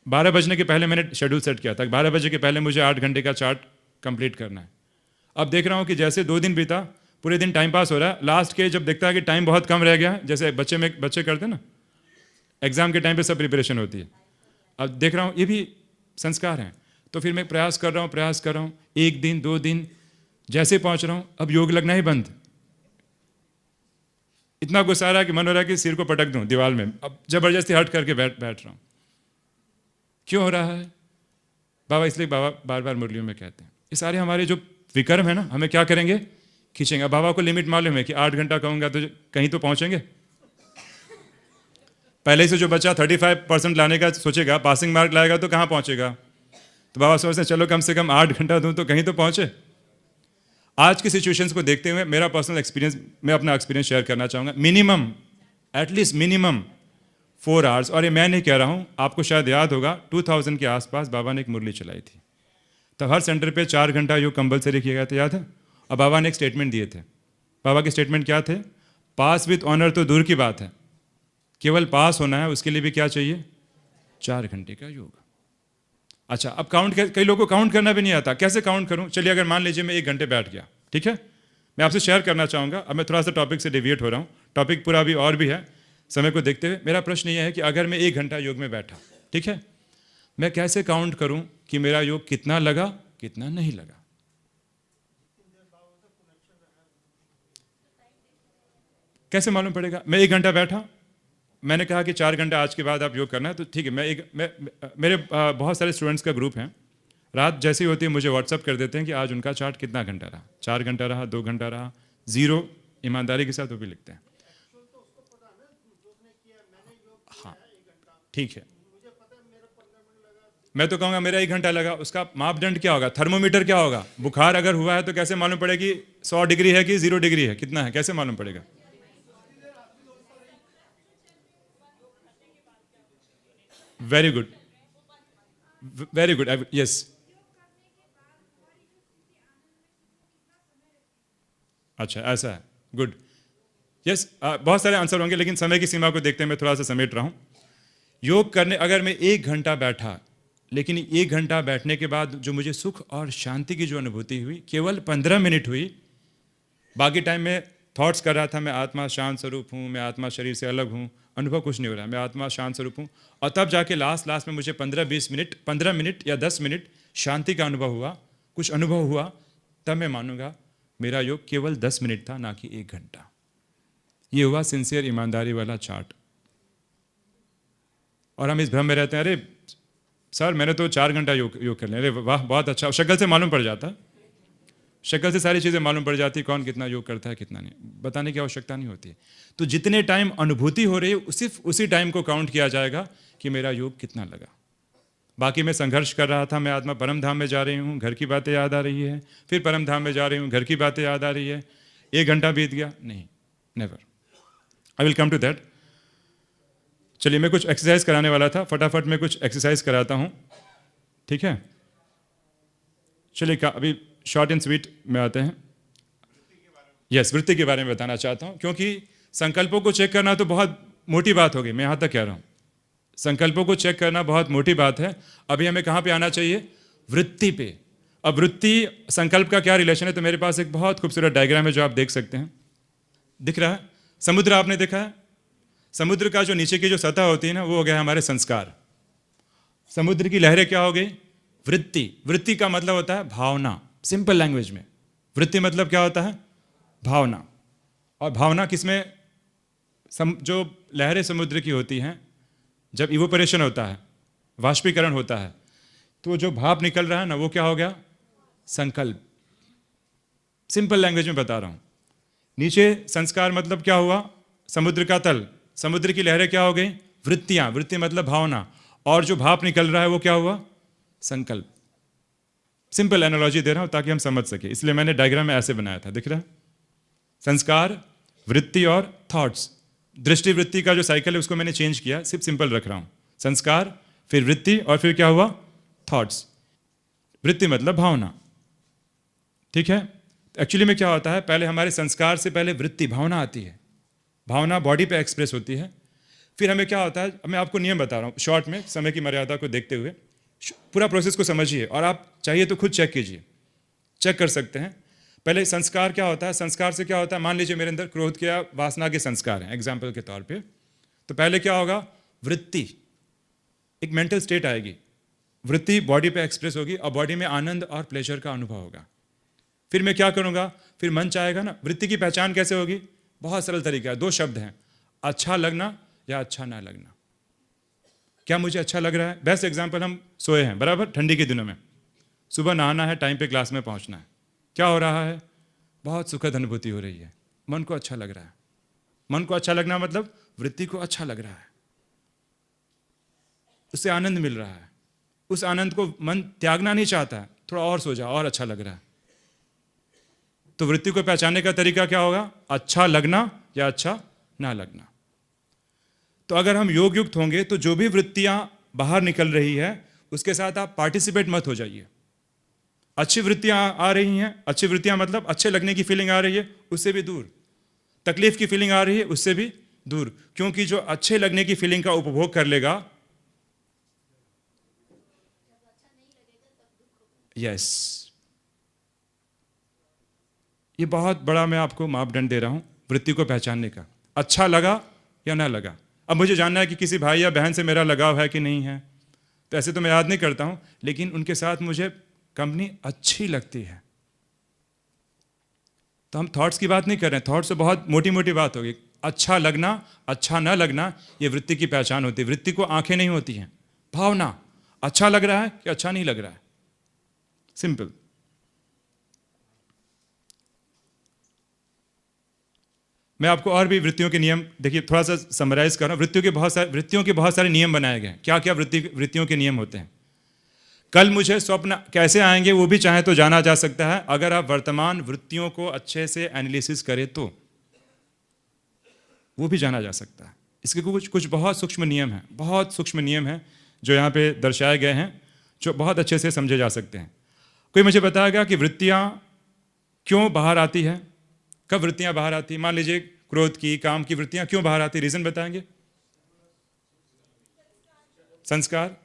12 बजने के पहले मैंने शेड्यूल सेट किया था, 12 बजे के पहले मुझे 8 घंटे का चार्ट कंप्लीट करना है। अब देख रहा हूं कि जैसे 2 दिन बीता, पूरे दिन टाइम पास हो रहा है, लास्ट के जब देखता है कि टाइम बहुत कम रह गया है, जैसे बच्चे करते हैं ना, एग्जाम के टाइम पे सब प्रिपरेशन होती है। अब देख रहा हूं ये भी संस्कार हैं, तो फिर मैं प्रयास कर रहा हूं, 1 दिन, 2 दिन, जैसे पहुंच रहा हूं, अब योग लगना ही बंद। इतना गुस्सा आ रहा है कि मन हो रहा है कि सिर को पटक दूं दीवार में। अब जबरदस्ती हट करके बैठ रहा हूं। क्यों हो रहा है बाबा? इसलिए बाबा बार बार मुरलियों में कहते हैं, ये सारे हमारे जो विकर्म है ना, हमें क्या करेंगे, खींचेंगे। बाबा को लिमिट मालूम है कि 8 घंटा कहूंगा तो कहीं तो पहुंचेंगे। पहले से जो बच्चा 35% लाने का सोचेगा, पासिंग मार्क लाएगा तो कहाँ पहुंचेगा? तो बाबा सोचते हैं चलो कम से कम 8 घंटा दूं तो कहीं तो पहुंचे। आज की सिचुएशंस को देखते हुए मेरा पर्सनल एक्सपीरियंस, मैं अपना एक्सपीरियंस शेयर करना चाहूँगा। Minimum, at least minimum 4 hours. और ये मैं नहीं कह रहा हूँ, आपको शायद याद होगा 2000 के आसपास बाबा ने एक मुरली चलाई थी, तब हर सेंटर पे 4 घंटा योग कंपलसरी किया गया था, याद है? और बाबा ने एक स्टेटमेंट दिए थे। बाबा के स्टेटमेंट क्या थे? पास विथ ऑनर तो दूर की बात है, केवल पास होना है, उसके लिए भी क्या चाहिए? 4 घंटे का योग। अच्छा, अब काउंट, कई लोगों को काउंट करना भी नहीं आता, कैसे काउंट करूं? चलिए अगर मान लीजिए मैं 1 घंटे बैठ गया, ठीक है, मैं आपसे शेयर करना चाहूँगा। अब मैं थोड़ा सा टॉपिक से डेविएट हो रहा हूँ, टॉपिक पूरा भी और भी है, समय को देखते हुए मेरा प्रश्न यह है कि अगर मैं 1 घंटा योग में बैठा, ठीक है, मैं कैसे काउंट करूं कि मेरा योग कितना लगा, कितना नहीं लगा? कैसे मालूम पड़ेगा? मैं 1 घंटा बैठा, मैंने कहा कि 4 घंटा आज के बाद आप योग करना है, तो ठीक है, मेरे बहुत सारे स्टूडेंट्स का ग्रुप है, रात जैसी होती है मुझे व्हाट्सअप कर देते हैं कि आज उनका चार्ट कितना घंटा रहा, 4 घंटा रहा, 2 घंटा रहा, 0 ईमानदारी के साथ वो भी लिखते हैं। हाँ ठीक है, मैं तो कहूँगा मेरा 1 घंटा लगा। उसका मापदंड क्या होगा? थर्मोमीटर क्या होगा? बुखार अगर हुआ है तो कैसे मालूम पड़ेगा कि 100 डिग्री है कि 0 डिग्री है, कितना है, कैसे मालूम पड़ेगा? Very good, very good, yes. अच्छा ऐसा है, गुड, यस। बहुत सारे आंसर होंगे, लेकिन समय की सीमा को देखते हुए मैं थोड़ा सा समेट रहा हूँ। योग करने अगर मैं 1 घंटा बैठा, लेकिन 1 घंटा बैठने के बाद जो मुझे सुख और शांति की जो अनुभूति हुई, केवल 15 मिनट हुई। बाकी टाइम में थॉट्स कर रहा था, मैं आत्मा शांत स्वरूप हूँ, मैं आत्मा शरीर से अलग हूँ, अनुभव कुछ नहीं हो रहा है, मैं आत्मा शांत स्वरूप हूँ। और तब जाके लास्ट में मुझे 15 मिनट या 10 मिनट शांति का अनुभव हुआ, कुछ अनुभव हुआ, तब मैं मानूंगा मेरा योग केवल 10 मिनट था, ना कि 1 घंटा। ये हुआ सिंसियर, ईमानदारी वाला चार्ट। और हम इस भ्रम में रहते हैं, अरे सर मैंने तो 4 घंटा योग कर लिया, अरे वाह बहुत अच्छा। शक्ल से मालूम पड़ जाता, शक्ल से सारी चीज़ें मालूम पड़ जाती, कौन कितना योग करता है कितना नहीं, बताने की आवश्यकता नहीं होती। तो जितने टाइम अनुभूति हो रही है सिर्फ उसी टाइम को काउंट किया जाएगा कि मेरा योग कितना लगा। बाकी मैं संघर्ष कर रहा था, मैं आत्मा परम धाम में जा रही हूँ, घर की बातें याद आ रही है, फिर परम धाम में जा रही हूँ, घर की बातें याद आ रही है, 1 घंटा बीत गया, नहीं, never. I will come to that. चलिए मैं कुछ एक्सरसाइज कराने वाला था, फटाफट मैं कुछ एक्सरसाइज कराता हूँ, ठीक है। चलिए अभी शॉर्ट एंड स्वीट में आते हैं। यस, वृत्ति के बारे में बताना चाहता हूँ, क्योंकि संकल्पों को चेक करना तो बहुत मोटी बात होगी, मैं यहाँ तक कह रहा हूँ, संकल्पों को चेक करना बहुत मोटी बात है। अभी हमें कहाँ पे आना चाहिए? वृत्ति पे। अब वृत्ति संकल्प का क्या रिलेशन है? तो मेरे पास एक बहुत खूबसूरत डायग्राम है जो आप देख सकते हैं, दिख रहा है? समुद्र आपने देखा है? समुद्र का जो नीचे की जो सतह होती है ना, वो हो गया हमारे संस्कार। समुद्र की लहरें क्या हो गई? वृत्ति। वृत्ति का मतलब होता है भावना, सिंपल लैंग्वेज में वृत्ति मतलब क्या होता है? भावना। और भावना किसमें जो लहरें समुद्र की होती हैं, जब इवोपरेशन होता है, वाष्पीकरण होता है, तो जो भाप निकल रहा है ना, वो क्या हो गया? संकल्प। सिंपल लैंग्वेज में बता रहा हूं। नीचे संस्कार मतलब क्या हुआ? समुद्र का तल, समुद्र की लहरें क्या हो गई? वृत्तियां। वृत्ति मतलब भावना। और जो भाप निकल रहा है वो क्या हुआ? संकल्प। सिंपल एनालॉजी दे रहा हूं ताकि हम समझ सके, इसलिए मैंने डायग्राम में ऐसे बनाया था, दिख रहा है? संस्कार, वृत्ति और थॉट्स। दृष्टि वृत्ति का जो साइकिल है उसको मैंने चेंज किया, सिर्फ सिंपल रख रहा हूं। संस्कार, फिर वृत्ति, और फिर क्या हुआ? थॉट्स। वृत्ति मतलब भावना, ठीक है? एक्चुअली में क्या होता है, पहले हमारे संस्कार से पहले वृत्ति, भावना आती है। भावना बॉडी पे एक्सप्रेस होती है। फिर हमें क्या होता है, मैं आपको नियम बता रहा हूँ शॉर्ट में, समय की मर्यादा को देखते हुए पूरा प्रोसेस को समझिए, और आप चाहिए तो खुद चेक कीजिए, चेक कर सकते हैं। पहले संस्कार क्या होता है? संस्कार से क्या होता है, मान लीजिए मेरे अंदर क्रोध के या वासना के संस्कार हैं, एग्जाम्पल के तौर पे, तो पहले क्या होगा? वृत्ति, एक मेंटल स्टेट आएगी, वृत्ति बॉडी पे एक्सप्रेस होगी और बॉडी में आनंद और प्लेजर का अनुभव होगा। फिर मैं क्या करूंगा? फिर मन चाहेगा ना। वृत्ति की पहचान कैसे होगी? बहुत सरल तरीका है, 2 शब्द हैं, अच्छा लगना या अच्छा ना लगना। क्या मुझे अच्छा लग रहा है? बेस्ट एग्जाम्पल, हम सोए हैं बराबर, ठंडी के दिनों में, सुबह नहाना है, टाइम पे क्लास में पहुंचना है, क्या हो रहा है? बहुत सुखद अनुभूति हो रही है, मन को अच्छा लग रहा है। मन को अच्छा लगना मतलब वृत्ति को अच्छा लग रहा है, उससे आनंद मिल रहा है। उस आनंद को मन त्यागना नहीं चाहता है, थोड़ा और सो जाओ, और अच्छा लग रहा है। तो वृत्ति को पहचानने का तरीका क्या होगा? अच्छा लगना या अच्छा ना लगना। तो अगर हम योग युक्त होंगे तो जो भी वृत्तियां बाहर निकल रही है उसके साथ आप पार्टिसिपेट मत हो जाइए। अच्छी वृत्तियां आ रही हैं, अच्छी वृत्तियां मतलब अच्छे लगने की फीलिंग आ रही है, उससे भी दूर। तकलीफ की फीलिंग आ रही है, उससे भी दूर, क्योंकि जो अच्छे लगने की फीलिंग का उपभोग कर लेगा, यस, ये बहुत बड़ा मैं आपको मापदंड दे रहा हूं वृत्ति को पहचानने का। अच्छा लगा या ना लगा। अब मुझे जानना है कि किसी भाई या बहन से मेरा लगाव है कि नहीं है, तो ऐसे तो मैं याद नहीं करता हूं, लेकिन उनके साथ मुझे कंपनी अच्छी लगती है। तो हम थॉट्स की बात नहीं कर रहे हैं, थॉट्स से बहुत मोटी मोटी बात होगी। अच्छा लगना, अच्छा ना लगना, ये वृत्ति की पहचान होती है। वृत्ति को आंखें नहीं होती हैं, भावना। अच्छा लग रहा है कि अच्छा नहीं लग रहा है, सिंपल। मैं आपको और भी वृत्तियों के नियम, देखिए थोड़ा सा समराइज कर रहा हूं। वृत्तियों के बहुत सारे नियम बनाए गए हैं। क्या क्या वृत्तियों के नियम होते हैं? कल मुझे स्वप्न कैसे आएंगे वो भी चाहे तो जाना जा सकता है, अगर आप वर्तमान वृत्तियों को अच्छे से एनालिसिस करें तो वो भी जाना जा सकता है। इसके कुछ कुछ बहुत सूक्ष्म नियम हैं, बहुत सूक्ष्म नियम हैं जो यहाँ पे दर्शाए गए हैं, जो बहुत अच्छे से समझे जा सकते हैं। कोई मुझे बताएगा कि वृत्तियाँ क्यों बाहर आती है, कब वृत्तियाँ बाहर आती है? मान लीजिए क्रोध की, काम की वृत्तियाँ क्यों बाहर आती है, रीज़न बताएंगे? संस्कार।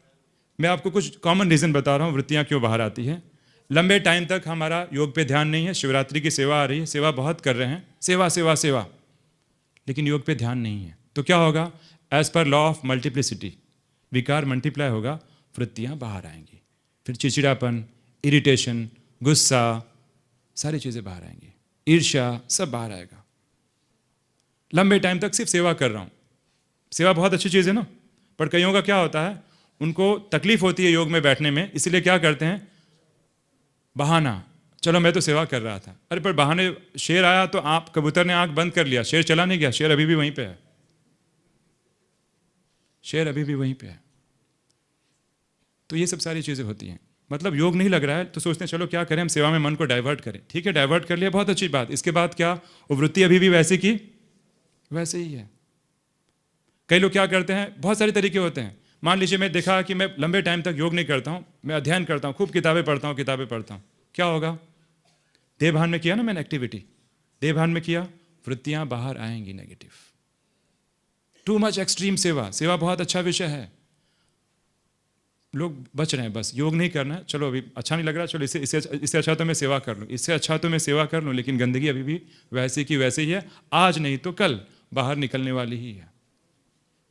मैं आपको कुछ कॉमन रीज़न बता रहा हूँ वृत्तियाँ क्यों बाहर आती है। लंबे टाइम तक हमारा योग पे ध्यान नहीं है, शिवरात्रि की सेवा आ रही है, सेवा बहुत कर रहे हैं, सेवा सेवा सेवा, लेकिन योग पे ध्यान नहीं है, तो क्या होगा? As per law of multiplicity, विकार मल्टीप्लाई होगा, वृत्तियाँ बाहर आएंगी। फिर चिड़चिड़ापन, इरिटेशन, गुस्सा, सारी चीज़ें बाहर आएंगी, ईर्ष्या, सब बाहर आएगा। लंबे टाइम तक सिर्फ सेवा कर रहा हूँ, सेवा बहुत अच्छी चीज़ है ना, पर कईयों का क्या होता है, उनको तकलीफ होती है योग में बैठने में, इसलिए क्या करते हैं? बहाना, चलो मैं तो सेवा कर रहा था, अरे पर बहाने, शेर आया तो आप कबूतर ने आंख बंद कर लिया, शेर चला नहीं गया, शेर अभी भी वहीं पे है, शेर अभी भी वहीं पे है। तो ये सब सारी चीज़ें होती हैं। मतलब योग नहीं लग रहा है तो सोचते हैं चलो क्या करें, हम सेवा में मन को डाइवर्ट करें। ठीक है, डाइवर्ट कर लिया, बहुत अच्छी बात। इसके बाद क्या? वो वृत्ति अभी भी वैसे की वैसे ही है। कई लोग क्या करते हैं, बहुत सारे तरीके होते हैं। मान लीजिए मैं देखा कि मैं लंबे टाइम तक योग नहीं करता हूँ, मैं अध्ययन करता हूँ, खूब किताबें पढ़ता हूँ, क्या होगा? देह भान में किया ना मैंने एक्टिविटी, देह भान में किया, वृत्तियाँ बाहर आएंगी नेगेटिव। टू मच एक्सट्रीम सेवा, सेवा बहुत अच्छा विषय है, लोग बच रहे हैं, बस योग नहीं करना है, चलो अभी अच्छा नहीं लग रहा, चलो इससे अच्छा तो मैं सेवा कर लूँ, इससे अच्छा तो मैं सेवा कर लूँ, लेकिन गंदगी अभी भी वैसे की वैसे ही है, आज नहीं तो कल बाहर निकलने वाली ही है।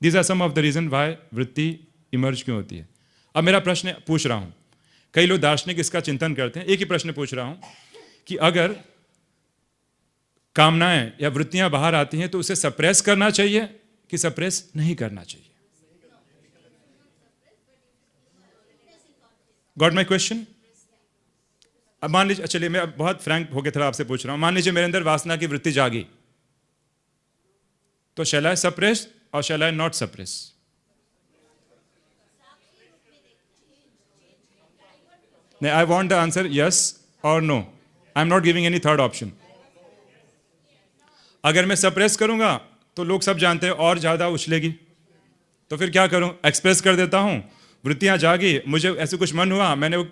These are some of the reason why वृत्ति इमर्ज क्यों होती है। अब मेरा प्रश्न पूछ रहा हूँ, कई लोग दार्शनिक इसका चिंतन करते हैं, एक ही प्रश्न पूछ रहा हूँ कि अगर कामनाएं या वृत्तियां बाहर आती हैं तो उसे सप्रेस करना चाहिए कि सप्रेस नहीं करना चाहिए? Got my question? अब मान लीजिए, चलिए मैं अब बहुत फ्रैंक होकर थोड़ा आपसे पूछ रहा हूं, मान लीजिए मेरे अंदर वासना की वृत्ति जागी, तो शैल आई सप्रेस और शैल आई नॉट सप्रेस? नहीं, I want the answer yes और no, I am not giving any third option. अगर मैं सप्रेस करूंगा तो लोग सब जानते हैं और ज्यादा उछलेगी, तो फिर क्या करूं? एक्सप्रेस कर देता हूं, वृत्तियां जागी, मुझे ऐसे कुछ मन हुआ, मैंने वो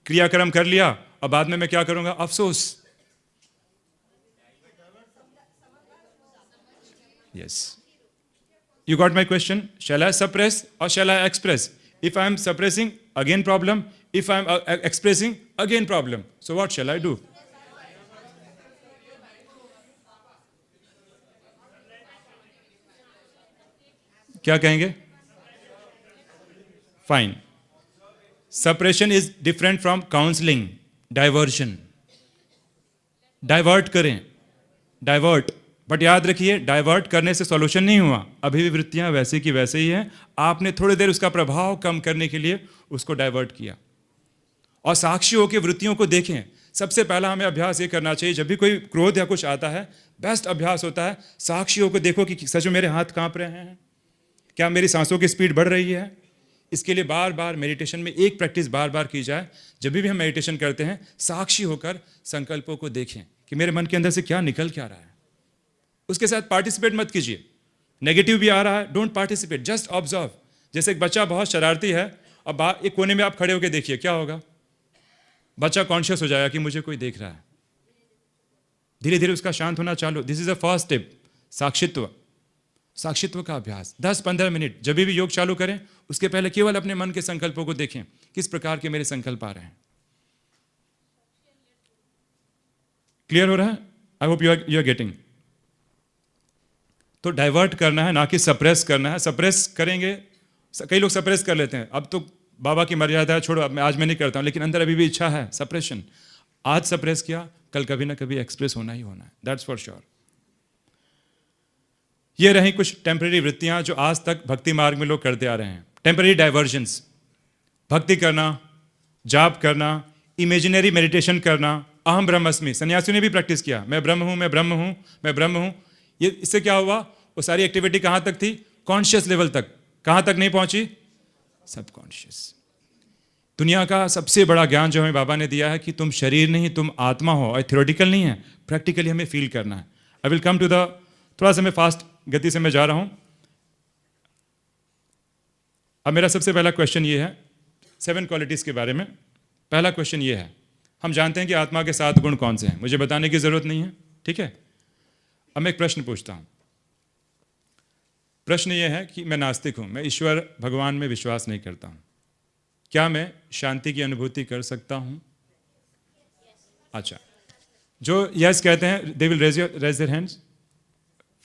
क्रियाक्रम कर लिया, और बाद में मैं क्या करूंगा? अफसोस। Yes, you got my question? Shall I suppress और shall I express? If I am suppressing, again problem. If I am expressing, again problem. So what shall I do? क्या कहेंगे? Fine. Suppression is different from counselling. Diversion, divert करें, divert. But याद रखिए, divert करने से solution नहीं हुआ, अभी भी वृत्तियां वैसे की वैसे ही हैं. आपने थोड़ी देर उसका प्रभाव कम करने के लिए उसको डाइवर्ट किया. और साक्षी होकर वृत्तियों को देखें. सबसे पहला हमें अभ्यास ये करना चाहिए, जब भी कोई क्रोध या कुछ आता है, बेस्ट अभ्यास होता है साक्षियों को देखो कि सच में मेरे हाथ कांप रहे हैं, क्या मेरी सांसों की स्पीड बढ़ रही है. इसके लिए बार बार मेडिटेशन में एक प्रैक्टिस बार बार की जाए. जब भी हम मेडिटेशन करते हैं, साक्षी होकर संकल्पों को देखें कि मेरे मन के अंदर से क्या निकल क्या रहा है. उसके साथ पार्टिसिपेट मत कीजिए. नेगेटिव भी आ रहा है, डोंट पार्टिसिपेट, जस्ट ऑब्जर्व. जैसे एक बच्चा बहुत शरारती है, अब एक कोने में आप खड़े होकर देखिए क्या होगा. बच्चा कॉन्शियस हो जाएगा कि मुझे कोई देख रहा है. धीरे धीरे उसका शांत होना चालू. This is a first step. साक्षित्व, साक्षित्व का अभ्यास 10-15 मिनट जब भी योग चालू करें, उसके पहले केवल अपने मन के संकल्पों को देखें, किस प्रकार के मेरे संकल्प आ रहे हैं. क्लियर हो रहा है? I hope you are getting. तो डाइवर्ट करना है, ना कि सप्रेस करना है. सप्रेस करेंगे, कई लोग सप्रेस कर लेते हैं. अब तो बाबा की मर्यादा है, छोड़ो, अब आज मैं नहीं करता हूं, लेकिन अंदर अभी भी इच्छा है. सप्रेशन, आज सप्रेस किया, कल कभी ना कभी एक्सप्रेस होना ही होना है. That's for sure. ये रही कुछ टेम्परेरी वृत्तियां जो आज तक भक्ति मार्ग में लोग करते आ रहे हैं. Temporary divergence. भक्ति करना, जाप करना, इमेजिनरी मेडिटेशन करना, अहम ब्रह्मस्मि. सन्यासियों ने भी प्रैक्टिस किया, मैं ब्रह्म हूं, मैं ब्रह्म हूं, मैं ब्रह्म हूं. ये इससे क्या हुआ? वो सारी एक्टिविटी कहां तक थी? कॉन्शियस लेवल तक. कहां तक नहीं पहुंची? सबकॉन्शियस. दुनिया का सबसे बड़ा ज्ञान जो हमें बाबा ने दिया है कि तुम शरीर नहीं, तुम आत्मा हो. और थ्योरेटिकल नहीं है, प्रैक्टिकली हमें फील करना है. I will come to the, थोड़ा सा मैं फास्ट गति से मैं जा रहा हूं. अब मेरा सबसे पहला क्वेश्चन ये है 7 क्वालिटीज के बारे में. पहला क्वेश्चन ये है, हम जानते हैं कि आत्मा के 7 गुण कौन से हैं, मुझे बताने की जरूरत नहीं है, ठीक है. अब मैं एक प्रश्न पूछता हूं. प्रश्न ये है कि मैं नास्तिक हूं, मैं ईश्वर भगवान में विश्वास नहीं करता हूं, क्या मैं शांति की अनुभूति कर सकता हूं? अच्छा, जो यस कहते हैं they will raise their hands.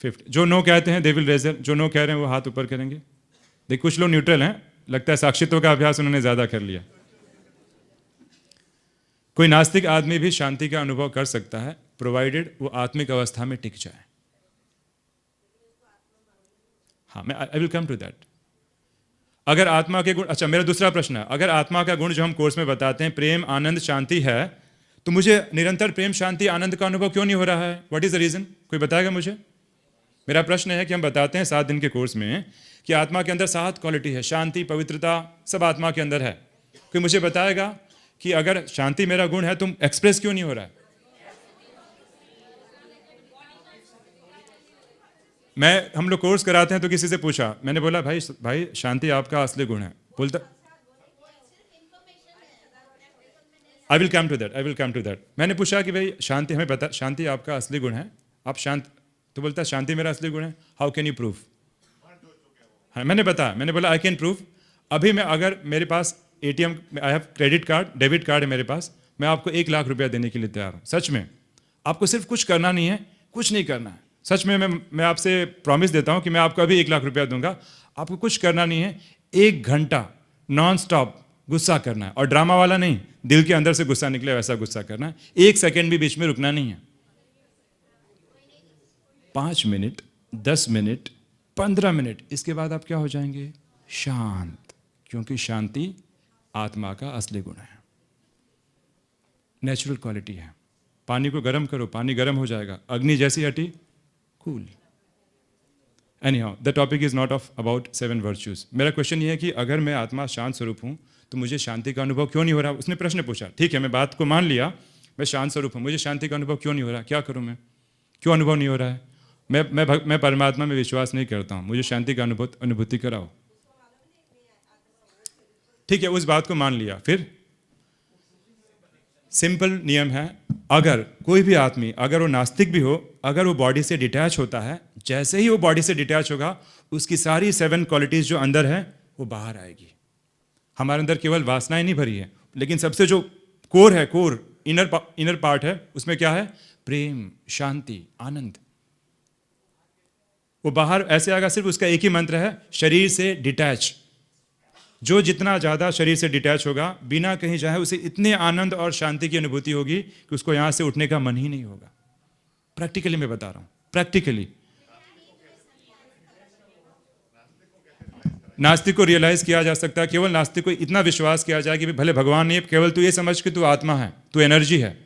50. जो नो कहते हैं दे विल रेज, जो नो कह रहे हैं वो हाथ ऊपर करेंगे. देखिए कुछ लोग न्यूट्रल हैं, लगता है साक्षित्व का अभ्यास उन्होंने ज्यादा कर लिया. कोई नास्तिक आदमी भी शांति का अनुभव कर सकता है, प्रोवाइडेड वो आत्मिक अवस्था में टिक जाए. हाँ, मैं I will come to that. अगर आत्मा के गुण, अच्छा मेरा दूसरा प्रश्न है, अगर आत्मा का गुण जो हम कोर्स में बताते हैं प्रेम, आनंद, शांति है, तो मुझे निरंतर प्रेम, शांति, आनंद का अनुभव क्यों नहीं हो रहा है? What is the reason? कोई बताएगा मुझे? मेरा प्रश्न है कि हम बताते हैं 7 दिन के कोर्स में कि आत्मा के अंदर 7 क्वालिटी है, शांति, पवित्रता, सब आत्मा के अंदर है. कोई मुझे बताएगा कि अगर शांति मेरा गुण है, तुम एक्सप्रेस क्यों नहीं हो रहा है? हम लोग कोर्स कराते हैं तो किसी से पूछा, मैंने बोला भाई शांति आपका असली गुण है. बोलता I will come to that. मैंने पूछा कि भाई शांति, हमें पता शांति आपका असली गुण है, आप शांत, तो बोलता शांति मेरा असली गुण है. How can you prove? हाँ, मैंने बोला आई कैन प्रूव. अभी मैं, अगर मेरे पास ATM, I have credit card, debit card है मेरे पास, मैं आपको 1 लाख रुपया देने के लिए तैयार हूँ. सच में आपको सिर्फ कुछ करना नहीं है, कुछ नहीं करना है. सच में मैं आपसे प्रॉमिस देता हूँ कि मैं आपको अभी 1 लाख रुपया दूंगा. आपको कुछ करना नहीं है, 1 घंटा नॉन स्टॉप गुस्सा करना है, और ड्रामा वाला नहीं, दिल के अंदर से गुस्सा निकले वैसा गुस्सा करना है. 1 सेकेंड भी बीच में रुकना नहीं है. 5 मिनट, 10 मिनट, 15 मिनट, इसके बाद आप क्या हो जाएंगे? शांत, क्योंकि शांति आत्मा का असली गुण है, नेचुरल क्वालिटी है। पानी को गर्म करो, पानी गर्म हो जाएगा, अग्नि जैसी हटी, cool. Anyhow, the topic is not of about 7 virtues. मेरा क्वेश्चन ये है कि अगर मैं आत्मा शांत स्वरूप हूँ तो मुझे शांति का अनुभव क्यों नहीं हो रहा? उसने प्रश्न पूछा, ठीक है मैं बात को मान लिया, मैं शांत स्वरूप हूँ, मुझे शांति का अनुभव क्यों नहीं हो रहा? क्या करूँ मैं? क्यों अनुभव नहीं हो रहा है? मैं परमात्मा में विश्वास नहीं करता हूँ, मुझे शांति का अनुभूति कराओ। ठीक है, उस बात को मान लिया। फिर सिंपल नियम है, अगर कोई भी आदमी, अगर वो नास्तिक भी हो, अगर वो बॉडी से डिटैच होता है, जैसे ही वो बॉडी से डिटैच होगा उसकी सारी 7 क्वालिटीज जो अंदर है वो बाहर आएगी। हमारे अंदर केवल वासनाएं नहीं भरी है, लेकिन सबसे जो कोर है, कोर इनर पार्ट है, उसमें क्या है? प्रेम, शांति, आनंद। वो बाहर ऐसे आएगा, सिर्फ उसका एक ही मंत्र है, शरीर से डिटैच। जो जितना ज़्यादा शरीर से डिटैच होगा, बिना कहीं जाए, उसे इतने आनंद और शांति की अनुभूति होगी कि उसको यहाँ से उठने का मन ही नहीं होगा। प्रैक्टिकली मैं बता रहा हूँ, प्रैक्टिकली। नास्तिक को रियलाइज किया जा सकता है, केवल नास्तिक को इतना विश्वास किया जाए कि भले भगवान नहीं है, केवल तू ये समझ कि तू आत्मा है, तू एनर्जी है।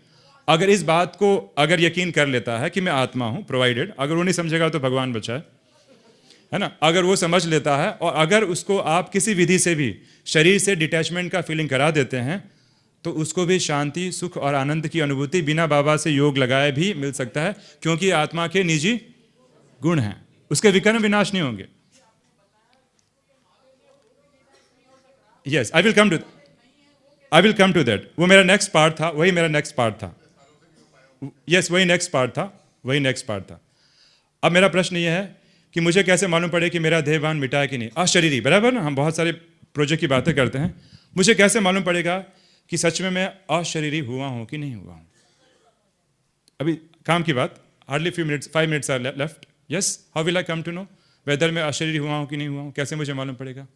अगर इस बात को अगर यकीन कर लेता है कि मैं आत्मा हूँ, प्रोवाइडेड, अगर वो नहीं समझेगा तो भगवान बचाए, है ना, अगर वो समझ लेता है, और अगर उसको आप किसी विधि से भी शरीर से डिटैचमेंट का फीलिंग करा देते हैं, तो उसको भी शांति, सुख और आनंद की अनुभूति बिना बाबा से योग लगाए भी मिल सकता है, क्योंकि आत्मा के निजी गुण हैं, उसके विकर्ण विनाश नहीं होंगे। Yes, I will come to that. वो मेरा नेक्स्ट पार्ट था, वही मेरा नेक्स्ट पार्ट था। यस, वही नेक्स्ट पार्ट था। अब मेरा प्रश्न ये है कि मुझे कैसे मालूम पड़े कि मेरा देहभान मिटा है कि नहीं? अशरीरी, बराबर ना, हम बहुत सारे प्रोजेक्ट की बातें करते हैं। मुझे कैसे मालूम पड़ेगा कि सच में मैं अशरीरी हुआ हूं कि नहीं हुआ हूं? अभी काम की बात, hardly 5 minutes are left. Yes, how will I come to know whether मैं अशरीरी हुआ हूं कि नहीं हुआ हूं? कैसे मुझे मालूम पड़ेगा?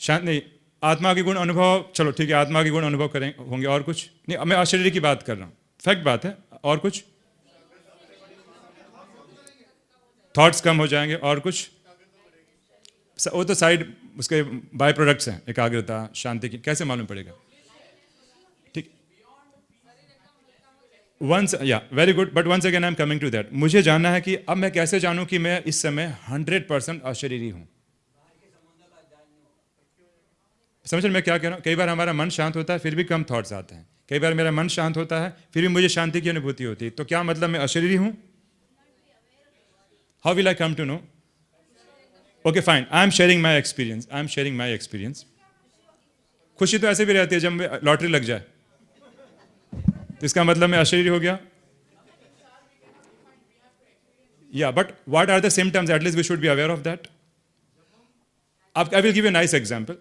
शांत नहीं, आत्मा के गुण अनुभव, चलो ठीक है, आत्मा के गुण अनुभव करें होंगे, और कुछ नहीं, मैं अशरीरी की बात कर रहा हूँ, फैक्ट बात है। और कुछ? थॉट्स कम हो जाएंगे, और कुछ? वो तो साइड उसके बाय प्रोडक्ट्स हैं, एकाग्रता, शांति की। कैसे मालूम पड़ेगा? ठीक, वंस, या very good, but once again I am coming to that. मुझे जानना है कि अब मैं कैसे जानूं कि मैं इस समय 100% अशरीरी हूं? समझ मैं क्या कह रहा हूं? कई बार हमारा मन शांत होता है फिर भी कम थॉट्स आते हैं, कई बार मेरा मन शांत होता है फिर भी मुझे शांति की अनुभूति होती है, तो क्या मतलब मैं अशरीरी हूं? How will I come to know? Okay, fine. I am sharing my experience. खुशी तो ऐसे भी रहती है जब लॉटरी लग जाए, तो इसका मतलब मैं अशरीरी हो गया? Yeah, but what are the symptoms? At least we should be aware of that. I will give you a nice example.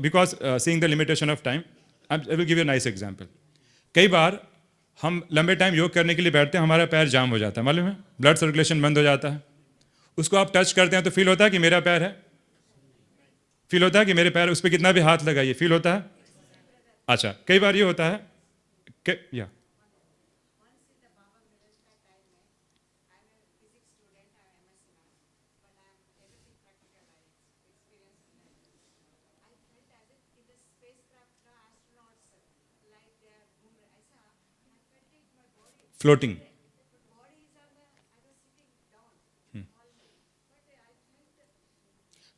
Because seeing the limitation of time, I will give you a nice example. कई बार हम लंबे time योग करने के लिए बैठते हैं, हमारा पैर जाम हो जाता है, मालूम है, ब्लड सर्कुलेशन बंद हो जाता है। उसको आप टच करते हैं तो फील होता है कि मेरा पैर है, फील होता है कि मेरे पैर, उस पर कितना भी हाथ लगाइए फील होता है। अच्छा, कई बार ये होता है या floating.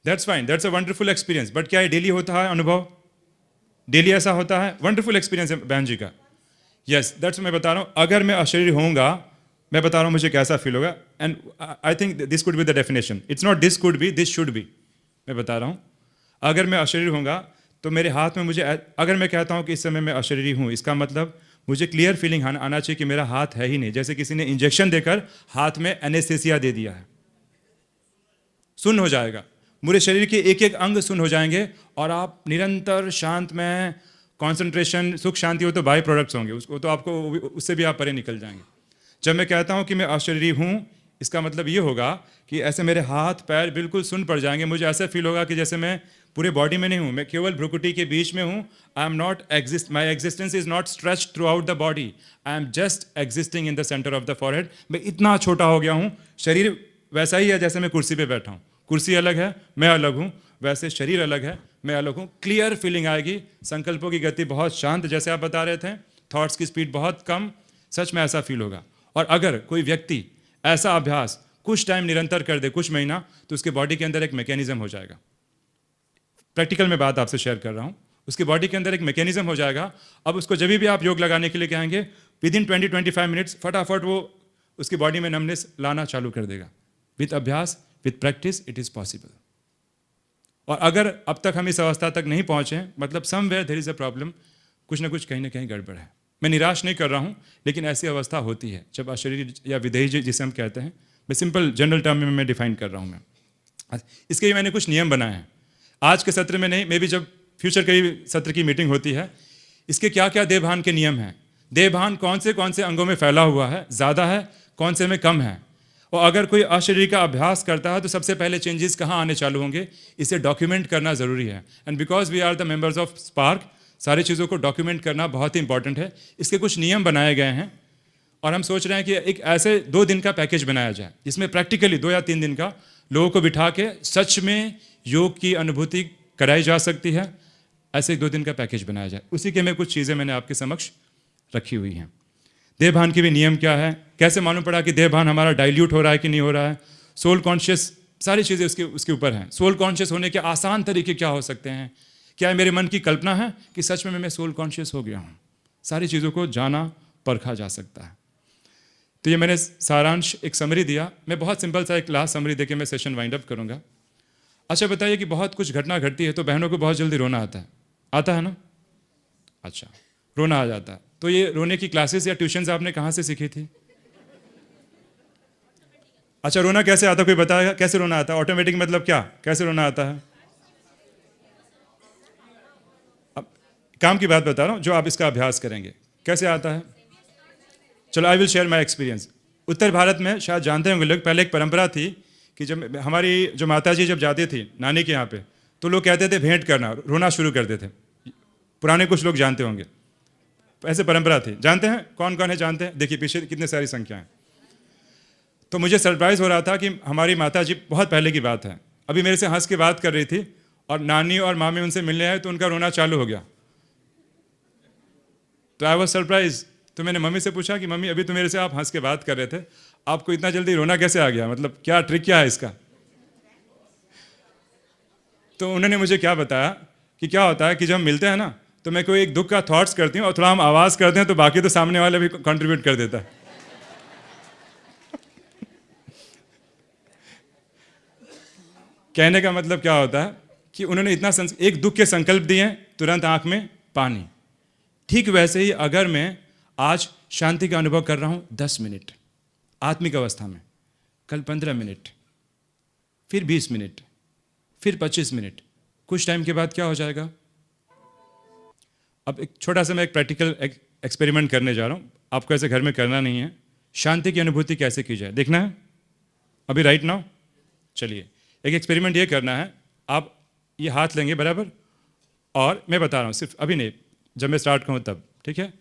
That's fine, that's a wonderful experience, but क्या ये डेली होता है अनुभव? डेली ऐसा होता है? वंडरफुल एक्सपीरियंस है बहन जी का। यस, दैट्स मैं बता रहा हूँ, अगर मैं अशरीरी होऊंगा, मैं बता रहा हूँ मुझे कैसा फील होगा। And I think this could be the definition, it's not this could be, this should be. मैं बता रहा हूँ, अगर मैं अशरीरी होऊंगा तो मेरे हाथ में मुझे, अगर मैं कहता हूँ कि इस समय मैं अशरीरी हूँ, इसका मतलब मुझे क्लियर फीलिंग आना चाहिए कि मेरा हाथ है ही नहीं, जैसे किसी ने इंजेक्शन देकर हाथ में एनेस्थेसिया दे दिया है, सुन्न हो जाएगा, पूरे शरीर के एक एक अंग सुन्न हो जाएंगे, और आप निरंतर शांत में कंसंट्रेशन, सुख शांति हो तो बाई प्रोडक्ट्स होंगे, उसको तो आपको उससे भी आप परे निकल जाएंगे। जब मैं कहता हूँ कि मैं अशरीरी हूँ, इसका मतलब ये होगा कि ऐसे मेरे हाथ पैर बिल्कुल सुन्न पड़ जाएंगे, मुझे ऐसा फील होगा कि जैसे मैं पूरे बॉडी में नहीं हूँ, मैं केवल भ्रुकुटी के बीच में हूँ। आई am not exist, my existence is not stretch through out the body, I am just existing in the centre of the forehead. मैं इतना छोटा हो गया हूँ, शरीर वैसा ही है जैसे मैं कुर्सी पे बैठा हूँ। कुर्सी अलग है, मैं अलग हूँ, वैसे शरीर अलग है, मैं अलग हूँ। क्लियर फीलिंग आएगी, संकल्पों की गति बहुत शांत, जैसे आप बता रहे थे, थॉट्स की स्पीड बहुत कम, सच में ऐसा फील होगा। और अगर कोई व्यक्ति ऐसा अभ्यास कुछ टाइम निरंतर कर दे, कुछ महीना, तो उसके बॉडी के अंदर एक मैकेनिज्म हो जाएगा। प्रैक्टिकल में बात आपसे शेयर कर रहा हूँ, उसकी बॉडी के अंदर एक मैकेनिज्म हो जाएगा। अब उसको जब भी आप योग लगाने के लिए कहेंगे, विद इन 20-25 मिनट्स फटाफट वो उसकी बॉडी में नमनेस लाना चालू कर देगा। विद अभ्यास, with practice, it is possible. और अगर अब तक हम इस अवस्था तक नहीं पहुंचे, मतलब somewhere there is a problem, कुछ ना कुछ कहीं ना कहीं गड़बड़ है। मैं निराश नहीं कर रहा हूं, लेकिन ऐसी अवस्था होती है जब अशरीरी या विदेही जिसे हम कहते हैं, मैं सिंपल जनरल टर्म में मैं डिफाइन कर रहा हूं। मैं इसके लिए मैंने कुछ नियम बनाए हैं। आज के सत्र में नहीं, मे भी जब फ्यूचर के सत्र की मीटिंग होती है, इसके क्या क्या देहभान के नियम हैं, देहभान कौन से अंगों में फैला हुआ है, ज़्यादा है, कौन से में कम है, और अगर कोई अशरीरी का अभ्यास करता है तो सबसे पहले चेंजेस कहाँ आने चालू होंगे, इसे डॉक्यूमेंट करना ज़रूरी है। And because we are the members of Spark, सारी चीज़ों को डॉक्यूमेंट करना बहुत ही इंपॉर्टेंट है। इसके कुछ नियम बनाए गए हैं और हम सोच रहे हैं कि एक ऐसे 2 दिन का पैकेज बनाया जाए, जिसमें प्रैक्टिकली 2 या 3 दिन का लोगों को बिठा के सच में योग की अनुभूति कराई जा सकती है। ऐसे 2 दिन का पैकेज बनाया जाए, उसी के में कुछ चीज़ें मैंने आपके समक्ष रखी हुई हैं। देहभान के भी नियम क्या है, कैसे मालूम पड़ा कि देहभान हमारा डाइल्यूट हो रहा है कि नहीं हो रहा है, सोल कॉन्शियस, सारी चीज़ें उसके ऊपर हैं। सोल कॉन्शियस होने के आसान तरीके क्या हो सकते हैं, क्या मेरे मन की कल्पना है कि सच में मैं सोल कॉन्शियस हो गया हूँ, सारी चीज़ों को जाना परखा जा सकता है। तो ये मैंने सारांश एक समरी दिया। मैं बहुत सिंपल सा एक लास्ट समरी देके मैं सेशन वाइंड अप करूँगा। अच्छा बताइए कि बहुत कुछ घटना घटती है तो बहनों को बहुत जल्दी रोना आता है ना? अच्छा, रोना आ जाता है। तो ये रोने की क्लासेस या ट्यूशन्स आपने कहाँ से सीखी थी? अच्छा, रोना कैसे आता, कोई बताएगा कैसे रोना आता है? ऑटोमेटिक मतलब क्या, कैसे रोना आता है? अब काम की बात बता रहा हूँ, जो आप इसका अभ्यास करेंगे कैसे आता है। चलो, I will share my experience. उत्तर भारत में शायद जानते होंगे लोग, पहले एक परंपरा थी कि जब हमारी जो माता जी जब जाती थी नानी के यहाँ पे, तो लोग कहते थे भेंट करना, रोना शुरू करते थे। पुराने कुछ लोग जानते होंगे, ऐसे परंपरा थी। जानते हैं कौन कौन है, जानते हैं? देखिए पीछे कितने सारी संख्याएं। तो मुझे सरप्राइज हो रहा था कि हमारी माता जी, बहुत पहले की बात है, अभी मेरे से हंस के बात कर रही थी और नानी और मामी उनसे मिलने आए तो उनका रोना चालू हो गया। तो आई वॉज सरप्राइज। तो मैंने मम्मी से पूछा कि मम्मी, अभी तो मेरे से आप हंस के बात कर रहे थे, आपको इतना जल्दी रोना कैसे आ गया, मतलब क्या ट्रिक क्या है इसका? तो उन्होंने मुझे क्या बताया कि क्या होता है कि जब हम मिलते हैं ना, तो मैं कोई एक दुख का थॉट्स करती हूँ और थोड़ा हम आवाज़ करते हैं तो बाकी तो सामने वाले भी कंट्रीब्यूट कर देता है। कहने का मतलब क्या होता है कि उन्होंने इतना एक दुख के संकल्प दिए, तुरंत आंख में पानी। ठीक वैसे ही अगर मैं आज शांति का अनुभव कर रहा हूँ 10 मिनट आत्मिक अवस्था में, कल 15 मिनट, फिर 20 मिनट, फिर 25 मिनट, कुछ टाइम के बाद क्या हो जाएगा? अब एक छोटा सा मैं एक प्रैक्टिकल एक्सपेरिमेंट करने जा रहा हूँ, आपको ऐसे घर में करना नहीं है। शांति की अनुभूति कैसे की जाए देखना है अभी राइट नाउ। चलिए, एक एक्सपेरिमेंट ये करना है, आप ये हाथ लेंगे बराबर, और मैं बता रहा हूँ सिर्फ अभी नहीं, जब मैं स्टार्ट करूँ तब, ठीक है?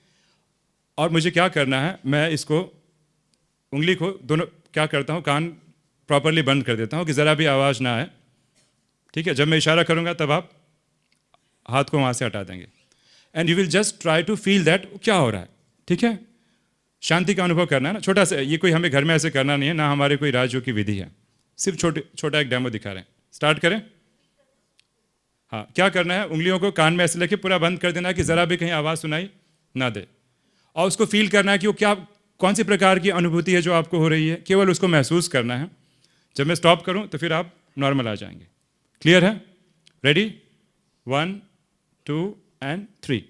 और मुझे क्या करना है, मैं इसको उंगली को दोनों क्या करता हूँ, कान प्रॉपरली बंद कर देता हूँ कि ज़रा भी आवाज़ ना आए, ठीक है? जब मैं इशारा करूँगा तब आप हाथ को वहाँ से हटा देंगे and you will just try to feel that क्या हो रहा है, ठीक है? शांति का अनुभव करना है ना, छोटा सा, ये कोई हमें घर में ऐसे करना नहीं है ना, हमारे कोई राज्यों की विधि है, सिर्फ छोटा एक डेमो दिखा रहे हैं। स्टार्ट करें। हाँ, क्या करना है, उंगलियों को कान में ऐसे लेके पूरा बंद कर देना कि ज़रा भी कहीं आवाज़ सुनाई ना दे, और उसको फील करना है कि वो क्या, कौन सी प्रकार की अनुभूति है जो आपको हो रही है, केवल उसको महसूस करना है। जब मैं स्टॉप करूं तो फिर आप नॉर्मल आ जाएंगे। क्लियर है? रेडी? 1 2 एंड 3।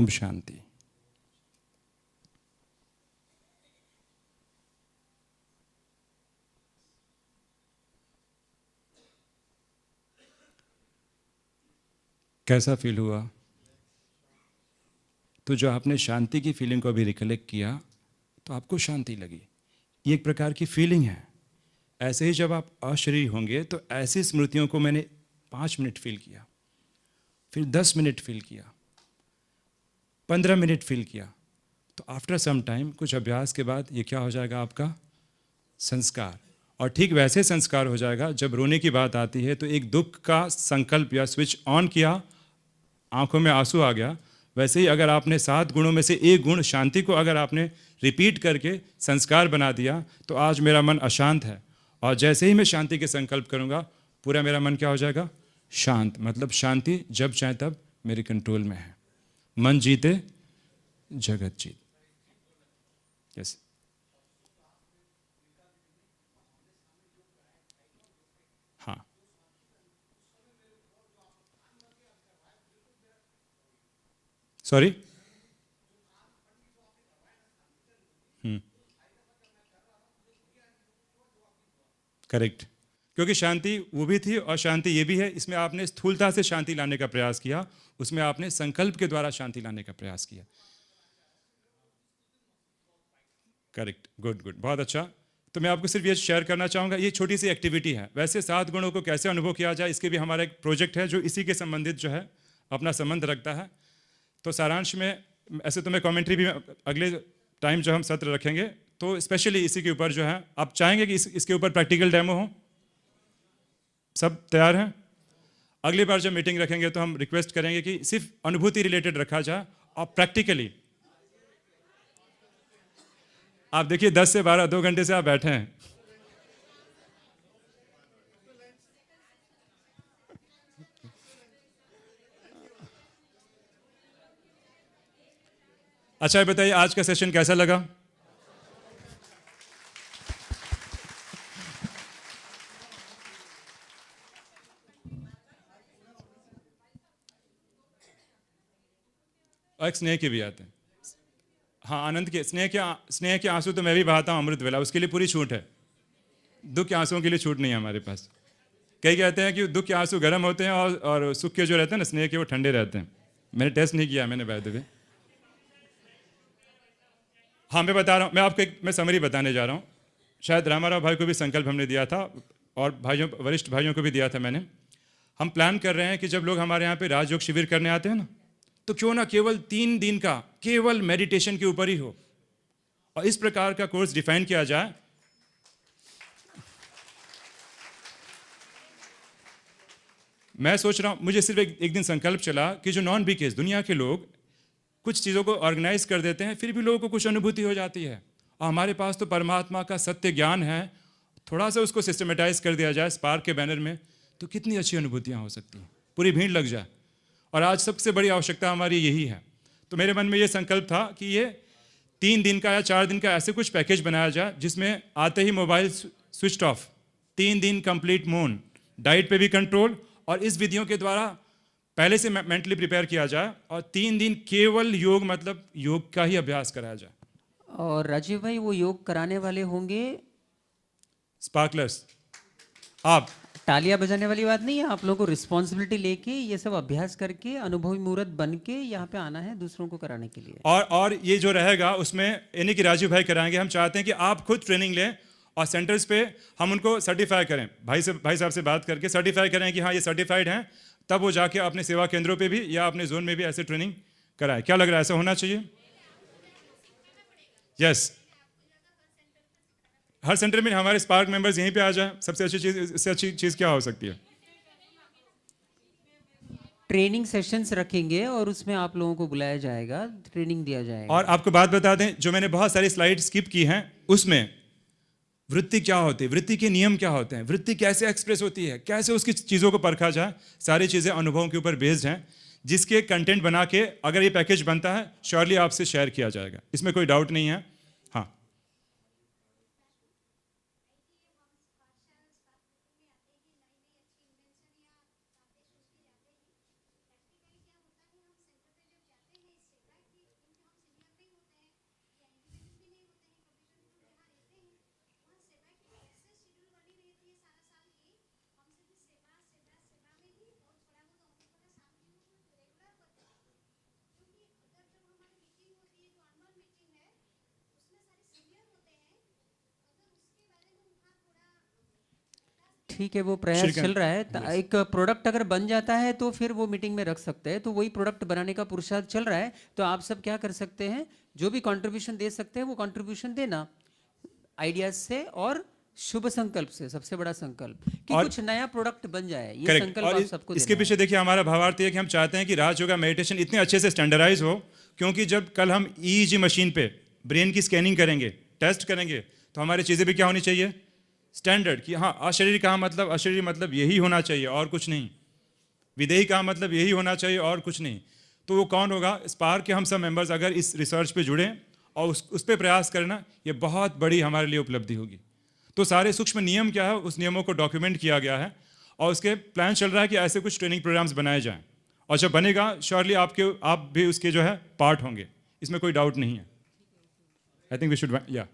ओम शांति। कैसा फील हुआ? तो जो आपने शांति की फीलिंग को अभी रिकलेक्ट किया तो आपको शांति लगी, ये एक प्रकार की फीलिंग है। ऐसे ही जब आप अशरीरी होंगे तो ऐसी स्मृतियों को मैंने 5 मिनट फील किया, फिर 10 मिनट फील किया, 15 मिनट फील किया, तो आफ्टर सम टाइम कुछ अभ्यास के बाद ये क्या हो जाएगा, आपका संस्कार। और ठीक वैसे संस्कार हो जाएगा जब रोने की बात आती है तो एक दुख का संकल्प या स्विच ऑन किया, आंखों में आंसू आ गया। वैसे ही अगर आपने 7 गुणों में से एक गुण शांति को अगर आपने रिपीट करके संस्कार बना दिया तो आज मेरा मन अशांत है, और जैसे ही मैं शांति के संकल्प करूंगा पूरा मेरा मन क्या हो जाएगा, शांत। मतलब शांति जब चाहे तब मेरे कंट्रोल में है। मन जीते जगत जीत। यस। हाँ, सॉरी। करेक्ट, क्योंकि शांति वो भी थी और शांति ये भी है। इसमें आपने स्थूलता से शांति लाने का प्रयास किया, उसमें आपने संकल्प के द्वारा शांति लाने का प्रयास किया। करेक्ट, गुड गुड, बहुत अच्छा। तो मैं आपको सिर्फ ये शेयर करना चाहूँगा, ये छोटी सी एक्टिविटी है। वैसे 7 गुणों को कैसे अनुभव किया जाए, इसके भी हमारा एक प्रोजेक्ट है जो इसी के संबंधित जो है अपना संबंध रखता है। तो सारांश में ऐसे तो मैं कमेंट्री भी अगले टाइम जो हम सत्र रखेंगे तो स्पेशली इसी के ऊपर जो है, आप चाहेंगे कि इसके ऊपर प्रैक्टिकल डेमो हो? सब तैयार हैं? अगली बार जब मीटिंग रखेंगे तो हम रिक्वेस्ट करेंगे कि सिर्फ अनुभूति रिलेटेड रखा जाए और प्रैक्टिकली। आप देखिए 10 से 12 2 घंटे से आप बैठे हैं। अच्छा, ये बताइए आज का सेशन कैसा लगा? और एक स्नेह के भी आते हैं। हाँ, आनंद के स्नेह के आंसू तो मैं भी बहाता हूँ अमृत वेला, उसके लिए पूरी छूट है। दुख के आंसुओं के लिए छूट नहीं है हमारे पास। कई कहते हैं कि दुख के आंसू गर्म होते हैं और सुख के जो रहते हैं ना, स्नेह के, वो ठंडे रहते हैं। मैंने टेस्ट नहीं किया, मैंने बाय द वे। हाँ, मैं बता रहा हूँ, मैं आपको मैं समरी बताने जा रहा हूँ। शायद रामाराव भाई को भी संकल्प हमने दिया था और भाइयों, वरिष्ठ भाइयों को भी दिया था मैंने। हम प्लान कर रहे हैं कि जब लोग हमारे यहाँ पे राजयोग शिविर करने आते हैं ना, तो क्यों ना केवल 3 दिन का केवल मेडिटेशन के ऊपर ही हो, और इस प्रकार का कोर्स डिफाइन किया जाए। मैं सोच रहा हूँ, मुझे सिर्फ एक दिन संकल्प चला कि जो नॉन बीकेस दुनिया के लोग कुछ चीज़ों को ऑर्गेनाइज कर देते हैं, फिर भी लोगों को कुछ अनुभूति हो जाती है। और हमारे पास तो परमात्मा का सत्य ज्ञान है, थोड़ा सा उसको सिस्टमेटाइज कर दिया जाए स्पार्क के बैनर में, तो कितनी अच्छी अनुभूतियाँ हो सकती हैं, पूरी भीड़ लग जाए। और आज सबसे बड़ी आवश्यकता हमारी यही है। तो मेरे मन में ये संकल्प था कि ये 3 दिन का या 4 दिन का ऐसे कुछ पैकेज बनाया जाए जिसमें आते ही मोबाइल स्विच ऑफ, 3 दिन कंप्लीट मौन, डाइट पे भी कंट्रोल, और इस विधियों के द्वारा पहले से मेंटली प्रिपेयर किया जाए, और 3 दिन केवल योग, मतलब योग का ही अभ्यास कराया जाए। और राजीव भाई, वो योग कराने वाले होंगे स्पार्कलर्स। आप तालियां बजाने वाली बात नहीं है, आप लोगों को रिस्पॉन्सिबिलिटी लेके ये सब अभ्यास करके अनुभवी मूर्त बन के यहाँ पे आना है दूसरों को कराने के लिए। और ये जो रहेगा उसमें यानी कि राजीव भाई कराएंगे। हम चाहते हैं कि आप खुद ट्रेनिंग लें और सेंटर्स पे हम उनको सर्टिफाई करें, भाई साहब से बात करके सर्टिफाई करें कि हाँ ये सर्टिफाइड हैं, तब वो जाके अपने सेवा केंद्रों पे भी या अपने जोन में भी ऐसे ट्रेनिंग कराए। क्या लग रहा है, ऐसा होना चाहिए? यस, हर सेंटर में हमारे स्पार्क मेंबर्स यहीं पे आ जाएं। सबसे अच्छी चीज़, इससे अच्छी चीज़ क्या हो सकती है? ट्रेनिंग सेशंस रखेंगे और उसमें आप लोगों को बुलाया जाएगा, ट्रेनिंग दिया जाएगा। और आपको बात बता दें, जो मैंने बहुत सारी स्लाइड स्किप की हैं, उसमें वृत्ति क्या होती है, वृत्ति के नियम क्या होते हैं, वृत्ति कैसे एक्सप्रेस होती है, कैसे उसकी चीज़ों को परखा जाए, सारी चीज़ें अनुभवों के ऊपर बेस्ड हैं, जिसके कंटेंट बना के अगर ये पैकेज बनता है श्योरली आपसे शेयर किया जाएगा, इसमें कोई डाउट नहीं है। हाँ, ठीक है, वो प्रयास चल रहा है। एक प्रोडक्ट अगर बन जाता है तो फिर वो मीटिंग में रख सकते हैं, तो वही प्रोडक्ट बनाने का पुरुषार्थ चल रहा है। तो आप सब क्या कर सकते हैं, जो भी कंट्रीब्यूशन दे सकते हैं वो कंट्रीब्यूशन देना आइडियाज से और शुभ संकल्प से। सबसे बड़ा संकल्प कि कुछ नया प्रोडक्ट बन जाए, ये संकल्प आप सबको इसके पीछे देखिए हमारा भावार्थ है कि हम चाहते हैं कि राज योगा मेडिटेशन इतने अच्छे से स्टैंडर्डाइज हो, क्योंकि जब कल हम ईईजी मशीन पे ब्रेन की स्कैनिंग करेंगे, टेस्ट करेंगे, तो हमारी चीज़ें भी क्या होनी चाहिए, स्टैंडर्ड। कि हाँ, अशरीरी का मतलब, अशरीरी मतलब यही होना चाहिए और कुछ नहीं, विदेही का मतलब यही होना चाहिए और कुछ नहीं। तो वो कौन होगा, स्पार्क के हम सब मेंबर्स अगर इस रिसर्च पे जुड़ें और उस पर प्रयास करना, ये बहुत बड़ी हमारे लिए उपलब्धि होगी। तो सारे सूक्ष्म नियम क्या है, उस नियमों को डॉक्यूमेंट किया गया है और उसके प्लान चल रहा है कि ऐसे कुछ ट्रेनिंग प्रोग्राम्स बनाए जाएं, और जब बनेगा श्योरली आप भी उसके जो है पार्ट होंगे, इसमें कोई डाउट नहीं है। आई थिंक वी शुड, या